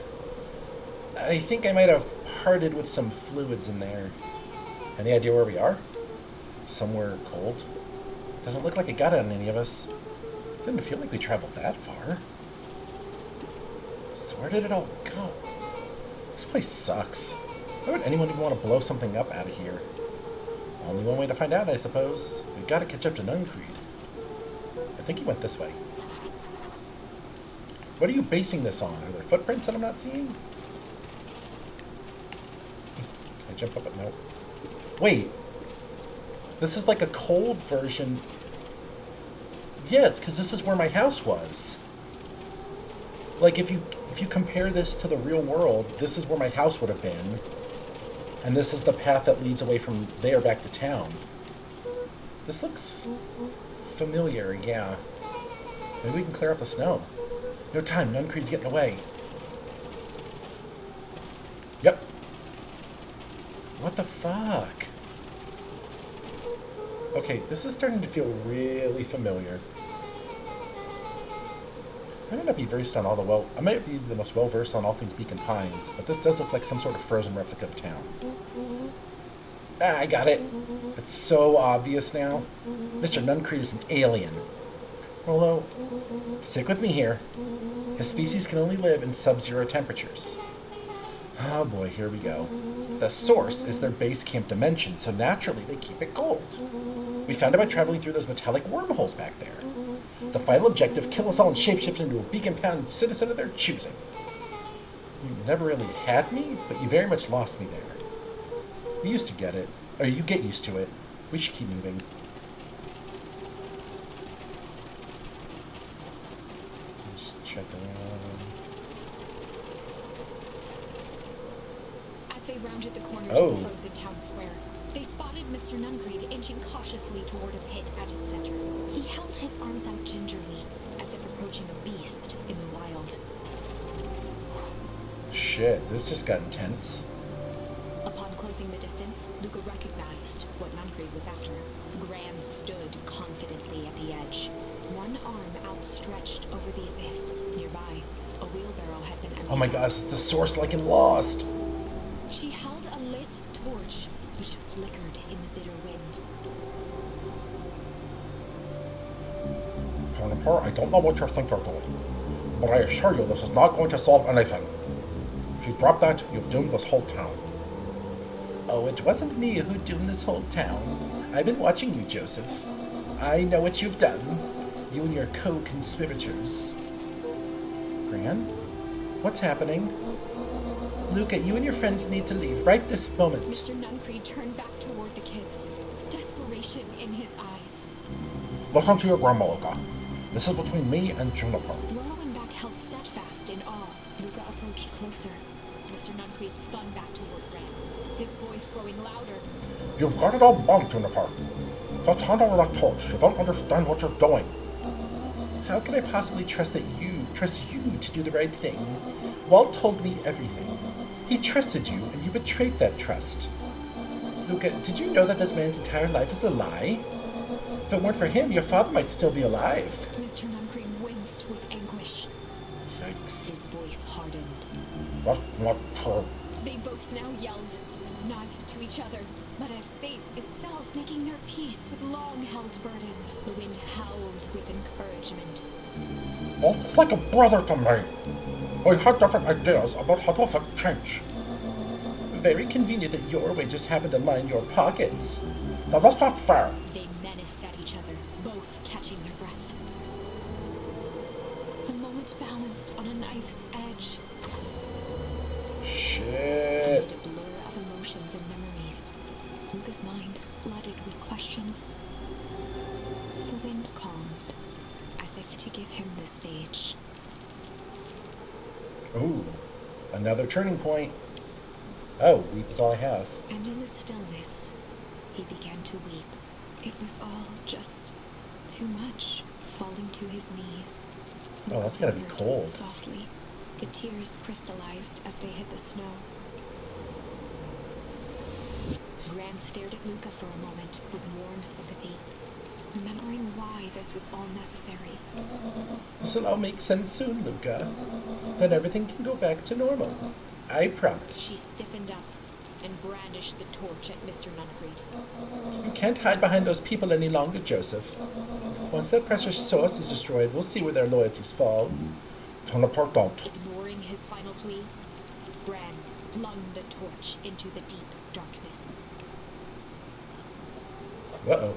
[SPEAKER 1] I think I might have parted with some fluids in there. Any idea where we are? Somewhere cold. Doesn't look like it got on any of us. Didn't feel like we traveled that far. So where did it all go? This place sucks. Why would anyone even want to blow something up out of here? Only one way to find out, I suppose. We've got to catch up to Nancrede. I think he went this way. What are you basing this on? Are there footprints that I'm not seeing? Can I jump up? No. Wait. This is like a cold version. Yes, because this is where my house was. Like, if you compare this to the real world, this is where my house would have been. And this is the path that leads away from there back to town. This looks familiar, yeah. Maybe we can clear up the snow. No time, Nuncreed's getting away. Yep. What the fuck? Okay, this is starting to feel really familiar. I may not be versed on all the I might be the most well-versed on all things Beacon Pines, but this does look like some sort of frozen replica of town. Ah, I got it. It's so obvious now. Mr. Nuncreed is an alien. Although, stick with me here. His species can only live in sub-zero temperatures. Oh boy, here we go. The source is their base camp dimension, so naturally they keep it cold. We found it by traveling through those metallic wormholes back there. The final objective, kill us all and shapeshift into a Beacon Pound citizen of their choosing. You never really had me, but you very much lost me there. You used to get it. Or you get used to it. We should keep moving. Just check around.
[SPEAKER 2] As they rounded the corner to the frozen town square, they spotted Mr. Nuncreed inching cautiously toward a pit at its center. He held his arms out gingerly, as if approaching a beast in the wild.
[SPEAKER 1] Shit, this just got intense.
[SPEAKER 2] Upon closing the distance, Luca recognized what Nuncreed was after. Gran stood confidently at the edge, one arm outstretched over the abyss. Nearby, a wheelbarrow had been emptied.
[SPEAKER 1] Oh my gosh, it's the source like in Lost.
[SPEAKER 2] She held a lit torch, which flickered in the bitter wind.
[SPEAKER 3] Juniper, I don't know what you think you're doing, but I assure you this is not going to solve anything. If you drop that, you've doomed this whole town.
[SPEAKER 1] Oh, it wasn't me who doomed this whole town. I've been watching you, Joseph. I know what you've done. You and your co-conspirators. Gran? What's happening? Luca, you and your friends need to leave right this moment.
[SPEAKER 2] Mr. Nuncreed turned back toward the kids, desperation in his eyes.
[SPEAKER 3] Listen to your grandma, Luca. This is between me and Juniper.
[SPEAKER 2] Rolo and Beck held steadfast in awe. Luca approached closer. Mr. Nuncreed spun back toward Gran, his voice growing louder.
[SPEAKER 3] You've got it all wrong, Juniper. Just hand over that torch. You don't understand what you're doing.
[SPEAKER 1] How can I possibly trust you to do the right thing? Walt told me everything. He trusted you, and you betrayed that trust. Luca, did you know that this man's entire life is a lie? If it weren't for him, your father might still be alive.
[SPEAKER 2] Mr. Nuncreed winced with anguish.
[SPEAKER 1] Yikes.
[SPEAKER 2] His voice hardened.
[SPEAKER 3] That's not true.
[SPEAKER 2] They both now yelled, not to each other, but at fate itself, making their peace with long-held burdens. The wind howled with encouragement.
[SPEAKER 3] Walt is like a brother to me. We had different ideas about how to affect change.
[SPEAKER 1] Very convenient that your wages happen to line your pockets.
[SPEAKER 3] Now that's not fair.
[SPEAKER 2] They menaced at each other, both catching their breath. The moment balanced on a knife's edge.
[SPEAKER 1] Shit.
[SPEAKER 2] Amid a blur of emotions and memories, Luca's mind flooded with questions. The wind calmed, as if to give him the stage.
[SPEAKER 1] Ooh, another turning point. Oh, weep is all I have.
[SPEAKER 2] And in the stillness, he began to weep. It was all just too much, falling to his knees.
[SPEAKER 1] Oh, that's gotta be
[SPEAKER 2] Luca
[SPEAKER 1] cold.
[SPEAKER 2] murmured softly. The tears crystallized as they hit the snow. Gran stared at Luca for a moment with warm sympathy, remembering why this was all necessary.
[SPEAKER 1] This'll all make sense soon, Luca. Then everything can go back to normal. I
[SPEAKER 2] She
[SPEAKER 1] promise.
[SPEAKER 2] stiffened up and brandished the torch at Mr. Nuncreed.
[SPEAKER 1] You can't hide behind those people any longer, Joseph. Once that precious source is destroyed, we'll see where their loyalties fall.
[SPEAKER 3] Juniper, don't.
[SPEAKER 2] Ignoring his final plea, Gran flung the torch into the deep darkness.
[SPEAKER 1] Uh-oh.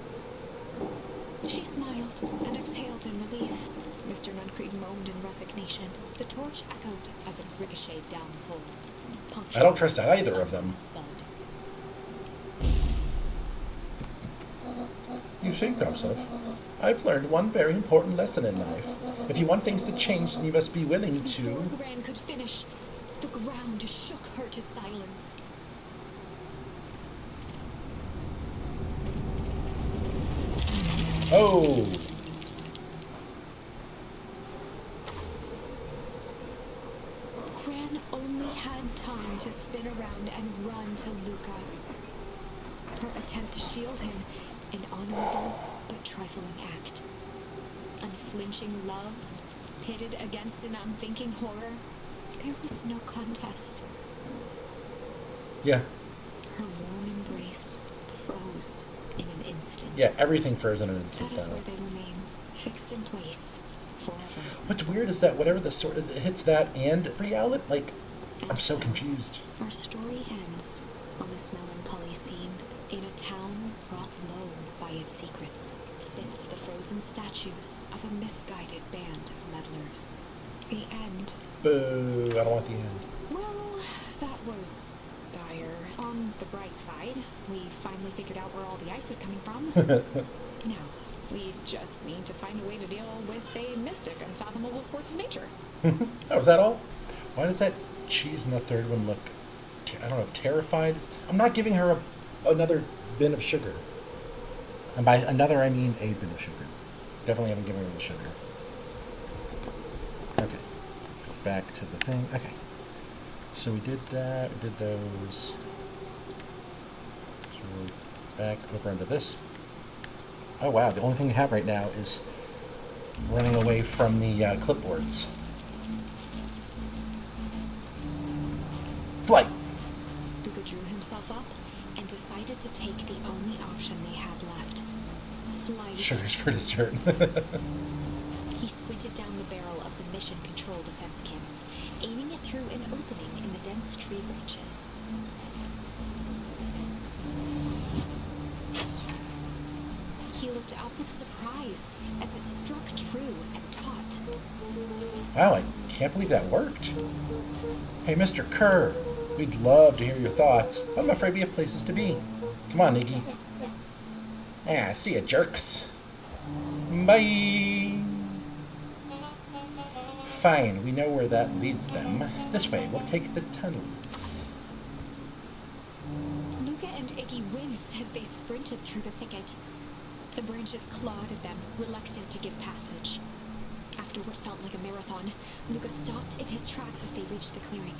[SPEAKER 2] She smiled and exhaled in relief. Mr. Nuncreed moaned in resignation. The torch echoed as it ricocheted down the hole.
[SPEAKER 1] I don't trust either of them.
[SPEAKER 2] Thud.
[SPEAKER 3] you say, Joseph?
[SPEAKER 1] I've learned one very important lesson in life. If you want things to change, then you must be willing
[SPEAKER 2] Before
[SPEAKER 1] to...
[SPEAKER 2] Gran could finish, the ground shook her to silence.
[SPEAKER 1] Oh!
[SPEAKER 2] Gran only had time to spin around and run to Luca. Her attempt to shield him, an honorable but trifling act. Unflinching love, pitted against an unthinking horror, there was no contest.
[SPEAKER 1] Yeah.
[SPEAKER 2] Her warm embrace froze in an instant.
[SPEAKER 1] Yeah, everything froze in an instant,
[SPEAKER 2] That is
[SPEAKER 1] though.
[SPEAKER 2] where they remain, fixed in place, forever.
[SPEAKER 1] What's weird is that whatever the sort of hits that and reality, like, I'm so confused.
[SPEAKER 2] Our story ends on this melancholy scene. In a town brought low by its secrets sits the frozen statues of a misguided band of meddlers. The end.
[SPEAKER 1] Boo, I don't want the end.
[SPEAKER 2] Well, that was dire. On the bright side, we finally figured out where all the ice is coming from. Now, we just need to find a way to deal with a mystic, unfathomable force of nature.
[SPEAKER 1] Oh, is that all? Why does that cheese in the third one look, I don't know, if terrified? I'm not giving her another bin of sugar. And by another, I mean a bin of sugar. Definitely haven't given her the sugar. Okay. Back to the thing. Okay. So we did that. We did those. So we're back over into this. Oh, wow. The only thing we have right now is running away from the clipboards. Flight!
[SPEAKER 2] Luca drew himself up and decided to take the only option they had left. Flight.
[SPEAKER 1] Sugars for dessert.
[SPEAKER 2] He squinted down the barrel of the mission control defense cannon, aiming it through an opening in the dense tree branches. He looked up with surprise as it struck true and taut.
[SPEAKER 1] Wow, I can't believe that worked. Hey, Mr. Kerr, we'd love to hear your thoughts. I'm afraid we have places to be. Come on, Iggy. Yeah, see ya, jerks. Bye. Fine, we know where that leads them. This way, we'll take the tunnels.
[SPEAKER 2] Luca and Iggy winced as they sprinted through the thicket. The branches clawed at them, reluctant to give passage. After what felt like a marathon, Luca stopped in his tracks as they reached the clearing.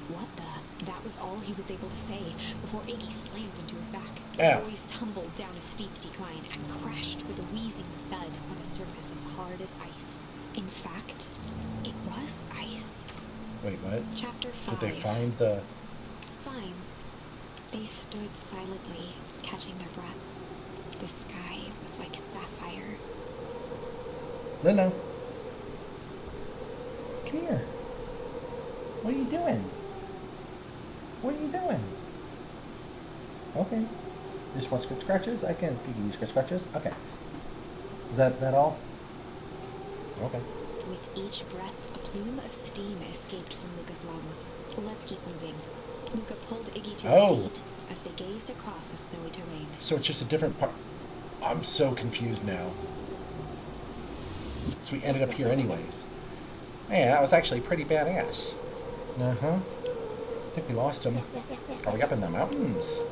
[SPEAKER 2] What the? That was all he was able to say before Iggy slammed into his back.
[SPEAKER 1] Ow.
[SPEAKER 2] The boys tumbled down a steep decline and crashed with a wheezing thud on a surface as hard as ice. In fact, it was ice.
[SPEAKER 1] Wait, what?
[SPEAKER 2] Chapter 5.
[SPEAKER 1] Did they find the...
[SPEAKER 2] Signs. They stood silently, catching their breath. The sky was like sapphire.
[SPEAKER 1] Lilo. Come here. What are you doing? What are you doing? Okay. Just want scratches? I can give you scratches? Okay. Is that all? Okay.
[SPEAKER 2] With each breath, a plume of steam escaped from Luca's lungs. Let's keep moving. Luca pulled Iggy to his feet as they gazed across a snowy terrain.
[SPEAKER 1] So it's just a different part. I'm so confused now. So we ended up here anyways. Hey, that was actually pretty badass. Uh-huh. I think we lost him. Are we up in the mountains?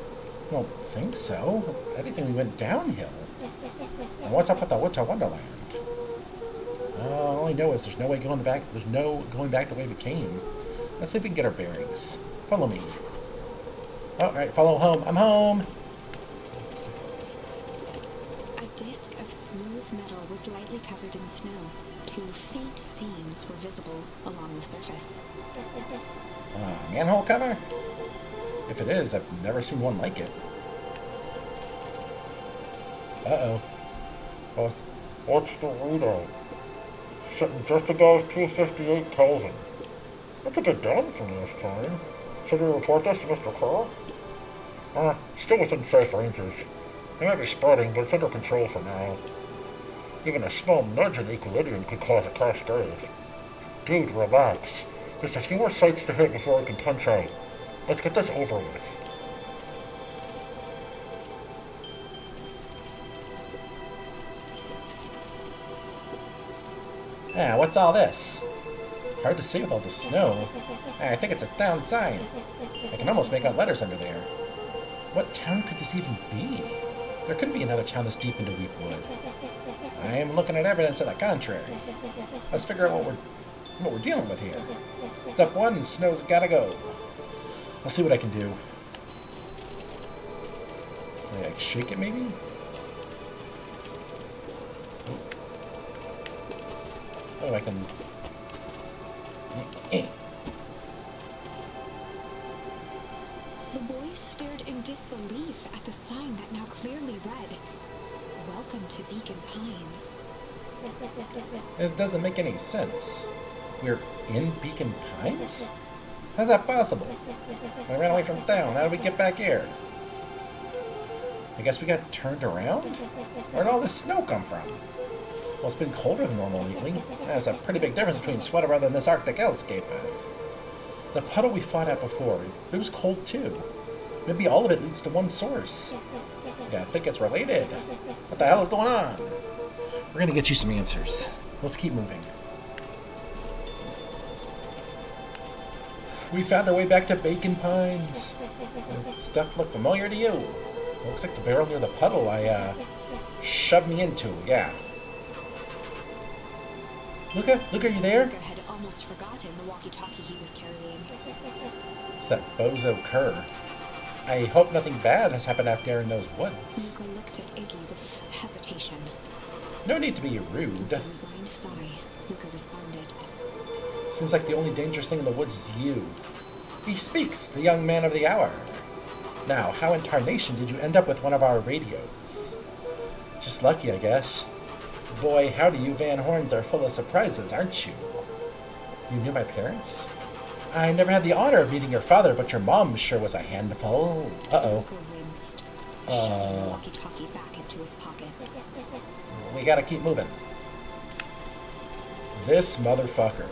[SPEAKER 1] I don't think so. Anything, we went downhill. And what's up with the Winter Wonderland? All I know is there's no way going back. There's no going back the way we came. Let's see if we can get our bearings. Follow me. All right, follow home. I'm home.
[SPEAKER 2] A disc of smooth metal was lightly covered in snow. Two faint seams were visible along the surface.
[SPEAKER 1] Manhole cover? If it is, I've never seen one like it. Uh-oh.
[SPEAKER 3] What's the readout? Sitting just above 258 Kelvin. That's a bit down from last time. Should we report this to Mr. Carr? Still within safe ranges. They might be spreading, but it's under control for now. Even a small nudge in equilibrium could cause a cascade. Dude, relax. There's a few more sites to hit before I can punch out. Let's get this over with.
[SPEAKER 1] Ah, what's all this? Hard to see with all the snow. I think it's a town sign. I can almost make out letters under there. What town could this even be? There couldn't be another town this deep into Weepwood. I am looking at evidence to the contrary. Let's figure out what we're dealing with here. Step 1, snow's gotta go. I'll see what I can do. Can I, like, shake it maybe? Oh, I can...
[SPEAKER 2] The boys stared in disbelief at the sign that now clearly read, "Welcome to Beacon Pines."
[SPEAKER 1] This doesn't make any sense. We're in Beacon Pines? How's that possible? I ran away from town. How did we get back here? I guess we got turned around? Where'd all this snow come from? Well, it's been colder than normal lately. There's a pretty big difference between sweater weather and this Arctic hellscape. The puddle we fought at before, it was cold too. Maybe all of it leads to one source. Yeah, I think it's related. What the hell is going on? We're gonna get you some answers. Let's keep moving. We found our way back to Bacon Pines. Does this stuff look familiar to you? It looks like the barrel near the puddle I shoved me into, yeah. Luca, are you there?
[SPEAKER 2] Luca had almost forgotten the walkie-talkie he was carrying.
[SPEAKER 1] It's that bozo Kerr. I hope nothing bad has happened out there in those woods.
[SPEAKER 2] Luca looked at Iggy with hesitation.
[SPEAKER 1] No need to be rude.
[SPEAKER 2] With a resigned sigh, Luca responded.
[SPEAKER 1] Seems like the only dangerous thing in the woods is you. He speaks, the young man of the hour. Now, how in tarnation did you end up with one of our radios? Just lucky, I guess. Boy, howdy, you Van Horns are full of surprises, aren't you? You knew my parents? I never had the honor of meeting your father, but your mom sure was a handful. Uh-oh.
[SPEAKER 2] Luca winced, shoving the walkie-talkie back into his pocket.
[SPEAKER 1] We gotta keep moving. This motherfucker.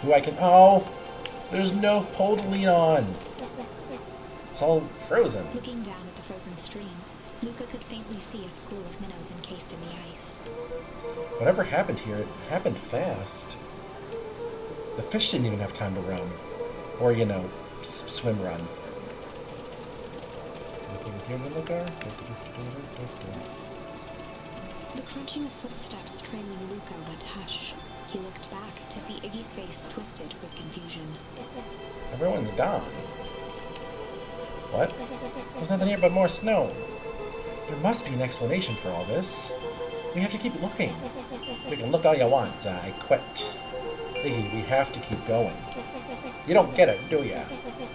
[SPEAKER 1] Who I can... Oh! There's no pole to lean on. It's all frozen.
[SPEAKER 2] Looking down at the frozen stream, Luca could faintly see a school of minnows encased in the ice.
[SPEAKER 1] Whatever happened here, it happened fast. The fish didn't even have time to run. Or, you know, swim run.
[SPEAKER 2] The crunching of footsteps trailing Luca went hush. He looked back to see Iggy's face twisted with confusion.
[SPEAKER 1] Everyone's gone. What? There's nothing here but more snow. There must be an explanation for all this. We have to keep looking. We can look all you want. I quit. Iggy, we have to keep going. You don't get it, do ya?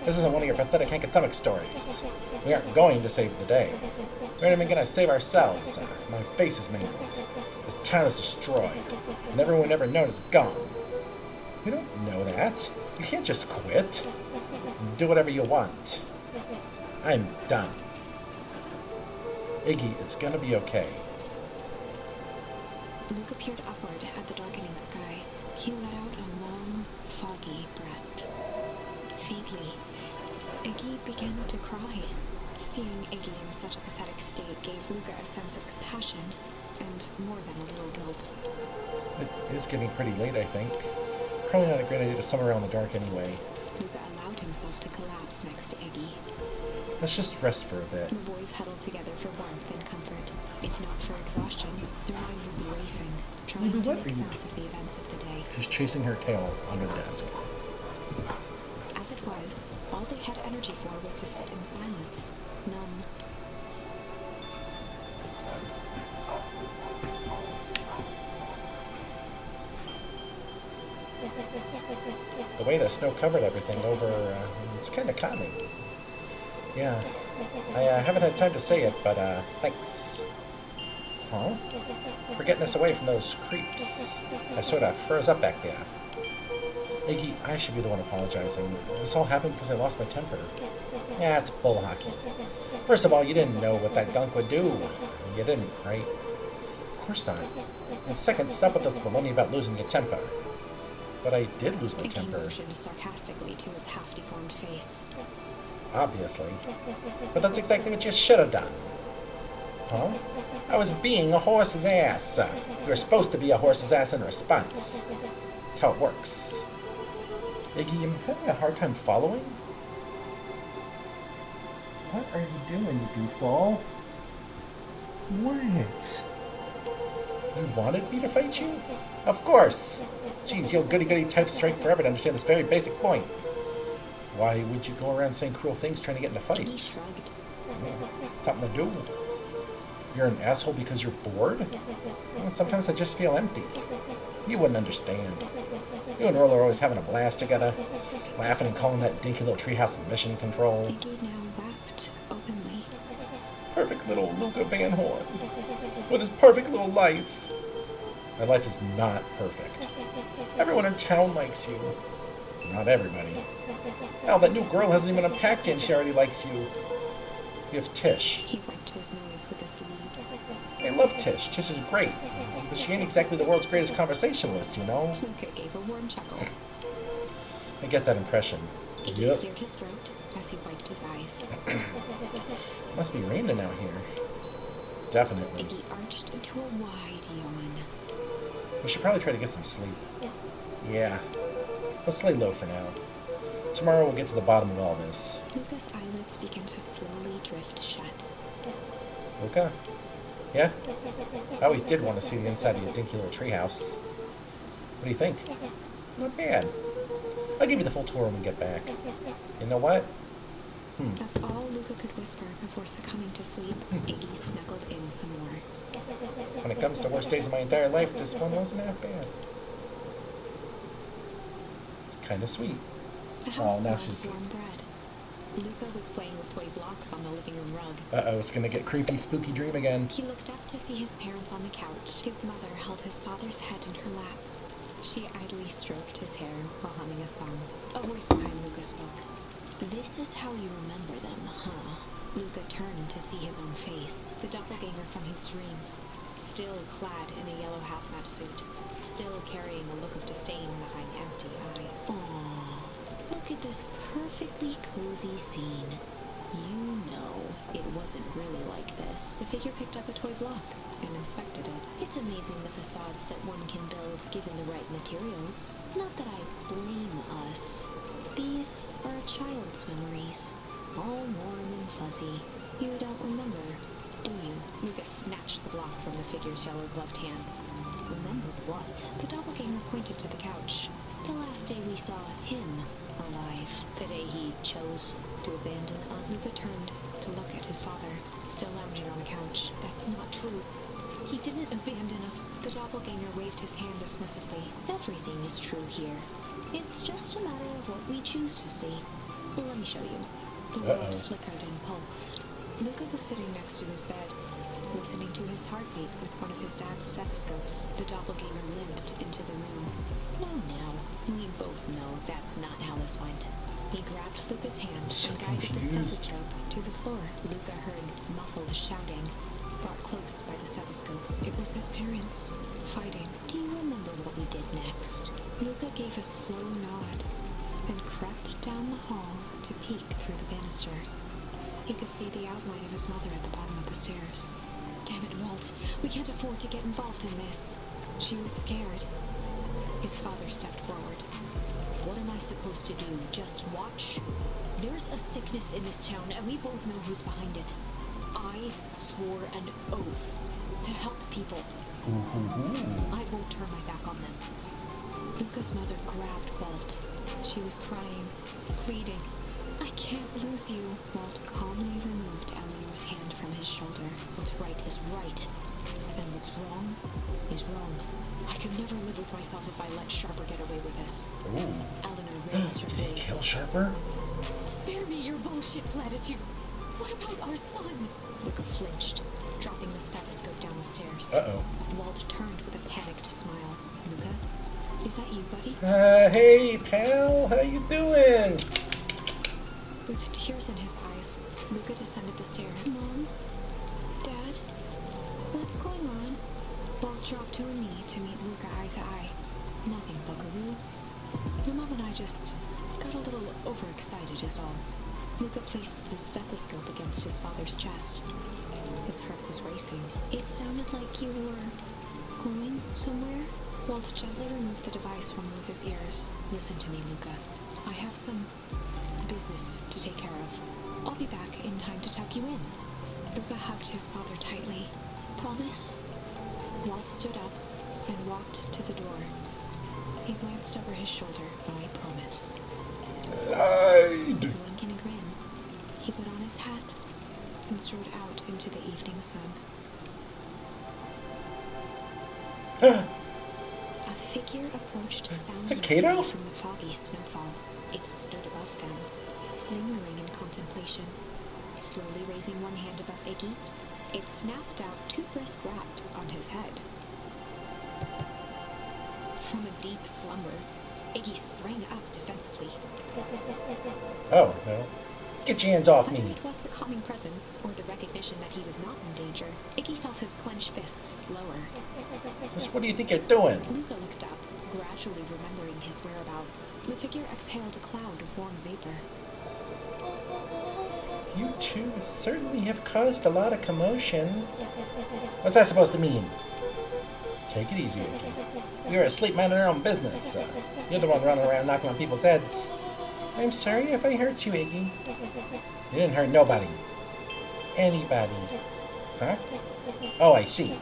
[SPEAKER 1] This isn't one of your pathetic Hankatomik stories. We aren't going to save the day. We aren't even going to save ourselves. My face is mangled. This town is destroyed. And everyone ever known is gone. We don't know that. You can't just quit. Do whatever you want. I'm done. Iggy, it's gonna be okay.
[SPEAKER 2] Luca peered upward at the darkening sky. He let out a long, foggy breath. Faintly, Iggy began to cry. Seeing Iggy in such a pathetic state gave Luca a sense of compassion and more than a little guilt.
[SPEAKER 1] It is getting pretty late, I think. Probably not a great idea to swim around in the dark anyway.
[SPEAKER 2] Luca allowed himself to collapse next to Iggy.
[SPEAKER 1] Let's just rest for a bit.
[SPEAKER 2] The boys huddled together for warmth and comfort. If not for exhaustion, their minds would be racing, trying to make sense of the events of the day.
[SPEAKER 1] She's chasing her tail under the desk.
[SPEAKER 2] As it was, all they had energy for was to sit in silence, numb.
[SPEAKER 1] The way the snow covered everything over, it's kind of calming. Yeah, I haven't had time to say it, but thanks. Huh? For getting us away from those creeps. I sort of froze up back there. Iggy, I should be the one apologizing. This all happened because I lost my temper. Yeah, it's bull hockey. First of all, you didn't know what that gunk would do. You didn't, right? Of course not. And second, stop with this baloney about losing your temper. But I did lose my
[SPEAKER 2] Iggy
[SPEAKER 1] temper.
[SPEAKER 2] motioned sarcastically to his half-deformed face.
[SPEAKER 1] Obviously. But that's exactly what you should have done. Huh? I was being a horse's ass. You're supposed to be a horse's ass in response. That's how it works. Iggy, I'm having a hard time following. What are you doing, you goofball? What? You wanted me to fight you? Of course! Geez, you'll goody-goody type strike forever to understand this very basic point. Why would you go around saying cruel things trying to get into fights? Something to do. You're an asshole because you're bored? Well, sometimes I just feel empty. You wouldn't understand. You and Earl are always having a blast together, laughing and calling that dinky little treehouse mission control.
[SPEAKER 2] Iggy now wept openly.
[SPEAKER 1] Perfect little Luca Van Horn, with his perfect little life. My life is not perfect. Everyone in town likes you. Not everybody. Hell, that new girl hasn't even unpacked yet and she already likes you. You have Tish.
[SPEAKER 2] He wiped his nose with his sleeve.
[SPEAKER 1] I love Tish. Tish is great. But she ain't exactly the world's greatest conversationalist, you know?
[SPEAKER 2] Luca gave a warm chuckle.
[SPEAKER 1] I get that impression.
[SPEAKER 2] Iggy cleared his throat as he wiped his eyes.
[SPEAKER 1] Must be raining out here. Definitely.
[SPEAKER 2] Iggy arched into a wide yawn.
[SPEAKER 1] We should probably try to get some sleep. Yeah. Let's lay low for now. Tomorrow we'll get to the bottom of all this.
[SPEAKER 2] Luca's eyelids began to slowly drift shut.
[SPEAKER 1] Luca? Yeah? I always did want to see the inside of your dinky little treehouse. What do you think? Not bad. I'll give you the full tour when we get back. You know what?
[SPEAKER 2] That's all Luca could whisper before succumbing to sleep. Iggy snuggled in some more.
[SPEAKER 1] When it comes to worst days of my entire life, this one wasn't half bad. It's kind of sweet.
[SPEAKER 2] The house
[SPEAKER 1] now
[SPEAKER 2] smelled
[SPEAKER 1] she's...
[SPEAKER 2] of warm bread. Luca was playing with toy blocks on the living room rug.
[SPEAKER 1] Uh-oh, it's gonna get creepy, spooky dream again.
[SPEAKER 2] He looked up to see his parents on the couch. His mother held his father's head in her lap. She idly stroked his hair while humming a song. A voice behind Luca spoke. This is how you remember them, huh? Luca turned to see his own face, the doppelganger from his dreams, still clad in a yellow hazmat suit, still carrying a look of disdain behind empty eyes. Aww, look at this perfectly cozy scene. You know, it wasn't really like this. The figure picked up a toy block and inspected it. It's amazing the facades that one can build given the right materials. Not that I blame us. These are a child's memories, all warm and fuzzy. You don't remember, do you? Luca snatched the block from the figure's yellow-gloved hand. Remember what? The doppelganger pointed to the couch. The last day we saw him alive. The day he chose to abandon us. Luca turned to look at his father, still lounging on the couch. That's not true. He didn't abandon us. The doppelganger waved his hand dismissively. Everything is true here. It's just a matter of what we choose to see. Well, let me show you. The world flickered and pulsed. Luca was sitting next to his bed, listening to his heartbeat with one of his dad's stethoscopes. The doppelganger limped into the room. No. We both know that's not how this went. He grabbed Luca's hand and guided the stethoscope to the floor. Luca heard muffled shouting, brought close by the stethoscope. It was his parents, fighting. Do you remember what we did next? Luca gave a slow nod and crept down the hall to peek through the banister. He could see the outline of his mother at the bottom of the stairs. Damn it, Walt. We can't afford to get involved in this. She was scared. His father stepped forward. What am I supposed to do? Just watch? There's a sickness in this town, and we both know who's behind it. I swore an oath to help people. I won't turn my back on them. Luca's mother grabbed Walt. She was crying, pleading. I can't lose you. Walt calmly removed Eleanor's hand from his shoulder. What's right is right, and what's wrong is wrong. I could never live with myself if I let Sharper get away with this.
[SPEAKER 1] Ooh.
[SPEAKER 2] Eleanor raised her
[SPEAKER 1] Did he
[SPEAKER 2] voice.
[SPEAKER 1] kill Sharper?
[SPEAKER 2] Spare me your bullshit platitudes. What about our son? Luca flinched, dropping the stethoscope down the stairs.
[SPEAKER 1] Uh-oh.
[SPEAKER 2] Walt turned with a panicked smile. Luca, is that you, buddy?
[SPEAKER 1] Hey, pal. How you doing?
[SPEAKER 2] With tears in his eyes, Luca descended the stairs. Mom? Dad? What's going on? Walt dropped to a knee to meet Luca eye to eye. Nothing, buckaroo. Your mom and I just got a little overexcited is all. Luca placed the stethoscope against his father's chest. His heart was racing. It sounded like you were going somewhere. Walt gently removed the device from Luca's ears. Listen to me, Luca. I have some business to take care of. I'll be back in time to tuck you in. Luca hugged his father tightly. Promise? Walt stood up and walked to the door. He glanced over his shoulder. I promise.
[SPEAKER 3] Lied!
[SPEAKER 2] With a wink and a grin, he put on his hat and strode out into the evening sun. A figure approached
[SPEAKER 3] Cicada?
[SPEAKER 2] soundlessly from the foggy snowfall. It stood above them, lingering in contemplation. Slowly raising one hand above Iggy, it snapped out 2 brisk raps on his head. From a deep slumber, Iggy sprang up defensively.
[SPEAKER 3] Oh, no. Get your hands off
[SPEAKER 2] Whether
[SPEAKER 3] me.
[SPEAKER 2] it was the calming presence or the recognition that he was not in danger, Iggy felt his clenched fists lower.
[SPEAKER 3] Just what do you think you're doing?
[SPEAKER 2] Luca looked up, gradually remembering his whereabouts. The figure exhaled a cloud of warm vapor.
[SPEAKER 3] You two certainly have caused a lot of commotion. What's that supposed to mean? Take it easy, Iggy. We were asleep minding our own business. You're the one running around knocking on people's heads. I'm sorry if I hurt you, Iggy. You didn't hurt nobody. Anybody. Huh? Oh, I see.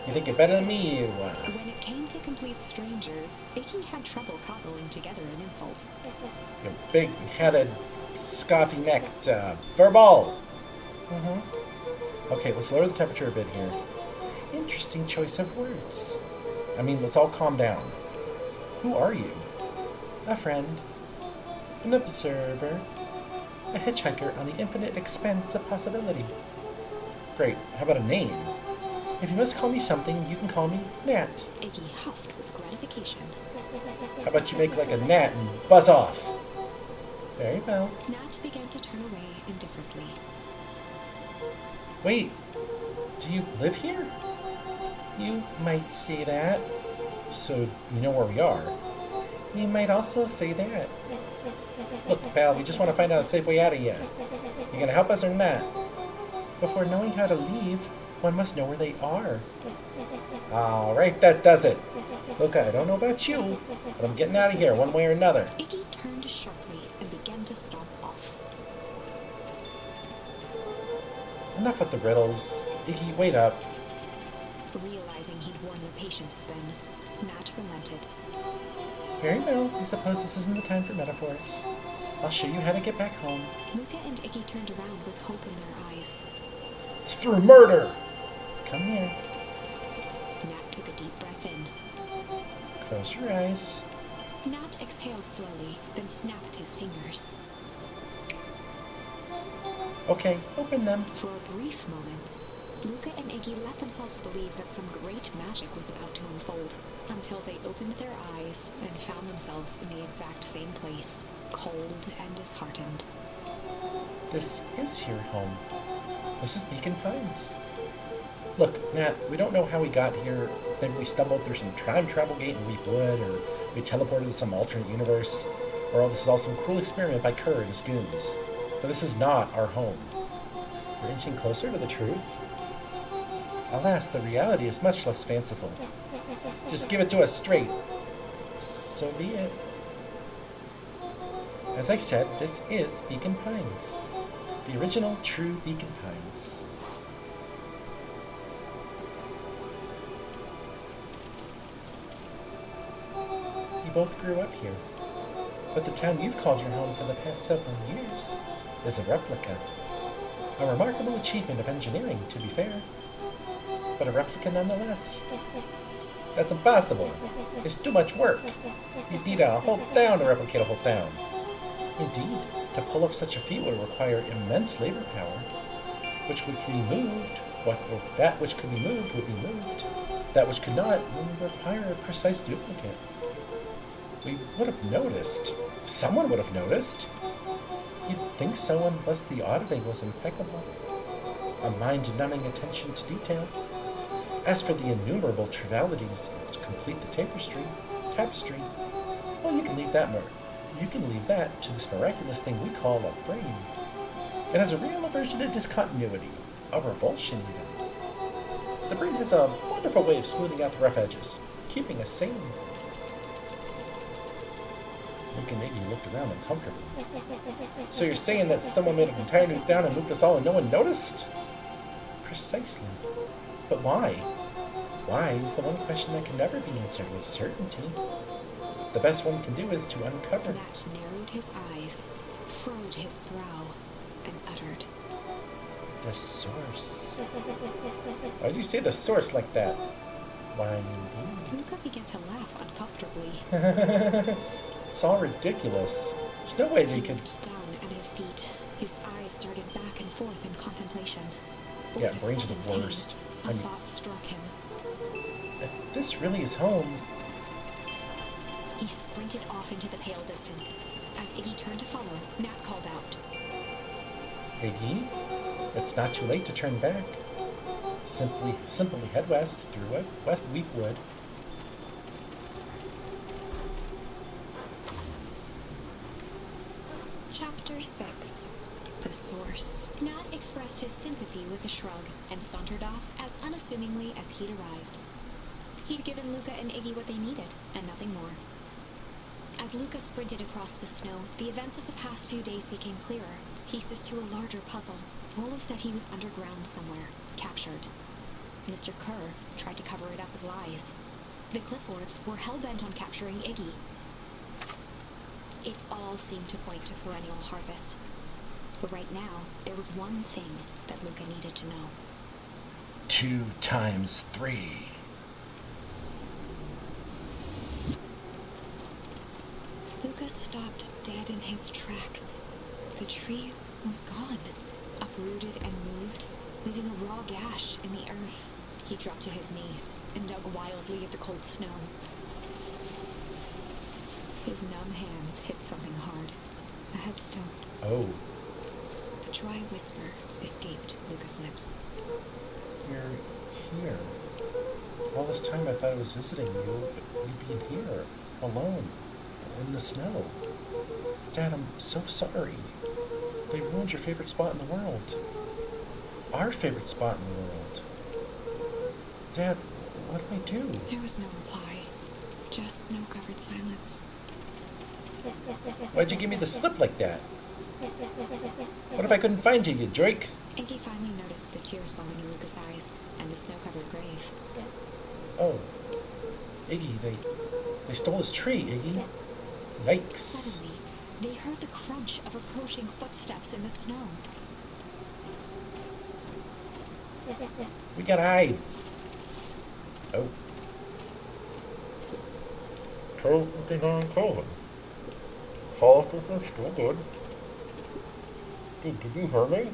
[SPEAKER 3] You think you're better than me, you,
[SPEAKER 2] When it came to complete strangers, Iggy had trouble cobbling together an insult.
[SPEAKER 3] you big-headed, scoffy-necked, furball. Okay, let's lower the temperature a bit here. Interesting choice of words. I mean, let's all calm down. Who are you? A friend. An observer. A hitchhiker on the infinite expanse of possibility. Great. How about a name? If you must call me something, you can call me Nat.
[SPEAKER 2] Iggy huffed with gratification.
[SPEAKER 3] How about you make like a gnat and buzz off? Very well.
[SPEAKER 2] Nat began to turn away indifferently.
[SPEAKER 3] Wait, do you live here? You might say that. So you know where we are. You might also say that. Look, pal, we just want to find out a safe way out of here. You gonna help us or not? Before knowing how to leave, one must know where they are. Alright, that does it. Look, I don't know about you, but I'm getting out of here one way or another.
[SPEAKER 2] Iggy turned sharply and began to stomp off.
[SPEAKER 3] Enough with the riddles. Iggy, wait up.
[SPEAKER 2] Realizing he'd won their patience then, Nat relented.
[SPEAKER 3] Very well, I suppose this isn't the time for metaphors. I'll show you how to get back home.
[SPEAKER 2] Luca and Iggy turned around with hope in their eyes.
[SPEAKER 3] It's through murder! Come here.
[SPEAKER 2] Nat took a deep breath in.
[SPEAKER 3] Close your eyes.
[SPEAKER 2] Nat exhaled slowly, then snapped his fingers.
[SPEAKER 3] Okay, open them.
[SPEAKER 2] For a brief moment, Luca and Iggy let themselves believe that some great magic was about to unfold, until they opened their eyes and found themselves in the exact same place, cold and disheartened.
[SPEAKER 3] This is your home. This is Beacon Pines. Look, Nat, we don't know how we got here. Maybe we stumbled through some time travel gate in Weep Wood, or we teleported to some alternate universe, or this is all some cruel experiment by Kerr and his goons. But this is not our home. We're inching closer to the truth. Alas, the reality is much less fanciful. Just give it to us straight. So be it. As I said, this is Beacon Pines. The original true Beacon Pines. You both grew up here. But the town you've called your home for the past several years is a replica. A remarkable achievement of engineering, to be fair. But a replica nonetheless. That's impossible. It's too much work. You'd need a whole town to replicate a whole town. Indeed, to pull off such a feat would require immense labor power, which would be moved. That which could be moved would be moved. That which could not would require a precise duplicate. We would have noticed. Someone would have noticed. You'd think so unless the auditing was impeccable. A mind-numbing attention to detail. As for the innumerable trivialities which complete the tapestry, well, you can leave that to this miraculous thing we call a brain.
[SPEAKER 1] It has a real aversion to discontinuity, a revulsion even. The brain has a wonderful way of smoothing out the rough edges, keeping us sane. Luke and Iggy looked around uncomfortably. So you're saying that someone made an entire new town and moved us all and no one noticed? Precisely. But why? Why is the one question that can never be answered with certainty. The best one can do is to uncover.
[SPEAKER 2] That narrowed his eyes, furrowed his brow, and uttered,
[SPEAKER 1] The source. Why'd you say the source like that? Why, indeed.
[SPEAKER 2] Luca began to laugh uncomfortably.
[SPEAKER 1] It's all ridiculous. There's no way
[SPEAKER 2] He
[SPEAKER 1] they could...
[SPEAKER 2] looked down at his feet. His eyes started back and forth in contemplation.
[SPEAKER 1] Yeah,
[SPEAKER 2] With a
[SPEAKER 1] brains are
[SPEAKER 2] sudden
[SPEAKER 1] the
[SPEAKER 2] pain,
[SPEAKER 1] worst.
[SPEAKER 2] A
[SPEAKER 1] I mean,
[SPEAKER 2] thought struck him.
[SPEAKER 1] if this really is home...
[SPEAKER 2] He sprinted off into the pale distance. As Iggy turned to follow, Nat called out.
[SPEAKER 1] Iggy, it's not too late to turn back. Simply head west through West Weepwood.
[SPEAKER 2] Chapter 6. The Source. Nat expressed his sympathy with a shrug and sauntered off as unassumingly as he'd arrived. He'd given Luca and Iggy what they needed, and nothing more. As Luca sprinted across the snow, the events of the past few days became clearer, pieces to a larger puzzle. Rolo said he was underground somewhere, captured. Mr. Kerr tried to cover it up with lies. The clipboards were hell-bent on capturing Iggy. It all seemed to point to perennial harvest. But right now, there was one thing that Luca needed to know.
[SPEAKER 1] 2 times 3.
[SPEAKER 2] Luca stopped dead in his tracks. The tree was gone, uprooted and moved, leaving a raw gash in the earth. He dropped to his knees and dug wildly at the cold snow. His numb hands hit something hard. A headstone.
[SPEAKER 1] Oh,
[SPEAKER 2] A dry whisper escaped Luca's lips.
[SPEAKER 1] you're here. All this time I thought I was visiting you, but you'd be in here, alone, in the snow. Dad, I'm so sorry. They ruined your favorite spot in the world. Our favorite spot in the world. Dad, what do I do?
[SPEAKER 2] There was no reply, just snow-covered silence.
[SPEAKER 1] Why'd you give me the slip like that? What if I couldn't find you, you drake?
[SPEAKER 2] Iggy finally noticed the tears welling in Luca's eyes and the snow-covered grave.
[SPEAKER 1] Oh, Iggy, they stole his tree, Iggy. Yikes.
[SPEAKER 2] Suddenly, they heard the crunch of approaching footsteps in the snow.
[SPEAKER 1] We gotta hide. Oh.
[SPEAKER 3] Kelvin. Follow this is still good. Dude, did you hear me?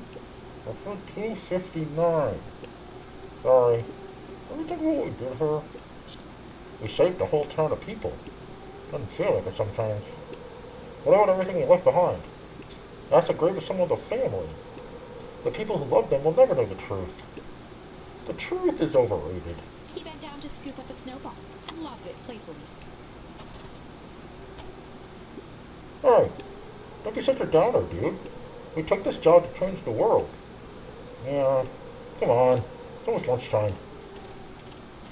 [SPEAKER 3] I said 259. Sorry. Everything what we did here, we saved a whole town of people. Doesn't feel like it sometimes. What about everything we left behind? That's the grave of someone with a family. The people who love them will never know the truth. The truth is overrated.
[SPEAKER 2] He bent down to scoop up a snowball and lobbed it playfully.
[SPEAKER 3] Hey, don't be such a downer, dude. We took this job to change the world. Yeah, come on. It's almost lunchtime.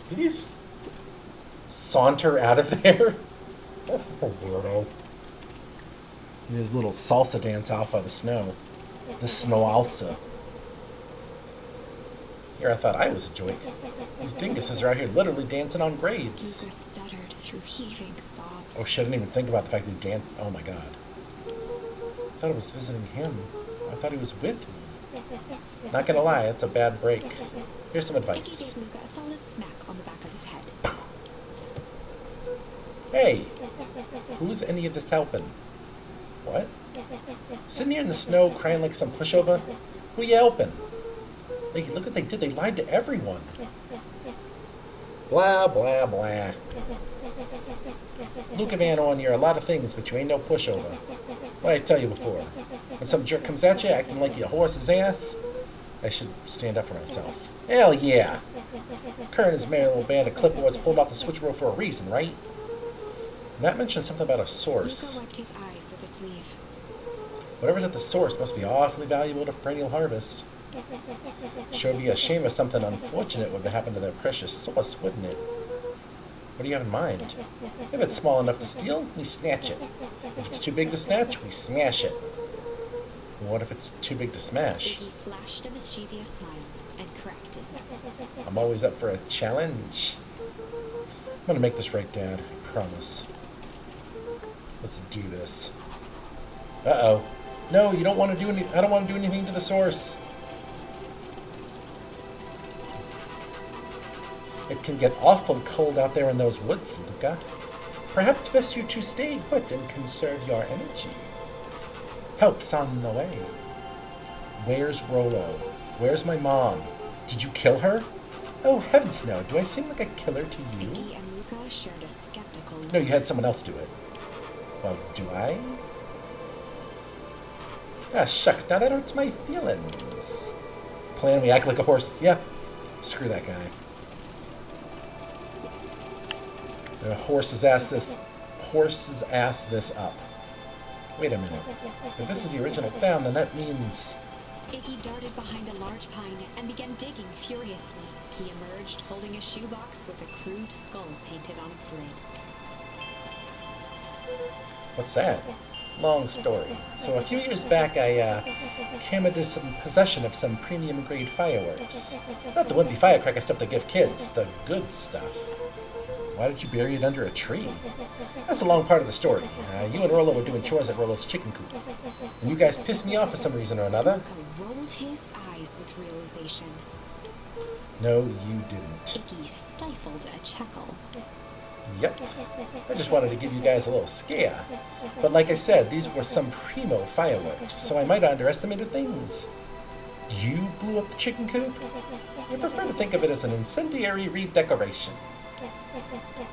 [SPEAKER 1] Did you saunter out of there?
[SPEAKER 3] Oh, weirdo.
[SPEAKER 1] In his little salsa dance off of the snow. The snow salsa. Here I thought I was a joke. These dinguses are out here literally dancing on graves.
[SPEAKER 2] Luca stuttered through heaving sobs.
[SPEAKER 1] Oh shit, I didn't even think about the fact that he danced. Oh my god. I thought I was visiting him. I thought he was with me. Not gonna lie, that's a bad break. Here's some
[SPEAKER 2] Iggy
[SPEAKER 1] advice.
[SPEAKER 2] gave Luca a solid smack on the back of his head.
[SPEAKER 1] Hey, who's any of this helping? What? Sitting here in the snow crying like some pushover? Who you helping? Like, look what they did. They lied to everyone. Blah, blah, blah. Luca Van Orn, you're a lot of things, but you ain't no pushover. What did I tell you before? When some jerk comes at you acting like your horse's ass, I should stand up for myself. Hell yeah! Kerr and his merry little band of clipboards pulled off the switcheroo for a reason, right? Matt mentioned something about a source.
[SPEAKER 2] Luca wiped his eyes with his sleeve.
[SPEAKER 1] Whatever's at the source must be awfully valuable to perennial harvest. Sure would be a shame if something unfortunate would happen to their precious source, wouldn't it? What do you have in mind? If it's small enough to steal, we snatch it. If it's too big to snatch, we smash it. What if it's too big to smash?
[SPEAKER 2] He flashed a mischievous smile and cracked his neck.
[SPEAKER 1] I'm always up for a challenge. I'm gonna make this right, Dad. I promise. Let's do this. Uh-oh. No, you don't want to do any. I don't want to do anything to the source. It can get awful cold out there in those woods, Luca. Perhaps best you two stay put and conserve your energy. Help's on the way. Where's Rolo? Where's my mom? Did you kill her? Oh, heavens no. Do I seem like a killer to you?
[SPEAKER 2] Iggy and Luca shared a skeptical look.
[SPEAKER 1] No, you had someone else do it. Well, do I? Ah, shucks. Now that hurts my feelings. Plan we act like a horse. Yeah. Screw that guy. The horses ass this up. Wait a minute. If this is the original town, then that means...
[SPEAKER 2] Iggy darted behind a large pine and began digging furiously. He emerged holding a shoebox with a crude skull painted on its lid.
[SPEAKER 1] What's that? Long story. So a few years back, I came into some possession of some premium-grade fireworks. Not the wimpy firecracker stuff they give kids, the good stuff. Why did you bury it under a tree? That's a long part of the story. You and Rolo were doing chores at Rolo's chicken coop. And you guys pissed me off for some reason or another.
[SPEAKER 2] Luca rolled his eyes with realization.
[SPEAKER 1] No, you didn't.
[SPEAKER 2] Iggy stifled a chuckle.
[SPEAKER 1] Yep. I just wanted to give you guys a little scare. But like I said, these were some primo fireworks, so I might have underestimated things. You blew up the chicken coop? I prefer to think of it as an incendiary redecoration.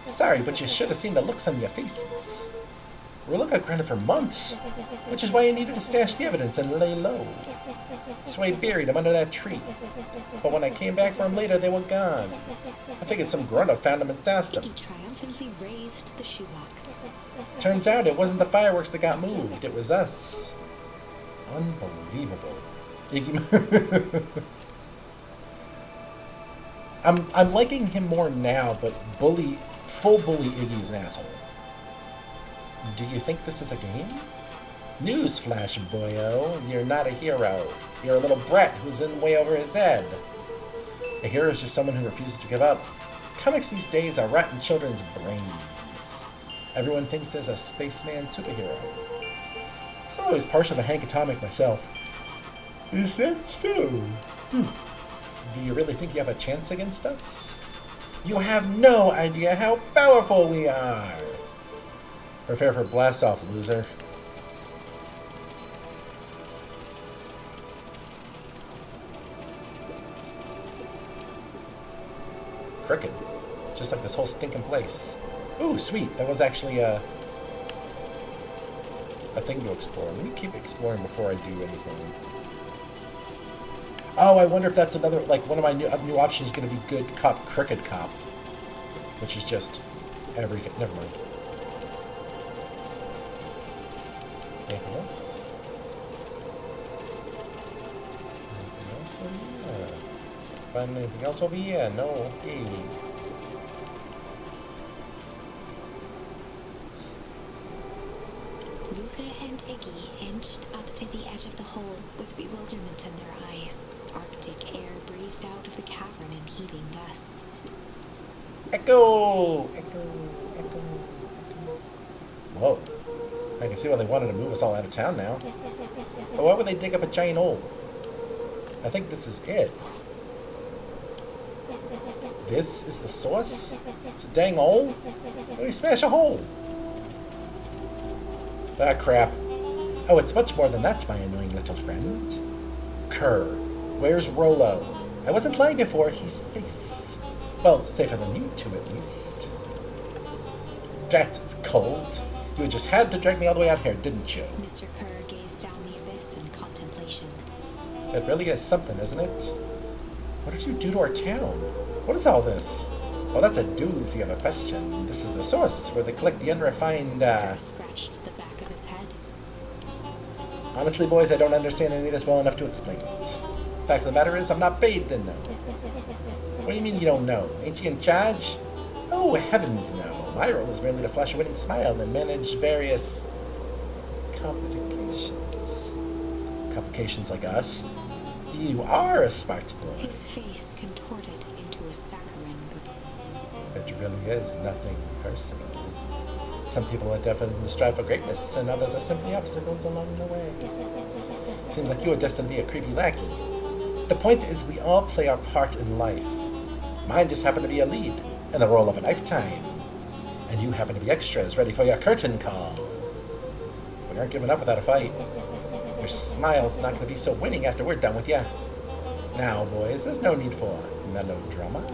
[SPEAKER 1] Sorry, but you should have seen the looks on your faces. Rolo got grounded for months, which is why I needed to stash the evidence and lay low. So I buried them under that tree. But when I came back for them later, they were gone. I figured some grown-up found them and tossed them.
[SPEAKER 2] Iggy triumphantly raised the shoebox.
[SPEAKER 1] Turns out it wasn't the fireworks that got moved, it was us. Unbelievable. Iggy... I'm liking him more now, but full bully Iggy is an asshole. Do you think this is a game? Newsflash, boyo. You're not a hero. You're a little brat who's in way over his head. A hero is just someone who refuses to give up. Comics these days are rotten children's brains. Everyone thinks there's a spaceman superhero. So I'm always partial to Hank Atomic myself. Is that so? Do you really think you have a chance against us? You have no idea how powerful we are! Prepare for blast-off, loser. Frickin'. Just like this whole stinking place. Ooh, sweet. That was actually a thing to explore. Let me keep exploring before I do anything. Oh, I wonder if that's another, like, one of my new options is going to be good cop, crooked cop. Which is just every... Never mind. Anything else? Anything else over here? Find anything else over here? No, okay.
[SPEAKER 2] Luca and Iggy inched up to the edge of the hole with bewilderment in their eyes. Arctic air breathed out of the cavern in heaving gusts.
[SPEAKER 1] Echo! Echo! Echo! Echo! Whoa. I can see why they wanted to move us all out of town now. But why would they dig up a giant hole? I think this is it. This is the source? It's a dang hole? Let me smash a hole! Ah, crap. Oh, it's much more than that, my annoying little friend. Kerr, where's Rolo? I wasn't lying before, he's safe. Well, safer than you two, at least. Drat, it's cold. You just had to drag me all the way out here, didn't you?
[SPEAKER 2] Mr. Kerr gazed down the abyss in contemplation.
[SPEAKER 1] It really is something, isn't it? What did you do to our town? What is all this? Well, that's a doozy of a question. This is the source where they collect the unrefined,
[SPEAKER 2] Scratched the back of his head.
[SPEAKER 1] Honestly, boys, I don't understand any of this well enough to explain it. Fact of the matter is, I'm not paid to know. What do you mean you don't know? Ain't you in charge? Oh, heavens no. My role is merely to flash a winning smile and manage various complications. Complications like us? You are a smart boy.
[SPEAKER 2] His face contorted into a saccharine.
[SPEAKER 1] It really is nothing personal. Some people are destined to strive for greatness, and others are simply obstacles along the way. Seems like you are destined to be a creepy lackey. The point is, we all play our part in life. Mine just happened to be a lead, in the role of a lifetime. And you happen to be extras, ready for your curtain call. We aren't giving up without a fight. Your smile's not going to be so winning after we're done with you. Now, boys, there's no need for melodrama.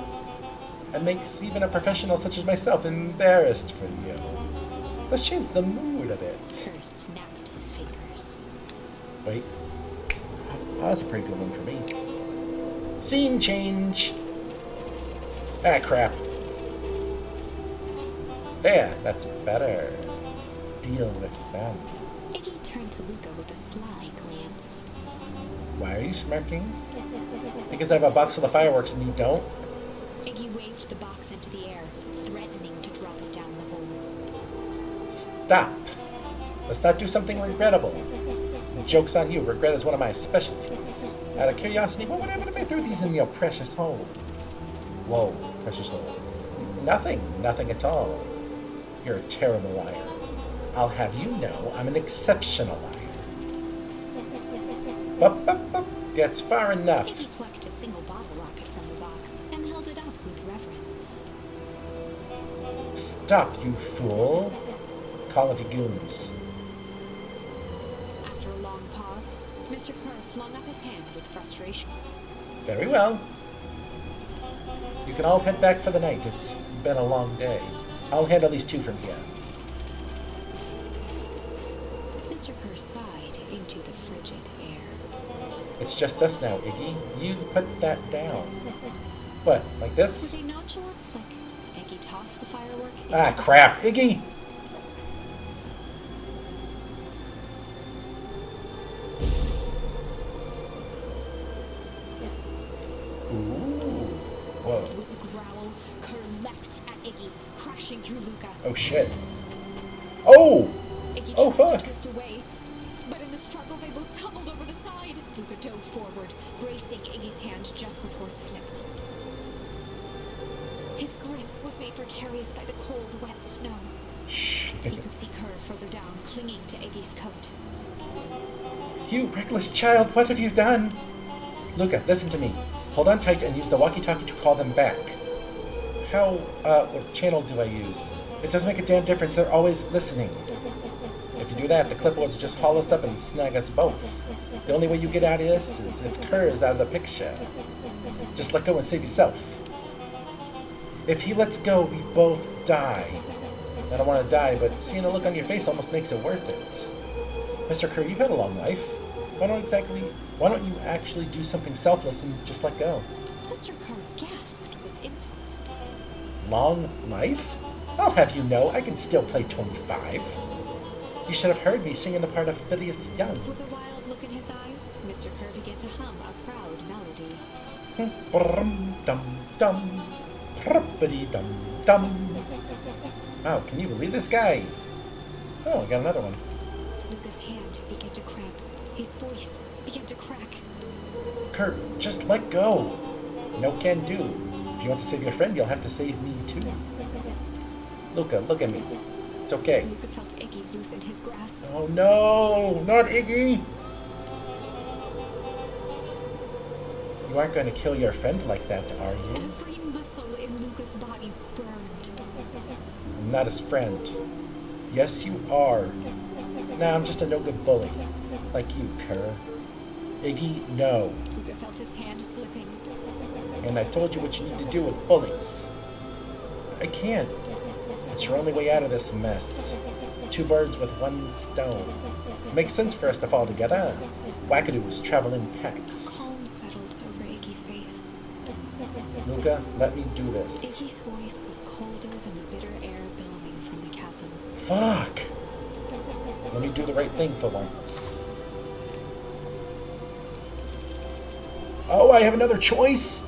[SPEAKER 1] It makes even a professional such as myself embarrassed for you. Let's change the mood a bit.
[SPEAKER 2] Kerr snapped his fingers.
[SPEAKER 1] Wait. Oh, that's a pretty good one for me. Scene change. Ah, crap. There, that's better. Deal with them.
[SPEAKER 2] Iggy turned to Luca with a sly glance.
[SPEAKER 1] Why are you smirking? Because I have a box full of fireworks and you don't?
[SPEAKER 2] Iggy waved the box into the air, threatening to drop it down the hole.
[SPEAKER 1] Stop. Let's not do something regrettable. Joke's on you. Regret is one of my specialties. Out of curiosity, what would happen if I threw these in your precious hole? Whoa, precious hole. Nothing. Nothing at all. You're a terrible liar. I'll have you know I'm an exceptional liar. Bup, bup, bup. That's far enough.
[SPEAKER 2] Iggy plucked a single bottle rocket from the box and held it up with reverence.
[SPEAKER 1] Stop, you fool. Call of you goons.
[SPEAKER 2] After a long pause, Mr. Kerr flung up his hand with frustration.
[SPEAKER 1] Very well. You can all head back for the night. It's been a long day. I'll handle these two from here.
[SPEAKER 2] Mr. Kerr sighed into the frigid air.
[SPEAKER 1] It's just us now, Iggy. You put that down. What, like this?
[SPEAKER 2] With a nonchalant flick, Iggy tossed the firework into
[SPEAKER 1] Ah,
[SPEAKER 2] the
[SPEAKER 1] crap. Iggy! Ooh. Whoa.
[SPEAKER 2] With a growl, Kerr leapt at Iggy, crashing through Luca.
[SPEAKER 1] Oh, shit. Oh!
[SPEAKER 2] Iggy
[SPEAKER 1] Oh,
[SPEAKER 2] tried
[SPEAKER 1] fuck.
[SPEAKER 2] to twist away, but in the struggle they both tumbled over the side. Luca dove forward, bracing Iggy's hand just before it slipped. His grip was made precarious by the cold, wet snow.
[SPEAKER 1] Shit.
[SPEAKER 2] He could see Kerr further down, clinging to Iggy's coat.
[SPEAKER 1] You reckless child, what have you done? Luca, listen to me. Hold on tight and use the walkie-talkie to call them back. What channel do I use? It doesn't make a damn difference, they're always listening. If you do that, the clipboards just haul us up and snag us both. The only way you get out of this is if Kerr is out of the picture. Just let go and save yourself. If he lets go, we both die. I don't want to die, but seeing the look on your face almost makes it worth it. Mr. Kerr, you've had a long life. Why don't you actually do something selfless and just let go?
[SPEAKER 2] Mr. Kerr gasped with insult.
[SPEAKER 1] Long life? I'll have you know, I can still play 25. You should have heard me singing the part of Phileas Young.
[SPEAKER 2] With a wild look in his eye, Mr. Kerr began to hum a proud melody.
[SPEAKER 1] Brum dum dum, pruppity dum dum. Wow, can you believe this guy? Oh, I got another one.
[SPEAKER 2] Luca's hand began to cramp. His voice began to crack.
[SPEAKER 1] Kurt, just let go. No can do. If you want to save your friend, you'll have to save me too. Luca, look at me. It's okay.
[SPEAKER 2] Luca felt Iggy loosen his grasp.
[SPEAKER 1] Oh no, not Iggy! You aren't going to kill your friend like that, are you?
[SPEAKER 2] Every muscle in Luca's body burned.
[SPEAKER 1] I'm not his friend. Yes, you are. Nah, I'm just a no-good bully. Like you, Kerr. Iggy, no.
[SPEAKER 2] Luca felt his hand slipping.
[SPEAKER 1] And I told you what you need to do with bullies. I can't. It's your only way out of this mess. Two birds with one stone. It makes sense for us to fall together. Wackadoos travel in packs.
[SPEAKER 2] Calm settled over Iggy's face.
[SPEAKER 1] Luca, let me do this.
[SPEAKER 2] Iggy's voice was colder than the bitter air billowing from the chasm.
[SPEAKER 1] Fuck! Let me do the right thing for once. Oh, I have another choice?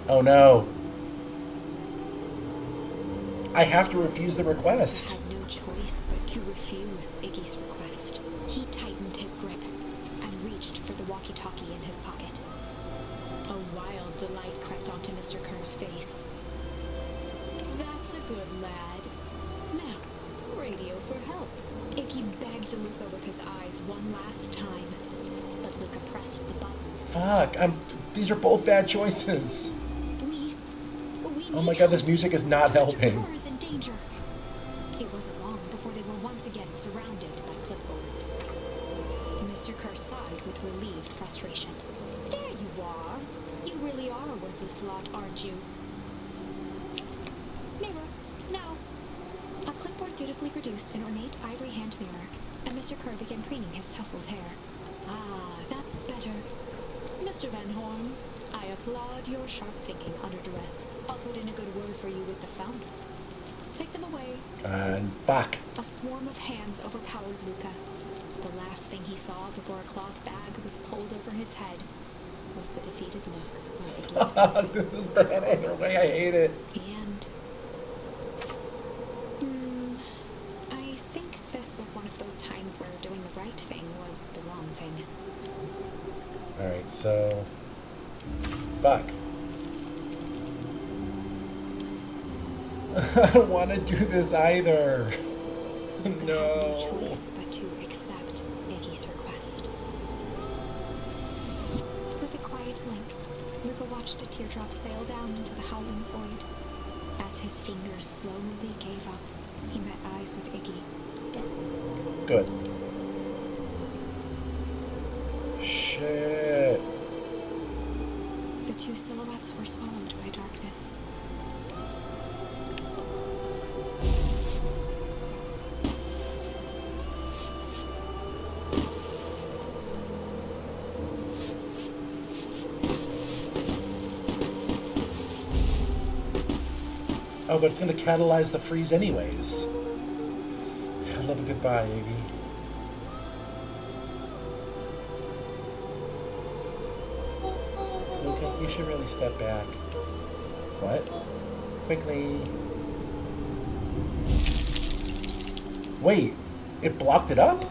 [SPEAKER 1] Oh no. I have to refuse the request.
[SPEAKER 2] Had no choice but to refuse Iggy's request. He tightened his grip and reached for the walkie-talkie in his pocket. A wild delight crept onto Mr. Kerr's face. That's a good lad. Now, radio for help. Iggy begged Luca with his eyes one last time, but Luca pressed the button.
[SPEAKER 1] Fuck, these are both bad choices.
[SPEAKER 2] We
[SPEAKER 1] Oh my
[SPEAKER 2] need
[SPEAKER 1] god, this
[SPEAKER 2] help.
[SPEAKER 1] music is not
[SPEAKER 2] Mr.
[SPEAKER 1] helping.
[SPEAKER 2] Kerr is in danger. It wasn't long before they were once again surrounded by clipboards. Mr. Kerr sighed with relieved frustration. There you are. You really are a worthless lot, aren't you? Mirror, now. A clipboard dutifully produced an ornate ivory hand mirror, and Mr. Kerr began preening his tousled hair. Ah, that's better. Mr. Van Horn, I applaud your sharp thinking under duress. I'll put in a good word for you with the founder. Take them away.
[SPEAKER 1] Fuck.
[SPEAKER 2] A swarm of hands overpowered Luca. The last thing he saw before a cloth bag was pulled over his head was the defeated look on Iggy's face.
[SPEAKER 1] This is bad either way, I hate it.
[SPEAKER 2] And I think this was one of those times where doing the right thing was the wrong thing.
[SPEAKER 1] Alright, so... Fuck. I don't want to do this either.
[SPEAKER 2] Luca had
[SPEAKER 1] No.
[SPEAKER 2] no choice but to accept Iggy's request. With a quiet blink, Luca watched a teardrop sail down into the howling void. As his fingers slowly gave up, he met eyes with Iggy.
[SPEAKER 1] Good. Shit.
[SPEAKER 2] The two silhouettes were swallowed by darkness.
[SPEAKER 1] Oh, but it's going to catalyze the freeze anyways. I love a goodbye, Iggy. Luca, you should really step back. What? Quickly. Wait, it blocked it up?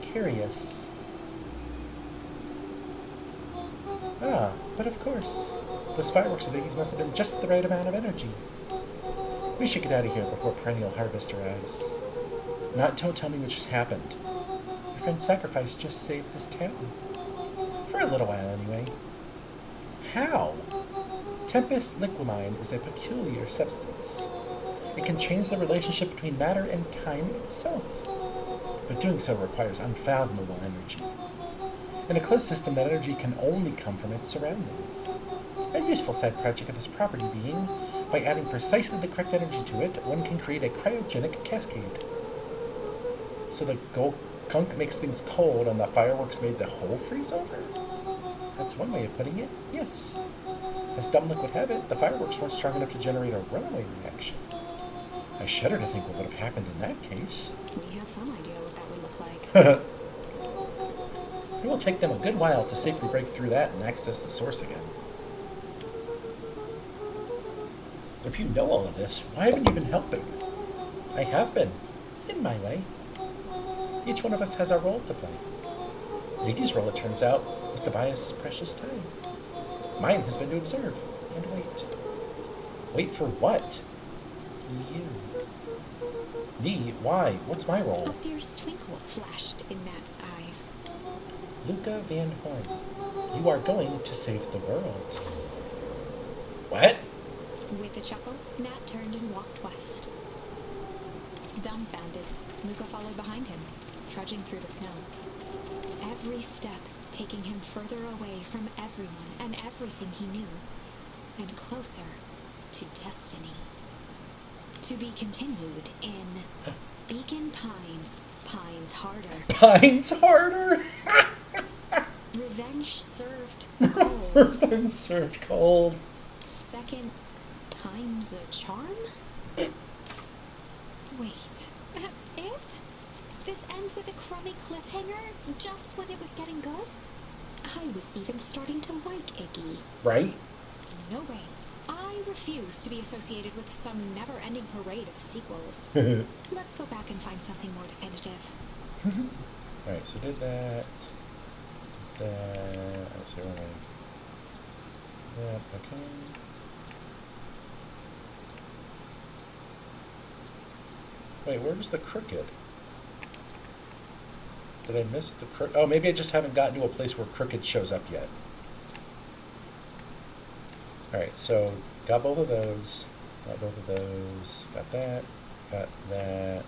[SPEAKER 1] Curious. Ah, but of course. Those fireworks of Iggy's must have been just the right amount of energy. We should get out of here before perennial harvest arrives. Don't tell me what just happened. Your friend's sacrifice just saved this town. For a little while, anyway. How? Tempest liquamine is a peculiar substance. It can change the relationship between matter and time itself. But doing so requires unfathomable energy. In a closed system, that energy can only come from its surroundings. A useful side project of this property being, by adding precisely the correct energy to it, one can create a cryogenic cascade. So the gunk makes things cold and the fireworks made the whole freeze over? That's one way of putting it, yes. As dumb luck would have it, the fireworks weren't strong enough to generate a runaway reaction. I shudder to think what would have happened in that case.
[SPEAKER 2] We have some idea what that would look like.
[SPEAKER 1] It will take them a good while to safely break through that and access the source again. If you know all of this, why haven't you been helping? I have been, in my way. Each one of us has our role to play. Iggy's role, it turns out, was to buy us precious time. Mine has been to observe and wait. Wait for what? You. Me? Why? What's my role?
[SPEAKER 2] A fierce twinkle flashed in Matt's eyes.
[SPEAKER 1] Luca Van Horn. You are going to save the world. What?
[SPEAKER 2] With a chuckle, Nat turned and walked west. Dumbfounded, Luca followed behind him, trudging through the snow. Every step taking him further away from everyone and everything he knew, and closer to destiny. To be continued in Beacon Pines, Pines Harder.
[SPEAKER 1] Pines harder?
[SPEAKER 2] Revenge served cold.
[SPEAKER 1] Revenge served cold.
[SPEAKER 2] Second time's a charm? Wait, that's it? This ends with a crummy cliffhanger just when it was getting good? I was even starting to like Iggy.
[SPEAKER 1] Right?
[SPEAKER 2] No way. I refuse to be associated with some never-ending parade of sequels. Let's go back and find something more definitive.
[SPEAKER 1] Alright, so did that. Let's see what yeah, okay. Wait, where was the crooked? Did I miss the crooked? Oh, maybe I just haven't gotten to a place where crooked shows up yet. Alright, so got both of those. Got both of those. Got that. Got that.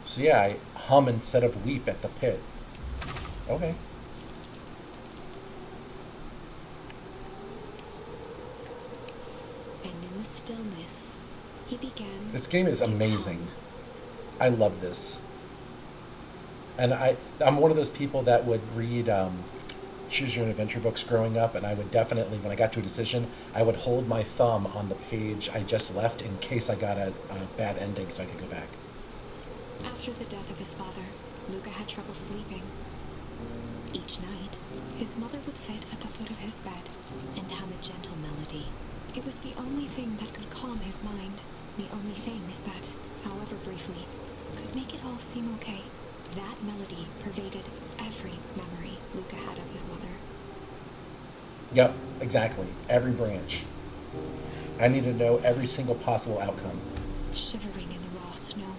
[SPEAKER 1] So yeah, I hum instead of weep at the pit. Okay.
[SPEAKER 2] And in the stillness, he began.
[SPEAKER 1] This game is amazing. I love this. And I'm one of those people that would read choose your own adventure books growing up, and I would definitely, when I got to a decision, I would hold my thumb on the page I just left in case I got a bad ending so I could go back.
[SPEAKER 2] After the death of his father, Luca had trouble sleeping. Each night, his mother would sit at the foot of his bed and hum a gentle melody. It was the only thing that could calm his mind, the only thing that, however briefly, could make it all seem okay. That melody pervaded every memory Luca had of his mother.
[SPEAKER 1] Yep, exactly. Every branch. I need to know every single possible outcome.
[SPEAKER 2] Shivering in the raw snow,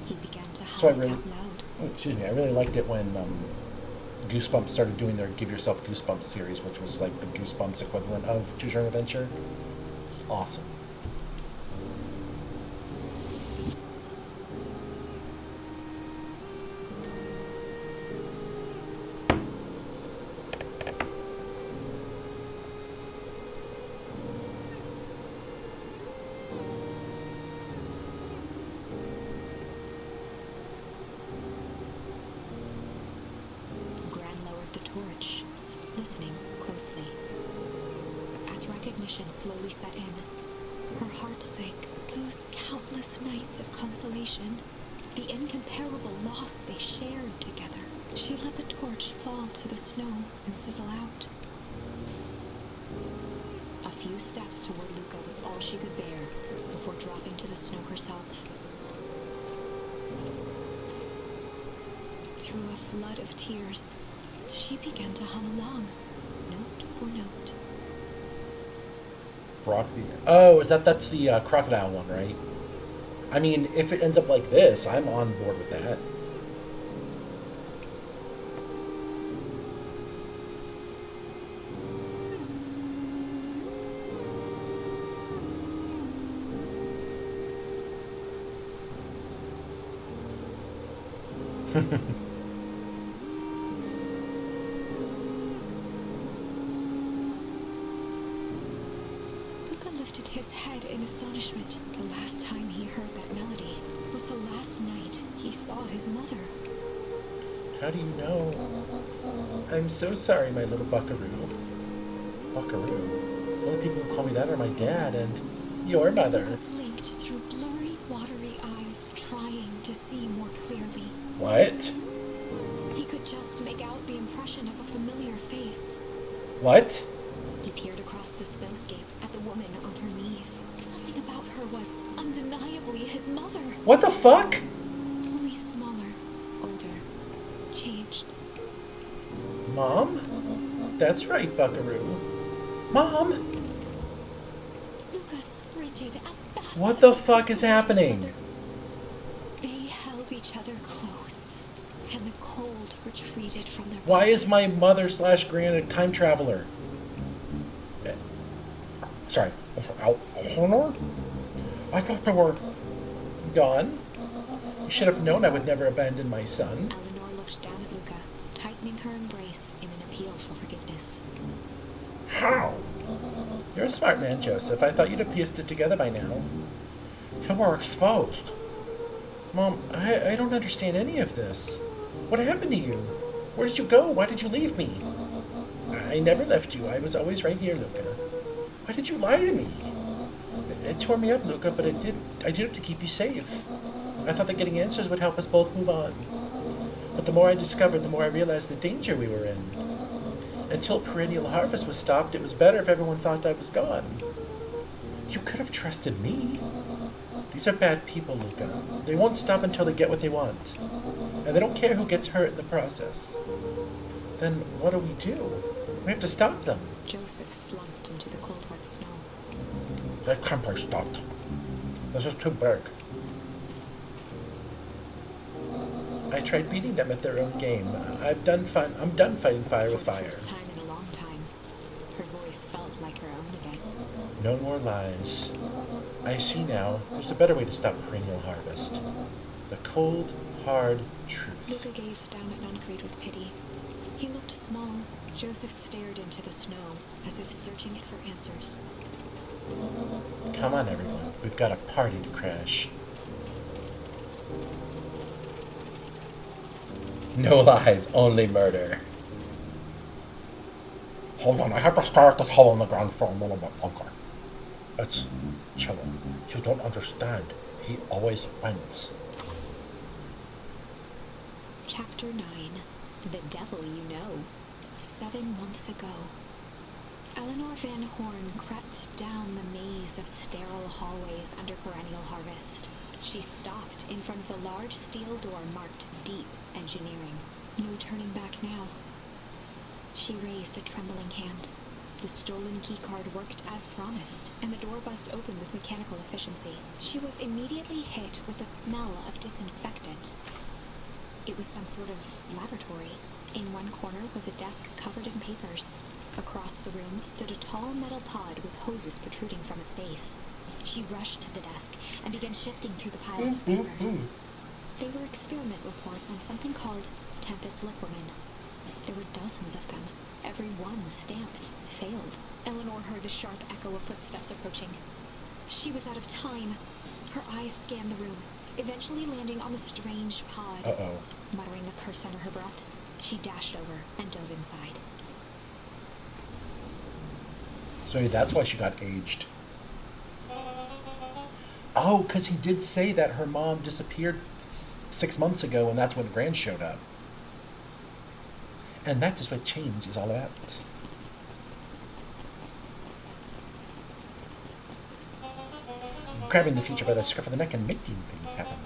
[SPEAKER 2] he began to
[SPEAKER 1] So I
[SPEAKER 2] hum
[SPEAKER 1] really,
[SPEAKER 2] out loud.
[SPEAKER 1] excuse me, I really liked it when Goosebumps started doing their Give Yourself Goosebumps series, which was like the Goosebumps equivalent of Choose Your Own Adventure. Awesome.
[SPEAKER 2] Torch, listening closely. As recognition slowly set in, her heart sank. Those countless nights of consolation, the incomparable loss they shared together. She let the torch fall to the snow and sizzle out. A few steps toward Luca was all she could bear before dropping to the snow herself. Through a flood of tears, she began to hum along, note for note.
[SPEAKER 1] Oh, that's the crocodile one, right? I mean, if it ends up like this, I'm on board with that.
[SPEAKER 2] Lifted his head in astonishment. The last time he heard that melody was the last night he saw his mother.
[SPEAKER 1] How do you know? I'm so sorry, my little buckaroo. Buckaroo? The only people who call me that are my dad and your mother.
[SPEAKER 2] He blinked through blurry, watery eyes, trying to see more clearly.
[SPEAKER 1] What?
[SPEAKER 2] He could just make out the impression of a familiar face.
[SPEAKER 1] What?
[SPEAKER 2] He peered across the snowscape at the woman on her knees. Something about her was undeniably his mother.
[SPEAKER 1] What the fuck?
[SPEAKER 2] Only smaller, older, changed.
[SPEAKER 1] Mom? That's right, buckaroo. Mom?
[SPEAKER 2] Luca sprinted as fast.
[SPEAKER 1] What the fuck is happening?
[SPEAKER 2] They held each other close, and the cold retreated from their
[SPEAKER 1] Why
[SPEAKER 2] bodies.
[SPEAKER 1] is my mother/grand a time traveler? Sorry, Eleanor? I thought they were gone. You should have known I would never abandon my son.
[SPEAKER 2] Eleanor looked down at Luca, tightening her embrace in an appeal for forgiveness.
[SPEAKER 1] How? You're a smart man, Joseph. I thought you'd have pieced it together by now. You were exposed. Mom, I don't understand any of this. What happened to you? Where did you go? Why did you leave me? I never left you. I was always right here, Luca. Why did you lie to me? It tore me up, Luca, but I did it to keep you safe. I thought that getting answers would help us both move on. But the more I discovered, the more I realized the danger we were in. Until perennial harvest was stopped, it was better if everyone thought I was gone. You could have trusted me. These are bad people, Luca. They won't stop until they get what they want. And they don't care who gets hurt in the process. Then what do? We have to stop them.
[SPEAKER 2] Joseph slumped into the cold, wet snow.
[SPEAKER 3] They can't be stopped. This is too big.
[SPEAKER 1] I tried beating them at their own game. I'm done fighting fire with
[SPEAKER 2] For the
[SPEAKER 1] fire.
[SPEAKER 2] first time in a long time, her voice felt like her own again.
[SPEAKER 1] No more lies. I see now. There's a better way to stop perennial harvest. The cold, hard truth.
[SPEAKER 2] Luca gazed down at Nuncreed with pity. He looked small. Joseph stared into the snow, as if searching it for answers.
[SPEAKER 1] Come on, everyone. We've got a party to crash. No lies, only murder.
[SPEAKER 3] Hold on, I have to stare at this hole in the ground for a little bit longer. It's chilling. You don't understand. He always wins.
[SPEAKER 2] Chapter 9. The Devil You Know. 7 months ago. Eleanor Van Horn crept down the maze of sterile hallways under perennial harvest. She stopped in front of the large steel door marked Deep Engineering. No turning back now. She raised a trembling hand. The stolen keycard worked as promised, and the door buzzed open with mechanical efficiency. She was immediately hit with the smell of disinfectant. It was some sort of laboratory. In one corner was a desk covered in papers. Across the room stood a tall metal pod with hoses protruding from its base. She rushed to the desk and began shifting through the piles of papers. They were experiment reports on something called Tempest Liquamen. There were dozens of them. Every one stamped failed. Eleanor heard the sharp echo of footsteps approaching. She was out of time. Her eyes scanned the room, eventually landing on the strange pod.
[SPEAKER 1] Uh-oh.
[SPEAKER 2] Muttering a curse under her breath, she dashed over and dove inside.
[SPEAKER 1] So maybe that's why she got aged. Oh, because he did say that her mom disappeared 6 months ago, and that's when Gran showed up. And that is what change is all about. Grabbing the future by the scruff of the neck and making things happen.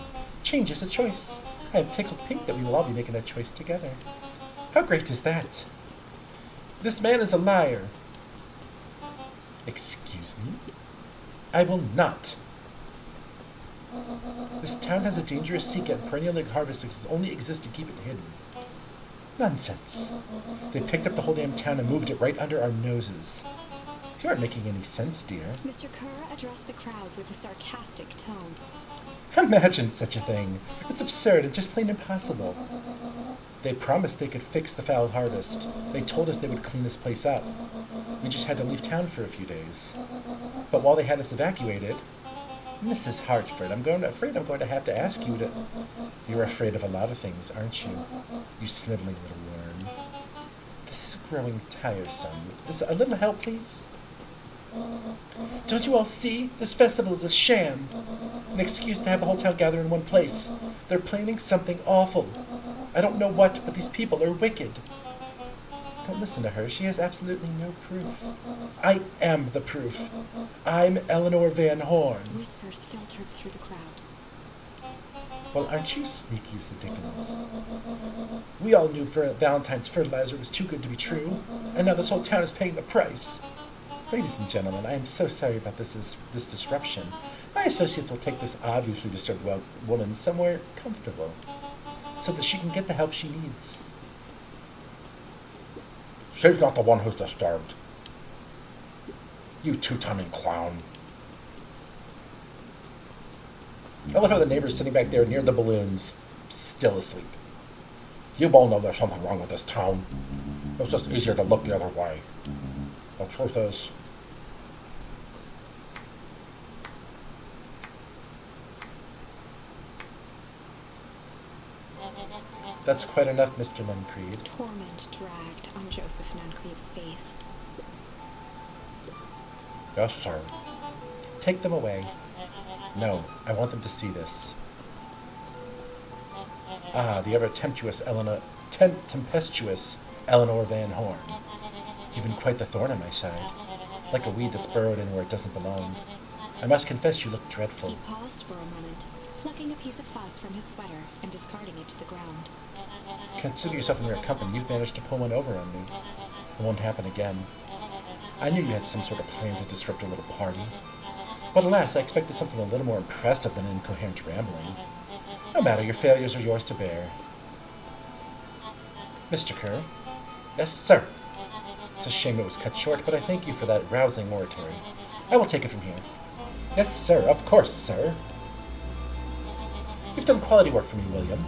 [SPEAKER 1] Change is a choice. I am tickled pink that we will all be making a choice together. How great is that? This man is a liar. Excuse me? I will not. This town has a dangerous secret, and perennial harvests only exist to keep it hidden. Nonsense. They picked up the whole damn town and moved it right under our noses. You aren't making any sense, dear.
[SPEAKER 2] Mr. Kerr addressed the crowd with a sarcastic tone.
[SPEAKER 1] Imagine such a thing. It's absurd and just plain impossible. They promised they could fix the foul harvest. They told us they would clean this place up. We just had to leave town for a few days. But while they had us evacuated, Mrs. Hartford, I'm going to have to ask you to... You're afraid of a lot of things, aren't you? You sniveling little worm. This is growing tiresome. A little help, please? Don't you all see? This festival is a sham. An excuse to have the whole town gather in one place. They're planning something awful. I don't know what, but these people are wicked. Don't listen to her. She has absolutely no proof. I am the proof. I'm Eleanor Van Horn.
[SPEAKER 2] Whispers filtered through the crowd.
[SPEAKER 1] Well, aren't you sneaky as the dickens? We all knew Valentine's fertilizer was too good to be true, and now this whole town is paying the price. Ladies and gentlemen, I am so sorry about this disruption. My associates will take this obviously disturbed woman somewhere comfortable, so that she can get the help she needs.
[SPEAKER 3] She's not the one who's disturbed. You two-timing clown.
[SPEAKER 1] I love how the neighbor's sitting back there near the balloons, still asleep.
[SPEAKER 3] You all know there's something wrong with this town. It was just easier to look the other way. The truth is,
[SPEAKER 1] That's quite enough, Mr. Nuncreed.
[SPEAKER 2] Torment dragged on Joseph Nuncreed's face.
[SPEAKER 3] yes, sir.
[SPEAKER 1] Take them away. No, I want them to see this. Ah, the tempestuous Eleanor Van Horn. You've been quite the thorn on my side, like a weed that's burrowed in where it doesn't belong. I must confess you look dreadful.
[SPEAKER 2] He paused for a moment, plucking a piece of fuzz from his sweater and discarding it to the ground.
[SPEAKER 1] Consider yourself in your company. You've managed to pull one over on me. It won't happen again. I knew you had some sort of plan to disrupt a little party. But alas, I expected something a little more impressive than incoherent rambling. No matter, your failures are yours to bear. Mr. Kerr? Yes, sir. It's a shame it was cut short, but I thank you for that rousing oratory. I will take it from here. Yes, sir. Of course, sir. You've done quality work for me, William.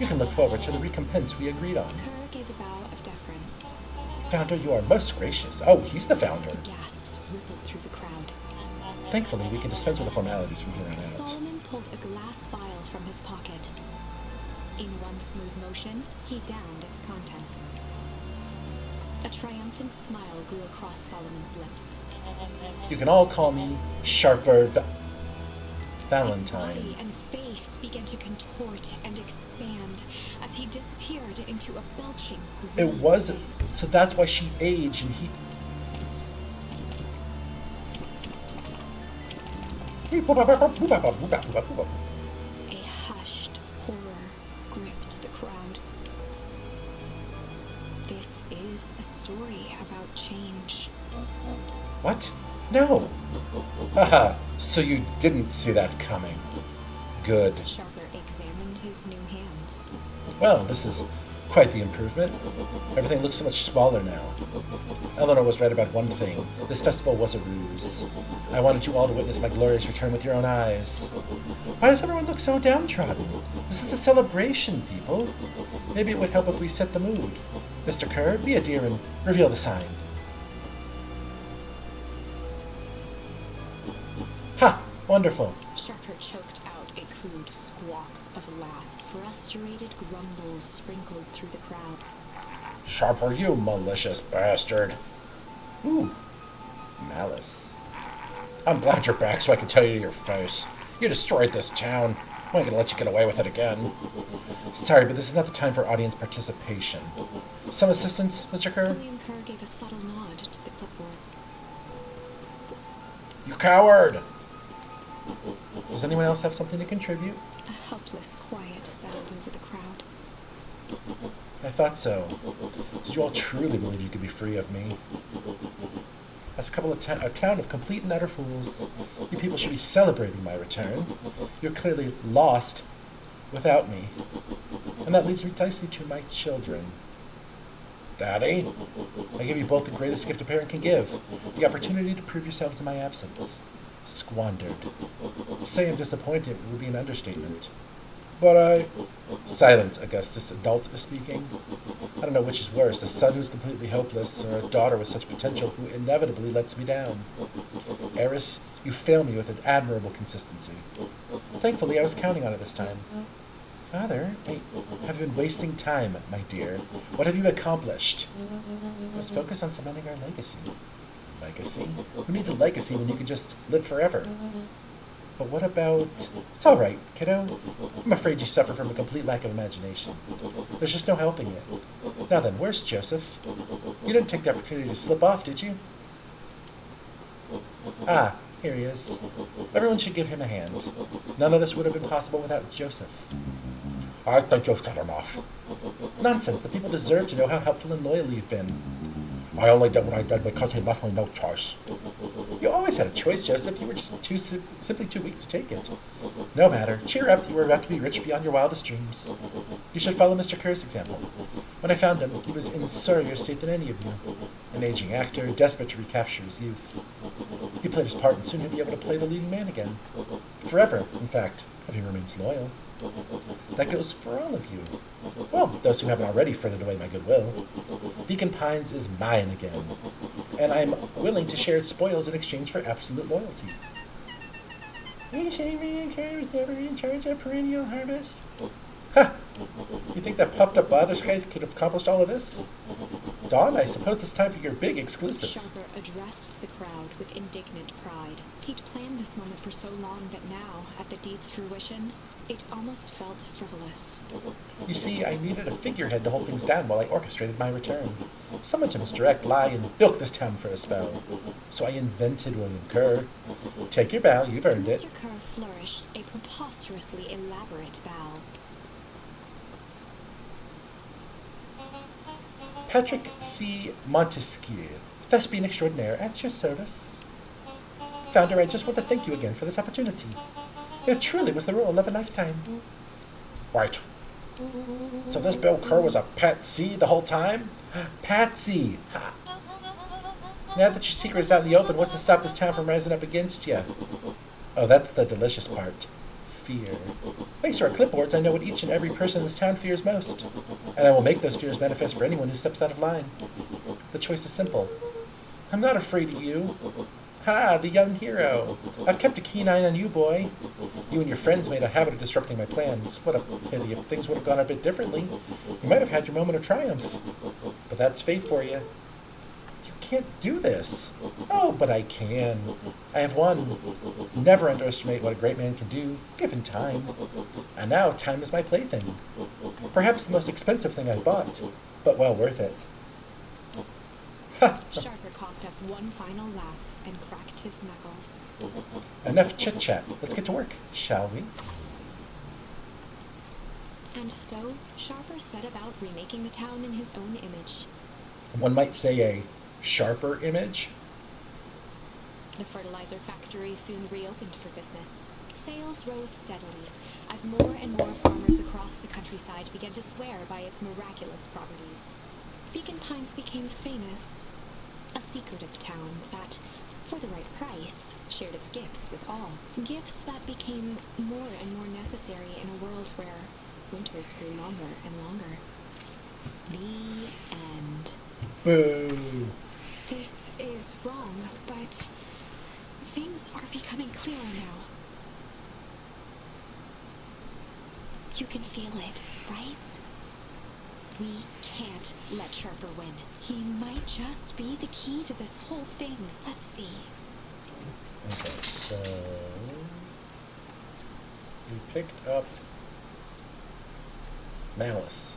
[SPEAKER 1] You can look forward to the recompense we agreed on.
[SPEAKER 2] Kerr gave a bow of deference.
[SPEAKER 1] Founder, you are most gracious. Oh, he's the founder.
[SPEAKER 2] Gasps rippled through the crowd.
[SPEAKER 1] Thankfully, we can dispense with the formalities from here on out.
[SPEAKER 2] Solomon pulled a glass vial from his pocket. In one smooth motion, he downed its contents. A triumphant smile grew across Solomon's lips.
[SPEAKER 1] You can all call me Sharper Valentine.
[SPEAKER 2] His body and face began to contort and expand as he disappeared into a belching green
[SPEAKER 1] It was,
[SPEAKER 2] mist.
[SPEAKER 1] so that's why she aged and he...
[SPEAKER 2] A hushed horror gripped the crowd. This is a story about change.
[SPEAKER 1] What? No. Haha, so you didn't see that coming. Good.
[SPEAKER 2] Sharper examined his new hands.
[SPEAKER 1] Well, this is quite the improvement. Everything looks so much smaller now. Eleanor was right about one thing. This festival was a ruse. I wanted you all to witness my glorious return with your own eyes. Why does everyone look so downtrodden? This is a celebration, people. Maybe it would help if we set the mood. Mr. Kerr, be a dear and reveal the sign. Ha! Wonderful.
[SPEAKER 2] Sharper choked out a crude squawk of a laugh. Frustrated grumbles sprinkled through the crowd.
[SPEAKER 1] Sharper, you malicious bastard. Ooh. Malice. I'm glad you're back so I can tell you to your face. You destroyed this town. I ain't gonna let you get away with it again. Sorry, but this is not the time for audience participation. Some assistance, Mr. Kerr?
[SPEAKER 2] William Kerr gave a subtle nod to the clipboards.
[SPEAKER 1] You coward! Does anyone else have something to contribute?
[SPEAKER 2] A helpless quiet settled over the crowd.
[SPEAKER 1] I thought so. Did you all truly believe you could be free of me? As a town of complete and utter fools. You people should be celebrating my return. You're clearly lost without me. And that leads me nicely to my children. Daddy, I give you both the greatest gift a parent can give, the opportunity to prove yourselves in my absence. Squandered. To say I'm disappointed would be an understatement. But Silence, Augustus. Adult is speaking. I don't know which is worse, a son who's completely helpless, or a daughter with such potential who inevitably lets me down. Eris, you fail me with an admirable consistency. Thankfully, I was counting on it this time. Father, I have been wasting time, my dear. What have you accomplished? Let's focus on cementing our legacy. Legacy? Who needs a legacy when you can just live forever? But what about... It's all right, kiddo. I'm afraid you suffer from a complete lack of imagination. There's just no helping it. Now then, where's Joseph? You didn't take the opportunity to slip off, did you? Ah, here he is. Everyone should give him a hand. None of this would have been possible without Joseph. I think you've said enough. Nonsense. The people deserve to know how helpful and loyal you've been. I only did what I did because he left me no choice. You always had a choice, Joseph. You were just simply too weak to take it. No matter. Cheer up. You were about to be rich beyond your wildest dreams. You should follow Mr. Kerr's example. When I found him, he was in sorrier state than any of you. An aging actor, desperate to recapture his youth. He played his part, and soon he'll be able to play the leading man again. Forever, in fact, if he remains loyal. That goes for all of you. Well, those who haven't already frittered away my goodwill. Beacon Pines is mine again, and I'm willing to share its spoils in exchange for absolute loyalty. You say me and Kerr was never in charge of perennial harvest? Ha! You think that puffed up blatherskite could have accomplished all of this?
[SPEAKER 3] Dawn, I suppose it's time for your big exclusive.
[SPEAKER 2] Sharper addressed the crowd with indignant pride. He'd planned this moment for so long that now, at the deed's fruition, it almost felt frivolous.
[SPEAKER 3] You see, I needed a figurehead to hold things down while I orchestrated my return. Someone to misdirect, lie, and bilk this town for a spell. So I invented William Kerr. Take your bow, you've earned it.
[SPEAKER 2] Mr. Kerr flourished a preposterously elaborate bow.
[SPEAKER 3] Patrick C. Montesquieu, thespian extraordinaire, at your service. Founder, I just want to thank you again for this opportunity. It truly was the role of a lifetime. Right. So this Bill Kerr was a patsy the whole time? Patsy! Ha. Now that your secret is out in the open, what's to stop this town from rising up against you? Oh, that's the delicious part. Fear. Thanks to our clipboards, I know what each and every person in this town fears most. And I will make those fears manifest for anyone who steps out of line. The choice is simple. I'm not afraid of you. Ha, the young hero. I've kept a keen eye on you, boy. You and your friends made a habit of disrupting my plans. What a pity. If things would have gone a bit differently, you might have had your moment of triumph. But that's fate for you. You can't do this. Oh, but I can. I have won. Never underestimate what a great man can do, given time. And now time is my plaything. Perhaps the most expensive thing I've bought, but well worth it.
[SPEAKER 2] Sharper coughed up one final laugh and cracked his knuckles.
[SPEAKER 3] Enough chit-chat. Let's get to work, shall we?
[SPEAKER 2] And so, Sharper set about remaking the town in his own image.
[SPEAKER 3] One might say a sharper image.
[SPEAKER 2] The fertilizer factory soon reopened for business. Sales rose steadily as more and more farmers across the countryside began to swear by its miraculous properties. Beacon Pines became famous, a secretive town that, for the right price, shared its gifts with all. Gifts that became more and more necessary in a world where winters grew longer and longer. The end.
[SPEAKER 3] Boo.
[SPEAKER 2] This is wrong, but things are becoming clearer now. You can feel it, right? We can't let Sharper win. He might just be the key to this whole thing. Let's see.
[SPEAKER 3] Okay, so we picked up malice.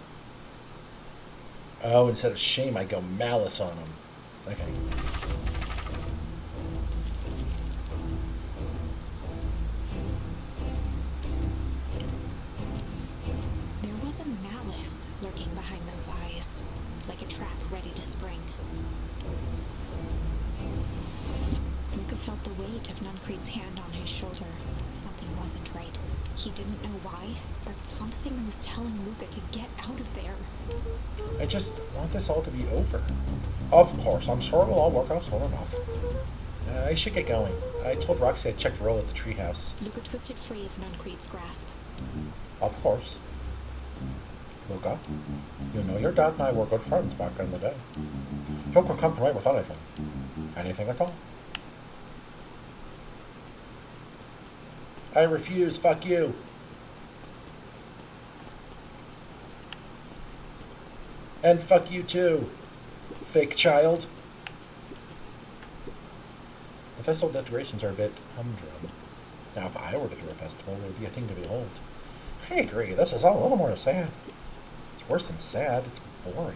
[SPEAKER 3] Oh, instead of shame, I go malice on him. Okay.
[SPEAKER 2] There was a malice lurking behind those eyes, like a trap ready to spring. Luca felt the weight of Nuncreed's hand on his shoulder. Something wasn't right. He didn't know why, but something was telling Luca to get out of there.
[SPEAKER 3] I just want this all to be over. Of course, I'm sure it'll all work out soon enough. I should get going. I told Roxy I'd check the roll at the treehouse.
[SPEAKER 2] Luca twisted free of Nuncreed's grasp.
[SPEAKER 3] Of course. Luca, you know your dad and I were good friends back in the day. You can come to me with anything. Anything at all. I refuse, fuck you. And fuck you too, fake child. The festival decorations are a bit humdrum. Now, if I were to throw a festival, it would be a thing to behold. I agree, this is all a little more sad. It's worse than sad, it's boring.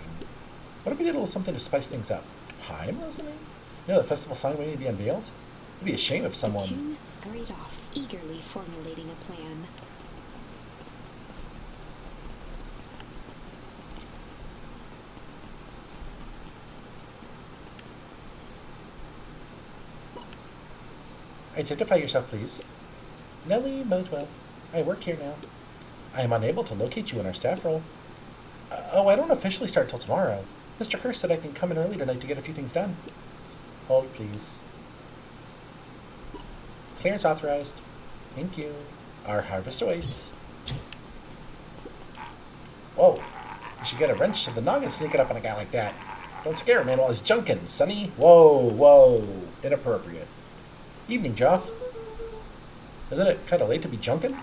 [SPEAKER 3] What if we did a little something to spice things up? Hi, I'm listening. You know, the festival sign waiting to be unveiled? It'd be a shame if
[SPEAKER 2] The
[SPEAKER 3] someone...
[SPEAKER 2] two scurried off, eagerly formulating a plan.
[SPEAKER 3] Identify yourself, please. Nellie Modwell. I work here now. I am unable to locate you in our staff roll. Oh, I don't officially start till tomorrow. Mr. Kerr said I can come in early tonight to get a few things done. Hold, please. Clearance authorized. Thank you. Our harvest awaits. Whoa. You should get a wrench to the noggin sneaking up on a guy like that. Don't scare him, man, while he's junking, sonny. Whoa, whoa. Inappropriate. Evening, Joff. Isn't it kind of late to be junking?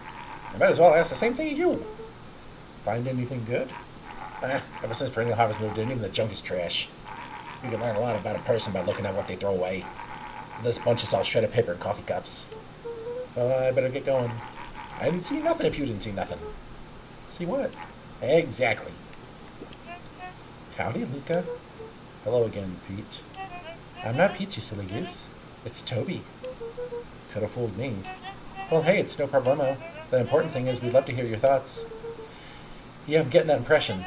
[SPEAKER 3] I might as well ask the same thing as you. Find anything good? Ever since perennial harvest moved in, even the junk is trash.
[SPEAKER 1] You can learn a lot about a person by looking at what they throw away. This bunch is all shredded paper and coffee cups. Well, I better get going. I didn't see nothing if you didn't see nothing. See what? Exactly. Howdy, Luca. Hello again, Pete. I'm not Pete, you silly goose. It's Toby. Could have fooled me. Well, hey, it's no problemo. The important thing is we'd love to hear your thoughts. Yeah, I'm getting that impression.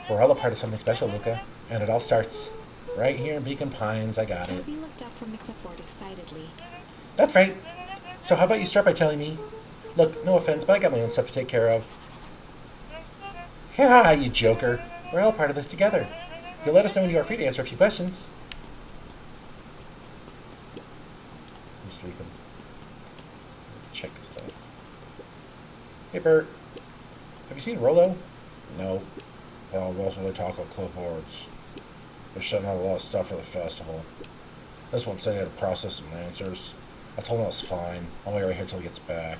[SPEAKER 1] We're all a part of something special, Luca. And it all starts right here in Beacon Pines. I got it.
[SPEAKER 2] Toby looked up from the clipboard excitedly.
[SPEAKER 1] That's right. So how about you start by telling me? Look, no offense, but I got my own stuff to take care of. Ha, you joker. We're all part of this together. You'll let us know when you are free to answer a few questions. He's sleeping. Check stuff. Hey, Bert. Have you seen Rollo? No. Well, most of the taco clipboards. They're setting out a lot of stuff for the festival. This one said he had to process some answers. I told him I was fine. I'll wait right here till he gets back.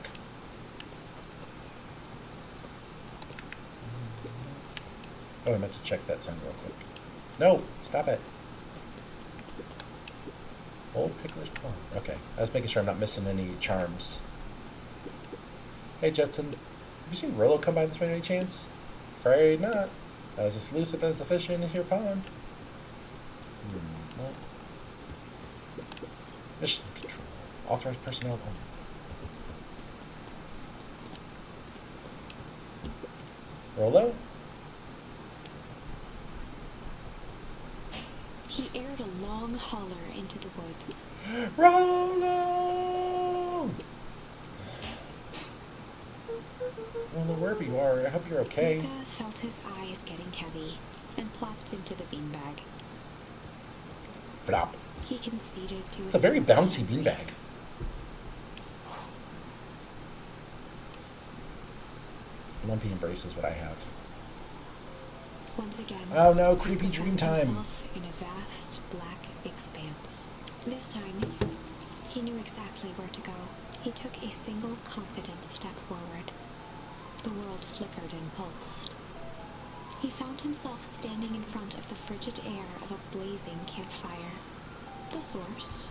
[SPEAKER 1] Oh, I meant to check that sign real quick. No! Stop it! Old Pickler's Pond. Okay. I was making sure I'm not missing any charms. Hey, Jetson. Have you seen Rollo come by this way any chance? Afraid not. I was as elusive as the fish in your pond. Well. Mission control. Authorized personnel only. Rollo?
[SPEAKER 2] He aired a long holler into the woods.
[SPEAKER 1] Rollo! Rollo, wherever you are, I hope you're okay.
[SPEAKER 2] Luca felt his eyes getting heavy and plopped into the beanbag.
[SPEAKER 1] Flop.
[SPEAKER 2] He conceded to
[SPEAKER 1] It's a very bouncy beanbag. Lumpy embrace is what I have.
[SPEAKER 2] Once again,
[SPEAKER 1] Oh no,
[SPEAKER 2] he
[SPEAKER 1] creepy dream
[SPEAKER 2] found
[SPEAKER 1] time.
[SPEAKER 2] himself in a vast black expanse. This time, he knew exactly where to go. He took a single confident step forward. The world flickered and pulsed. He found himself standing in front of the frigid air of a blazing campfire. The source.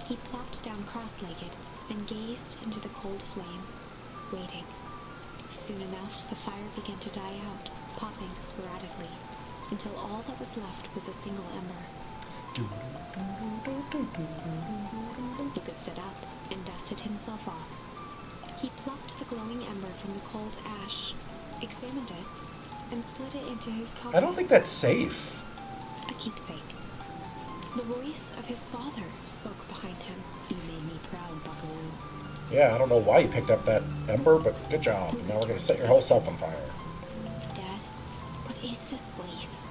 [SPEAKER 2] He plopped down cross-legged and gazed into the cold flame, waiting. Soon enough, the fire began to die out, popping sporadically, until all that was left was a single ember. Luca stood up and dusted himself off. He plucked the glowing ember from the cold ash, examined it, and slid it into his pocket.
[SPEAKER 1] I don't think that's safe.
[SPEAKER 2] A keepsake. The voice of his father spoke behind him. You made me proud, Buckaroo.
[SPEAKER 1] Yeah, I don't know why you picked up that ember, but good job. Now we're gonna set your whole self on fire.
[SPEAKER 2] Dad, what is this place?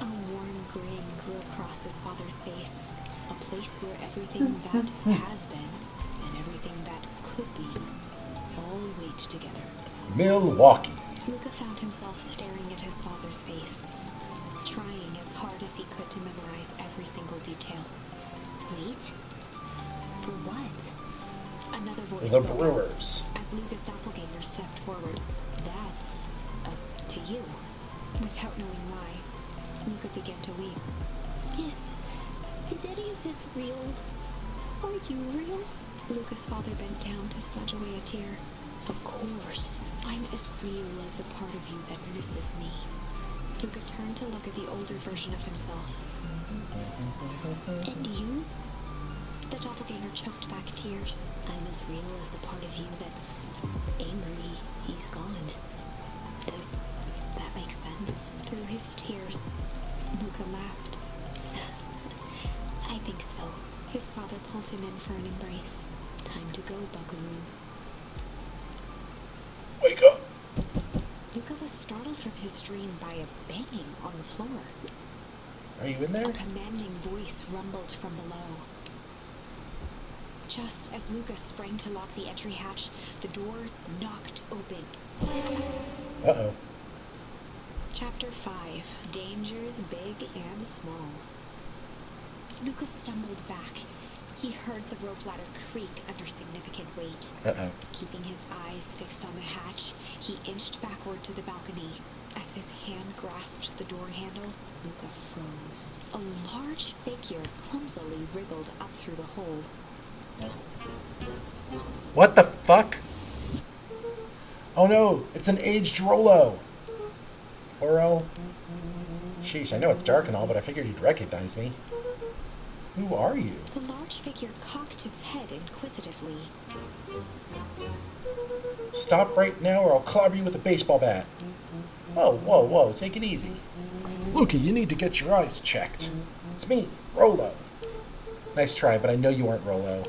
[SPEAKER 2] A warm grin grew across his father's face. A place where everything that has been and everything that could be all waged together.
[SPEAKER 1] Milwaukee.
[SPEAKER 2] Luca found himself staring at his father's face, trying as hard as he could to memorize every single detail. Wait? For what? Another voice
[SPEAKER 1] The
[SPEAKER 2] spoke out
[SPEAKER 1] Brewers.
[SPEAKER 2] as Luca's doppelganger stepped forward. That's up to you. Without knowing why, Luca began to weep. Is any of this real? Are you real? Luca's father bent down to smudge away a tear. Of course, I'm as real as the part of you that misses me. Luca turned to look at the older version of himself. And you? The doppelganger choked back tears. I'm as real as the part of you that's angry he's gone. Does that make sense? Through his tears, Luca laughed. I think so. His father pulled him in for an embrace. Time to go, Buckaroo.
[SPEAKER 1] Wake up!
[SPEAKER 2] Luca was startled from his dream by a banging on the floor.
[SPEAKER 1] Are you in there?
[SPEAKER 2] A commanding voice rumbled from below. Just as Luca sprang to lock the entry hatch, the door knocked open.
[SPEAKER 1] Uh-oh.
[SPEAKER 2] Chapter 5. Dangers big and small. Luca stumbled back. He heard the rope ladder creak under significant weight.
[SPEAKER 1] Uh-oh.
[SPEAKER 2] Keeping his eyes fixed on the hatch, he inched backward to the balcony. As his hand grasped the door handle, Luca froze. A large figure clumsily wriggled up through the hole.
[SPEAKER 1] What the fuck? Oh no, it's an aged Rollo. Oro. Jeez, I know it's dark and all, but I figured you'd recognize me. Who are you?
[SPEAKER 2] The large figure cocked its head inquisitively.
[SPEAKER 1] Stop right now or I'll clobber you with a baseball bat. Whoa, whoa, whoa, take it easy. Luca, you need to get your eyes checked. It's me, Rollo. Nice try, but I know you aren't Rollo.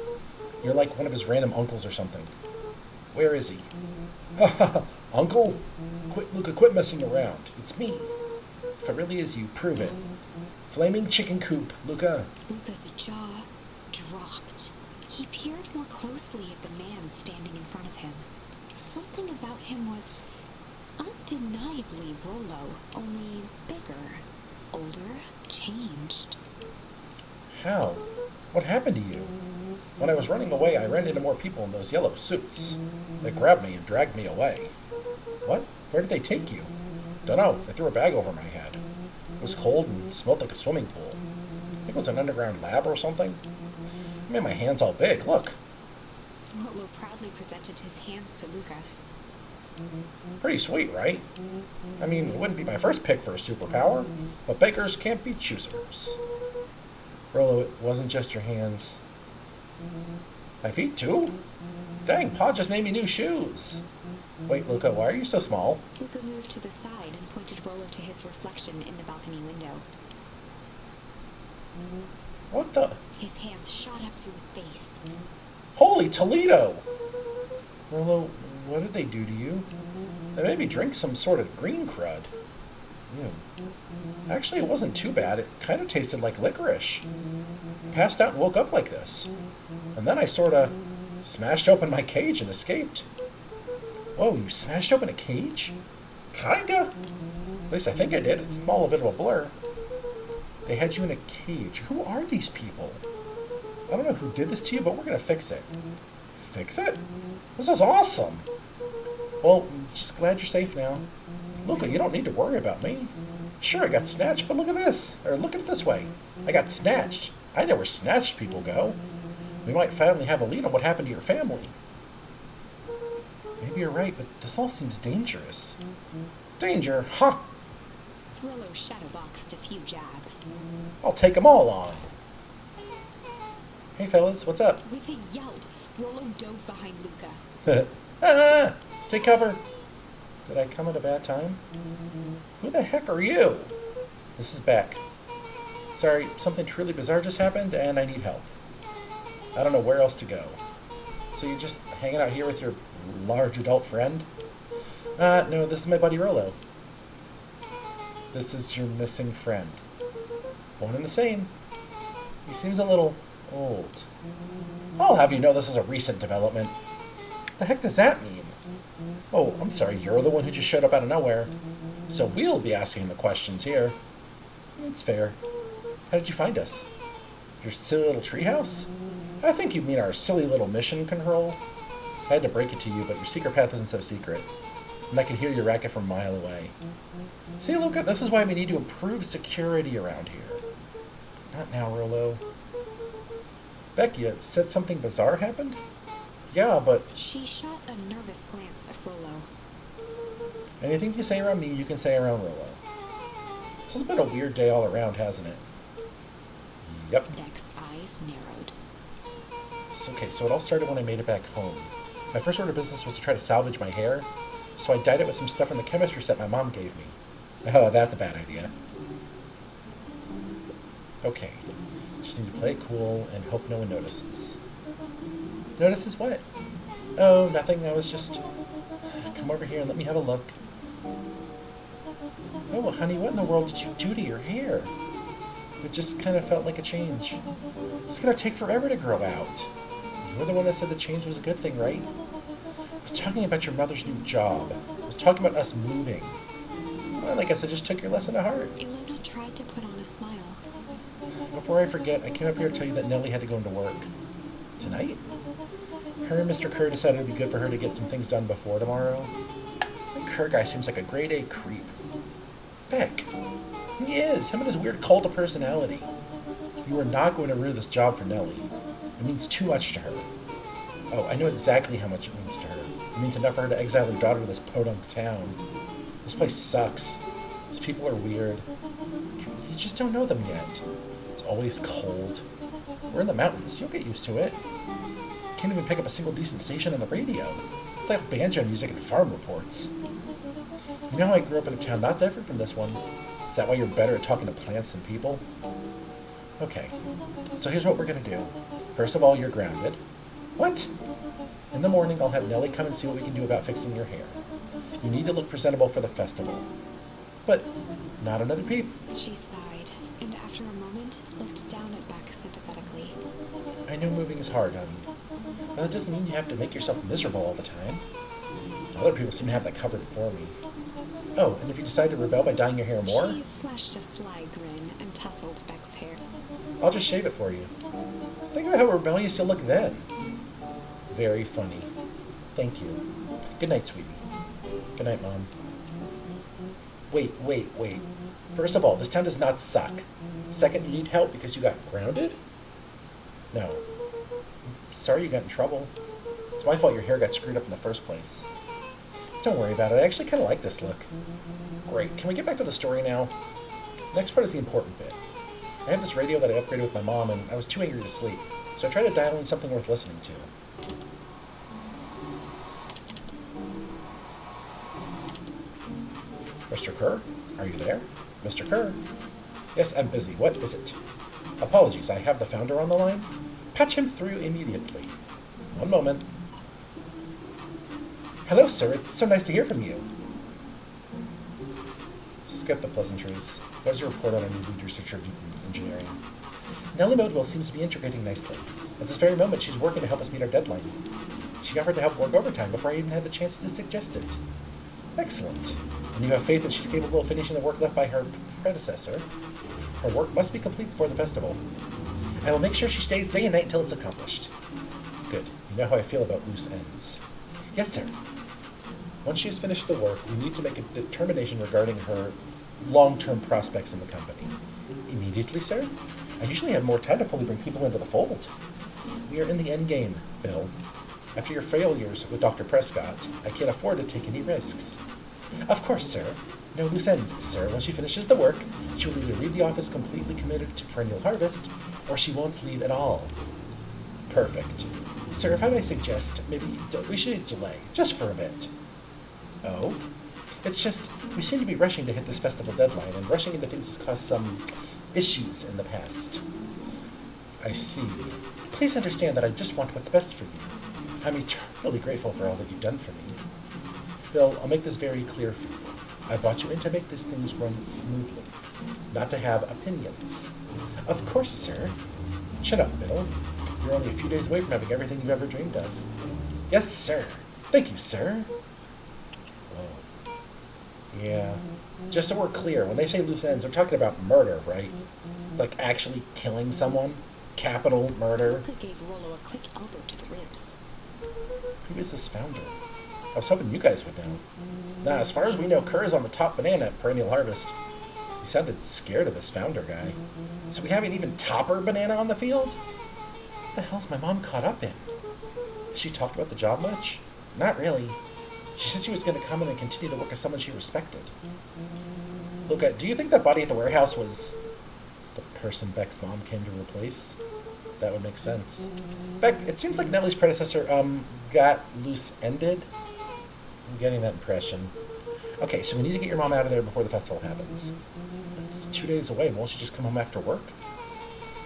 [SPEAKER 1] You're like one of his random uncles or something. Where is he? Uncle? Luca, quit messing around. It's me. If it really is you, prove it. Flaming chicken coop, Luca.
[SPEAKER 2] Luca's jaw dropped. He peered more closely at the man standing in front of him. Something about him was undeniably Rollo, only bigger, older, changed.
[SPEAKER 1] How? What happened to you? When I was running away, I ran into more people in those yellow suits. They grabbed me and dragged me away. What? Where did they take you? Dunno. They threw a bag over my head. It was cold and smelled like a swimming pool. I think it was an underground lab or something. It made my hands all big. Look.
[SPEAKER 2] Rollo proudly presented his hands to Luca.
[SPEAKER 1] Pretty sweet, right? I mean, it wouldn't be my first pick for a superpower, but beggars can't be choosers. Rollo, it wasn't just your hands. My feet, too? Dang, Pa just made me new shoes. Wait, Luca, why are you so small?
[SPEAKER 2] Luca moved to the side and pointed Rollo to his reflection in the balcony window.
[SPEAKER 1] What the?
[SPEAKER 2] His hands shot up to his face.
[SPEAKER 1] Holy Toledo! Rollo, what did they do to you? They made me drink some sort of green crud. Ew. Actually, it wasn't too bad. It kind of tasted like licorice. Passed out and woke up like this. And then I sort of smashed open my cage and escaped. Whoa, you smashed open a cage? Kinda. At least I think I did. It's all a bit of a blur. They had you in a cage. Who are these people? I don't know who did this to you, but we're going to fix it. Fix it? This is awesome. Well, I'm just glad you're safe now. Luca, you don't need to worry about me. Sure, I got snatched, but look at this. Or look at it this way. I got snatched. I know where snatched people go. We might finally have a lead on what happened to your family. Maybe you're right, but this all seems dangerous. Danger? Huh?
[SPEAKER 2] Rollo shadowboxed a few jabs.
[SPEAKER 1] I'll take them all on. Hey, fellas, what's up?
[SPEAKER 2] With a yelp, Rollo dove behind Luca.
[SPEAKER 1] Ah! Take cover. Did I come at a bad time? Who the heck are you? This is Beck. Sorry, something truly bizarre just happened, and I need help. I don't know where else to go. So you're just hanging out here with your large adult friend? No, this is my buddy Rollo. This is your missing friend. One and the same. He seems a little old. I'll have you know this is a recent development. The heck does that mean? Oh, I'm sorry, you're the one who just showed up out of nowhere. So we'll be asking the questions here. It's fair. How did you find us? Your silly little treehouse? I think you mean our silly little mission control. I had to break it to you, but your secret path isn't so secret. And I can hear your racket from a mile away. See, Luca, this is why we need to improve security around here. Not now, Rollo. Beck, you said something bizarre happened? Yeah, but...
[SPEAKER 2] She shot a nervous glance at Rollo.
[SPEAKER 1] Anything you say around me, you can say around Rollo. This has been a weird day all around, hasn't it? Yep.
[SPEAKER 2] Beck's eyes narrowed.
[SPEAKER 1] Okay, so it all started when I made it back home. My first order of business was to try to salvage my hair, so I dyed it with some stuff from the chemistry set my mom gave me. Oh, that's a bad idea. Okay, just need to play it cool and hope no one notices. Notices what? Oh, nothing, I was just... Come over here and let me have a look. Oh, honey, what in the world did you do to your hair? It just kind of felt like a change. It's gonna take forever to grow out. You're the one that said the change was a good thing, right? I was talking about your mother's new job. I was talking about us moving. Well, I guess I just took your lesson to heart.
[SPEAKER 2] Ilona tried to put on a smile.
[SPEAKER 1] Before I forget, I came up here to tell you that Nellie had to go into work. Tonight? Her and Mr. Kerr decided it would be good for her to get some things done before tomorrow. That Kerr guy seems like a grade A creep. Heck, he is. Him and his weird cult of personality. You are not going to ruin this job for Nellie. It means too much to her. Oh, I know exactly how much it means to her. It means enough for her to exile her daughter to this podunk town. This place sucks. These people are weird. You just don't know them yet. It's always cold. We're in the mountains. You'll get used to it. Can't even pick up a single decent station on the radio. It's like banjo music and farm reports. You know how I grew up in a town not different from this one? Is that why you're better at talking to plants than people? Okay, so here's what we're gonna do. First of all, you're grounded. What? In the morning, I'll have Nellie come and see what we can do about fixing your hair. You need to look presentable for the festival. But not another peep.
[SPEAKER 2] She sighed, and after a moment, looked down at Beck sympathetically.
[SPEAKER 1] I know moving is hard, honey. But that doesn't mean you have to make yourself miserable all the time. Other people seem to have that covered for me. Oh, and if you decide to rebel by dyeing your hair more...
[SPEAKER 2] She flashed a sly grin and tousled Beck's hair.
[SPEAKER 1] I'll just shave it for you. Think about how rebellious you'll look then. Very funny. Thank you. Good night, sweetie. Good night, Mom. Wait. First of all, this town does not suck. Second, you need help because you got grounded? No. Sorry you got in trouble. It's my fault your hair got screwed up in the first place. Don't worry about it. I actually kind of like this look. Great. Can we get back to the story now? Next part is the important bit. I have this radio that I upgraded with my mom, and I was too angry to sleep, so I tried to dial in something worth listening to. Mr. Kerr? Are you there? Mr. Kerr? Yes, I'm busy. What is it? Apologies, I have the founder on the line. Patch him through immediately. One moment. Hello, sir. It's so nice to hear from you. Skip the pleasantries. What is your report on our new lead researcher of deep engineering? Nellie Modwell seems to be integrating nicely. At this very moment, she's working to help us meet our deadline. She offered to help work overtime before I even had the chance to suggest it. Excellent. And you have faith that she's capable of finishing the work left by her predecessor. Her work must be complete before the festival. I will make sure she stays day and night until it's accomplished. Good. You know how I feel about loose ends. Yes, sir. Once she has finished the work, we need to make a determination regarding her long-term prospects in the company. Immediately, sir? I usually have more time to fully bring people into the fold. We are in the end game, Bill. After your failures with Dr. Prescott, I can't afford to take any risks. Of course, sir. No loose ends, sir. When she finishes the work, she will either leave the office completely committed to perennial harvest, or she won't leave at all. Perfect. Sir, if I may suggest, maybe we should delay, just for a bit. Oh? It's just, we seem to be rushing to hit this festival deadline, and rushing into things has caused some issues in the past. I see. Please understand that I just want what's best for you. I'm eternally grateful for all that you've done for me. Bill, I'll make this very clear for you. I brought you in to make these things run smoothly, not to have opinions. Of course, sir. Chin up, Bill. You're only a few days away from having everything you've ever dreamed of. Yes, sir. Thank you, sir. Whoa. Yeah. Just so we're clear, when they say loose ends, they're talking about murder, right? Like actually killing someone? Capital murder?
[SPEAKER 2] Luca gave Rollo a quick elbow to the ribs.
[SPEAKER 1] Who is this founder? I was hoping you guys would know. Now, as far as we know, Kerr is on the top banana at Perennial Harvest. He sounded scared of this founder guy. So we have an even topper banana on the field? What the hell's my mom caught up in? Has she talked about the job much? Not really. She said she was going to come in and continue to work as someone she respected. Luca, do you think that body at the warehouse was the person Beck's mom came to replace? That would make sense. Beck, it seems like Nellie's predecessor, got loose-ended. I'm getting that impression. Okay, so we need to get your mom out of there before the festival happens. It's 2 days away. Won't she just come home after work?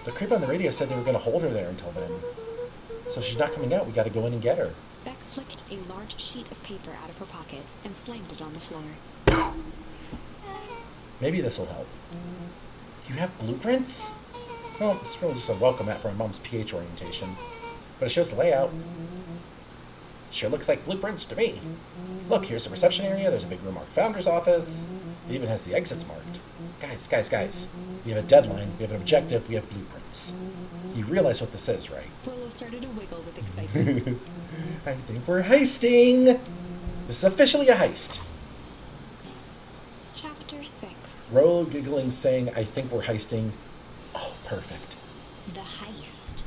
[SPEAKER 1] The creep on the radio said they were going to hold her there until then. So if she's not coming out, we got to go in and get her.
[SPEAKER 2] Beck flicked a large sheet of paper out of her pocket and slammed it on the floor.
[SPEAKER 1] Maybe this will help. You have blueprints? Well, it's really just a welcome mat for my mom's PH orientation. But it shows the layout. Sure looks like blueprints to me. Look, here's the reception area. There's a big room marked Founder's Office. It even has the exits marked. Guys. We have a deadline. We have an objective. We have blueprints. You realize what this is, right?
[SPEAKER 2] Rollo started to wiggle with excitement.
[SPEAKER 1] I think we're heisting. This is officially a heist.
[SPEAKER 2] Chapter Chapter 6.
[SPEAKER 1] Rolo giggling, saying, I think we're heisting. Oh, perfect.
[SPEAKER 2] The heist.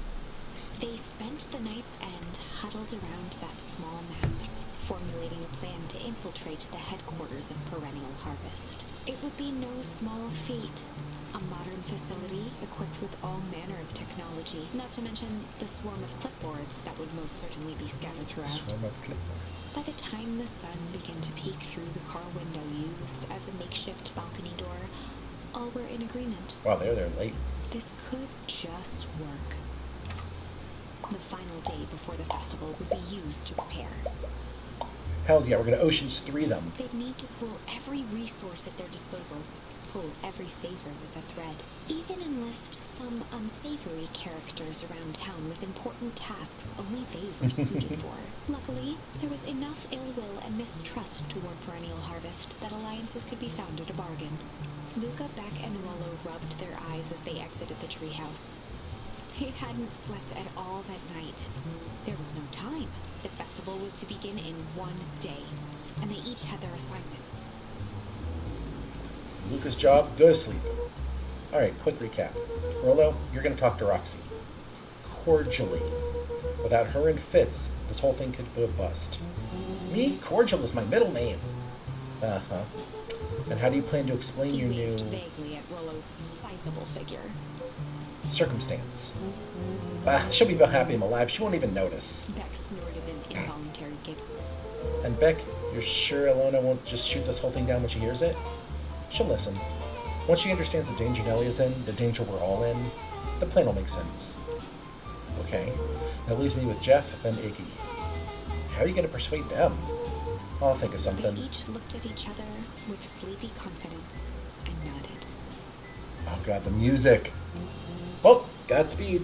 [SPEAKER 2] They spent the night's end huddled around that small map, formulating a plan to infiltrate the headquarters of Perennial Harvest. It would be no small feat. A modern facility equipped with all manner of technology, not to mention the swarm of clipboards that would most certainly be scattered throughout.
[SPEAKER 1] Swarm of clipboards.
[SPEAKER 2] By the time the sun began to peek through the car window used as a makeshift balcony door, all were in agreement.
[SPEAKER 1] Wow, they're late.
[SPEAKER 2] This could just work. The final day before the festival would be used to prepare.
[SPEAKER 1] Hells yeah, we're going to Ocean's 3 them.
[SPEAKER 2] They'd need to pull every resource at their disposal, pull every favor with a thread, even enlist some unsavory characters around town with important tasks only they were suited for. Luckily, there was enough ill will and mistrust toward Perennial Harvest that alliances could be found at a bargain. Luca, Beck, and Rollo rubbed their eyes as they exited the treehouse. They hadn't slept at all that night. There was no time. The festival was to begin in one day, and they each had their assignments.
[SPEAKER 1] Luca's job, go to sleep. Alright, quick recap. Rolo, you're going to talk to Roxy. Cordially. Without her and Fitz, this whole thing could go bust. Me? Cordial is my middle name. Uh-huh. And how do you plan to explain your
[SPEAKER 2] He
[SPEAKER 1] new...
[SPEAKER 2] waved vaguely at Rollo's sizable figure.
[SPEAKER 1] circumstance? Ah, she'll be happy I'm alive. She won't even notice.
[SPEAKER 2] Beck snorted an involuntary giggle.
[SPEAKER 1] And Beck, you're sure Alona won't just shoot this whole thing down when she hears it? She'll listen. Once she understands the danger Nellie is in, the danger we're all in, the plan will make sense. Okay, that leaves me with Jeff and Iggy. How are you going to persuade them? I'll think of
[SPEAKER 2] They
[SPEAKER 1] something.
[SPEAKER 2] each looked at each other with sleepy confidence and nodded.
[SPEAKER 1] Oh god, the music. Well, Godspeed.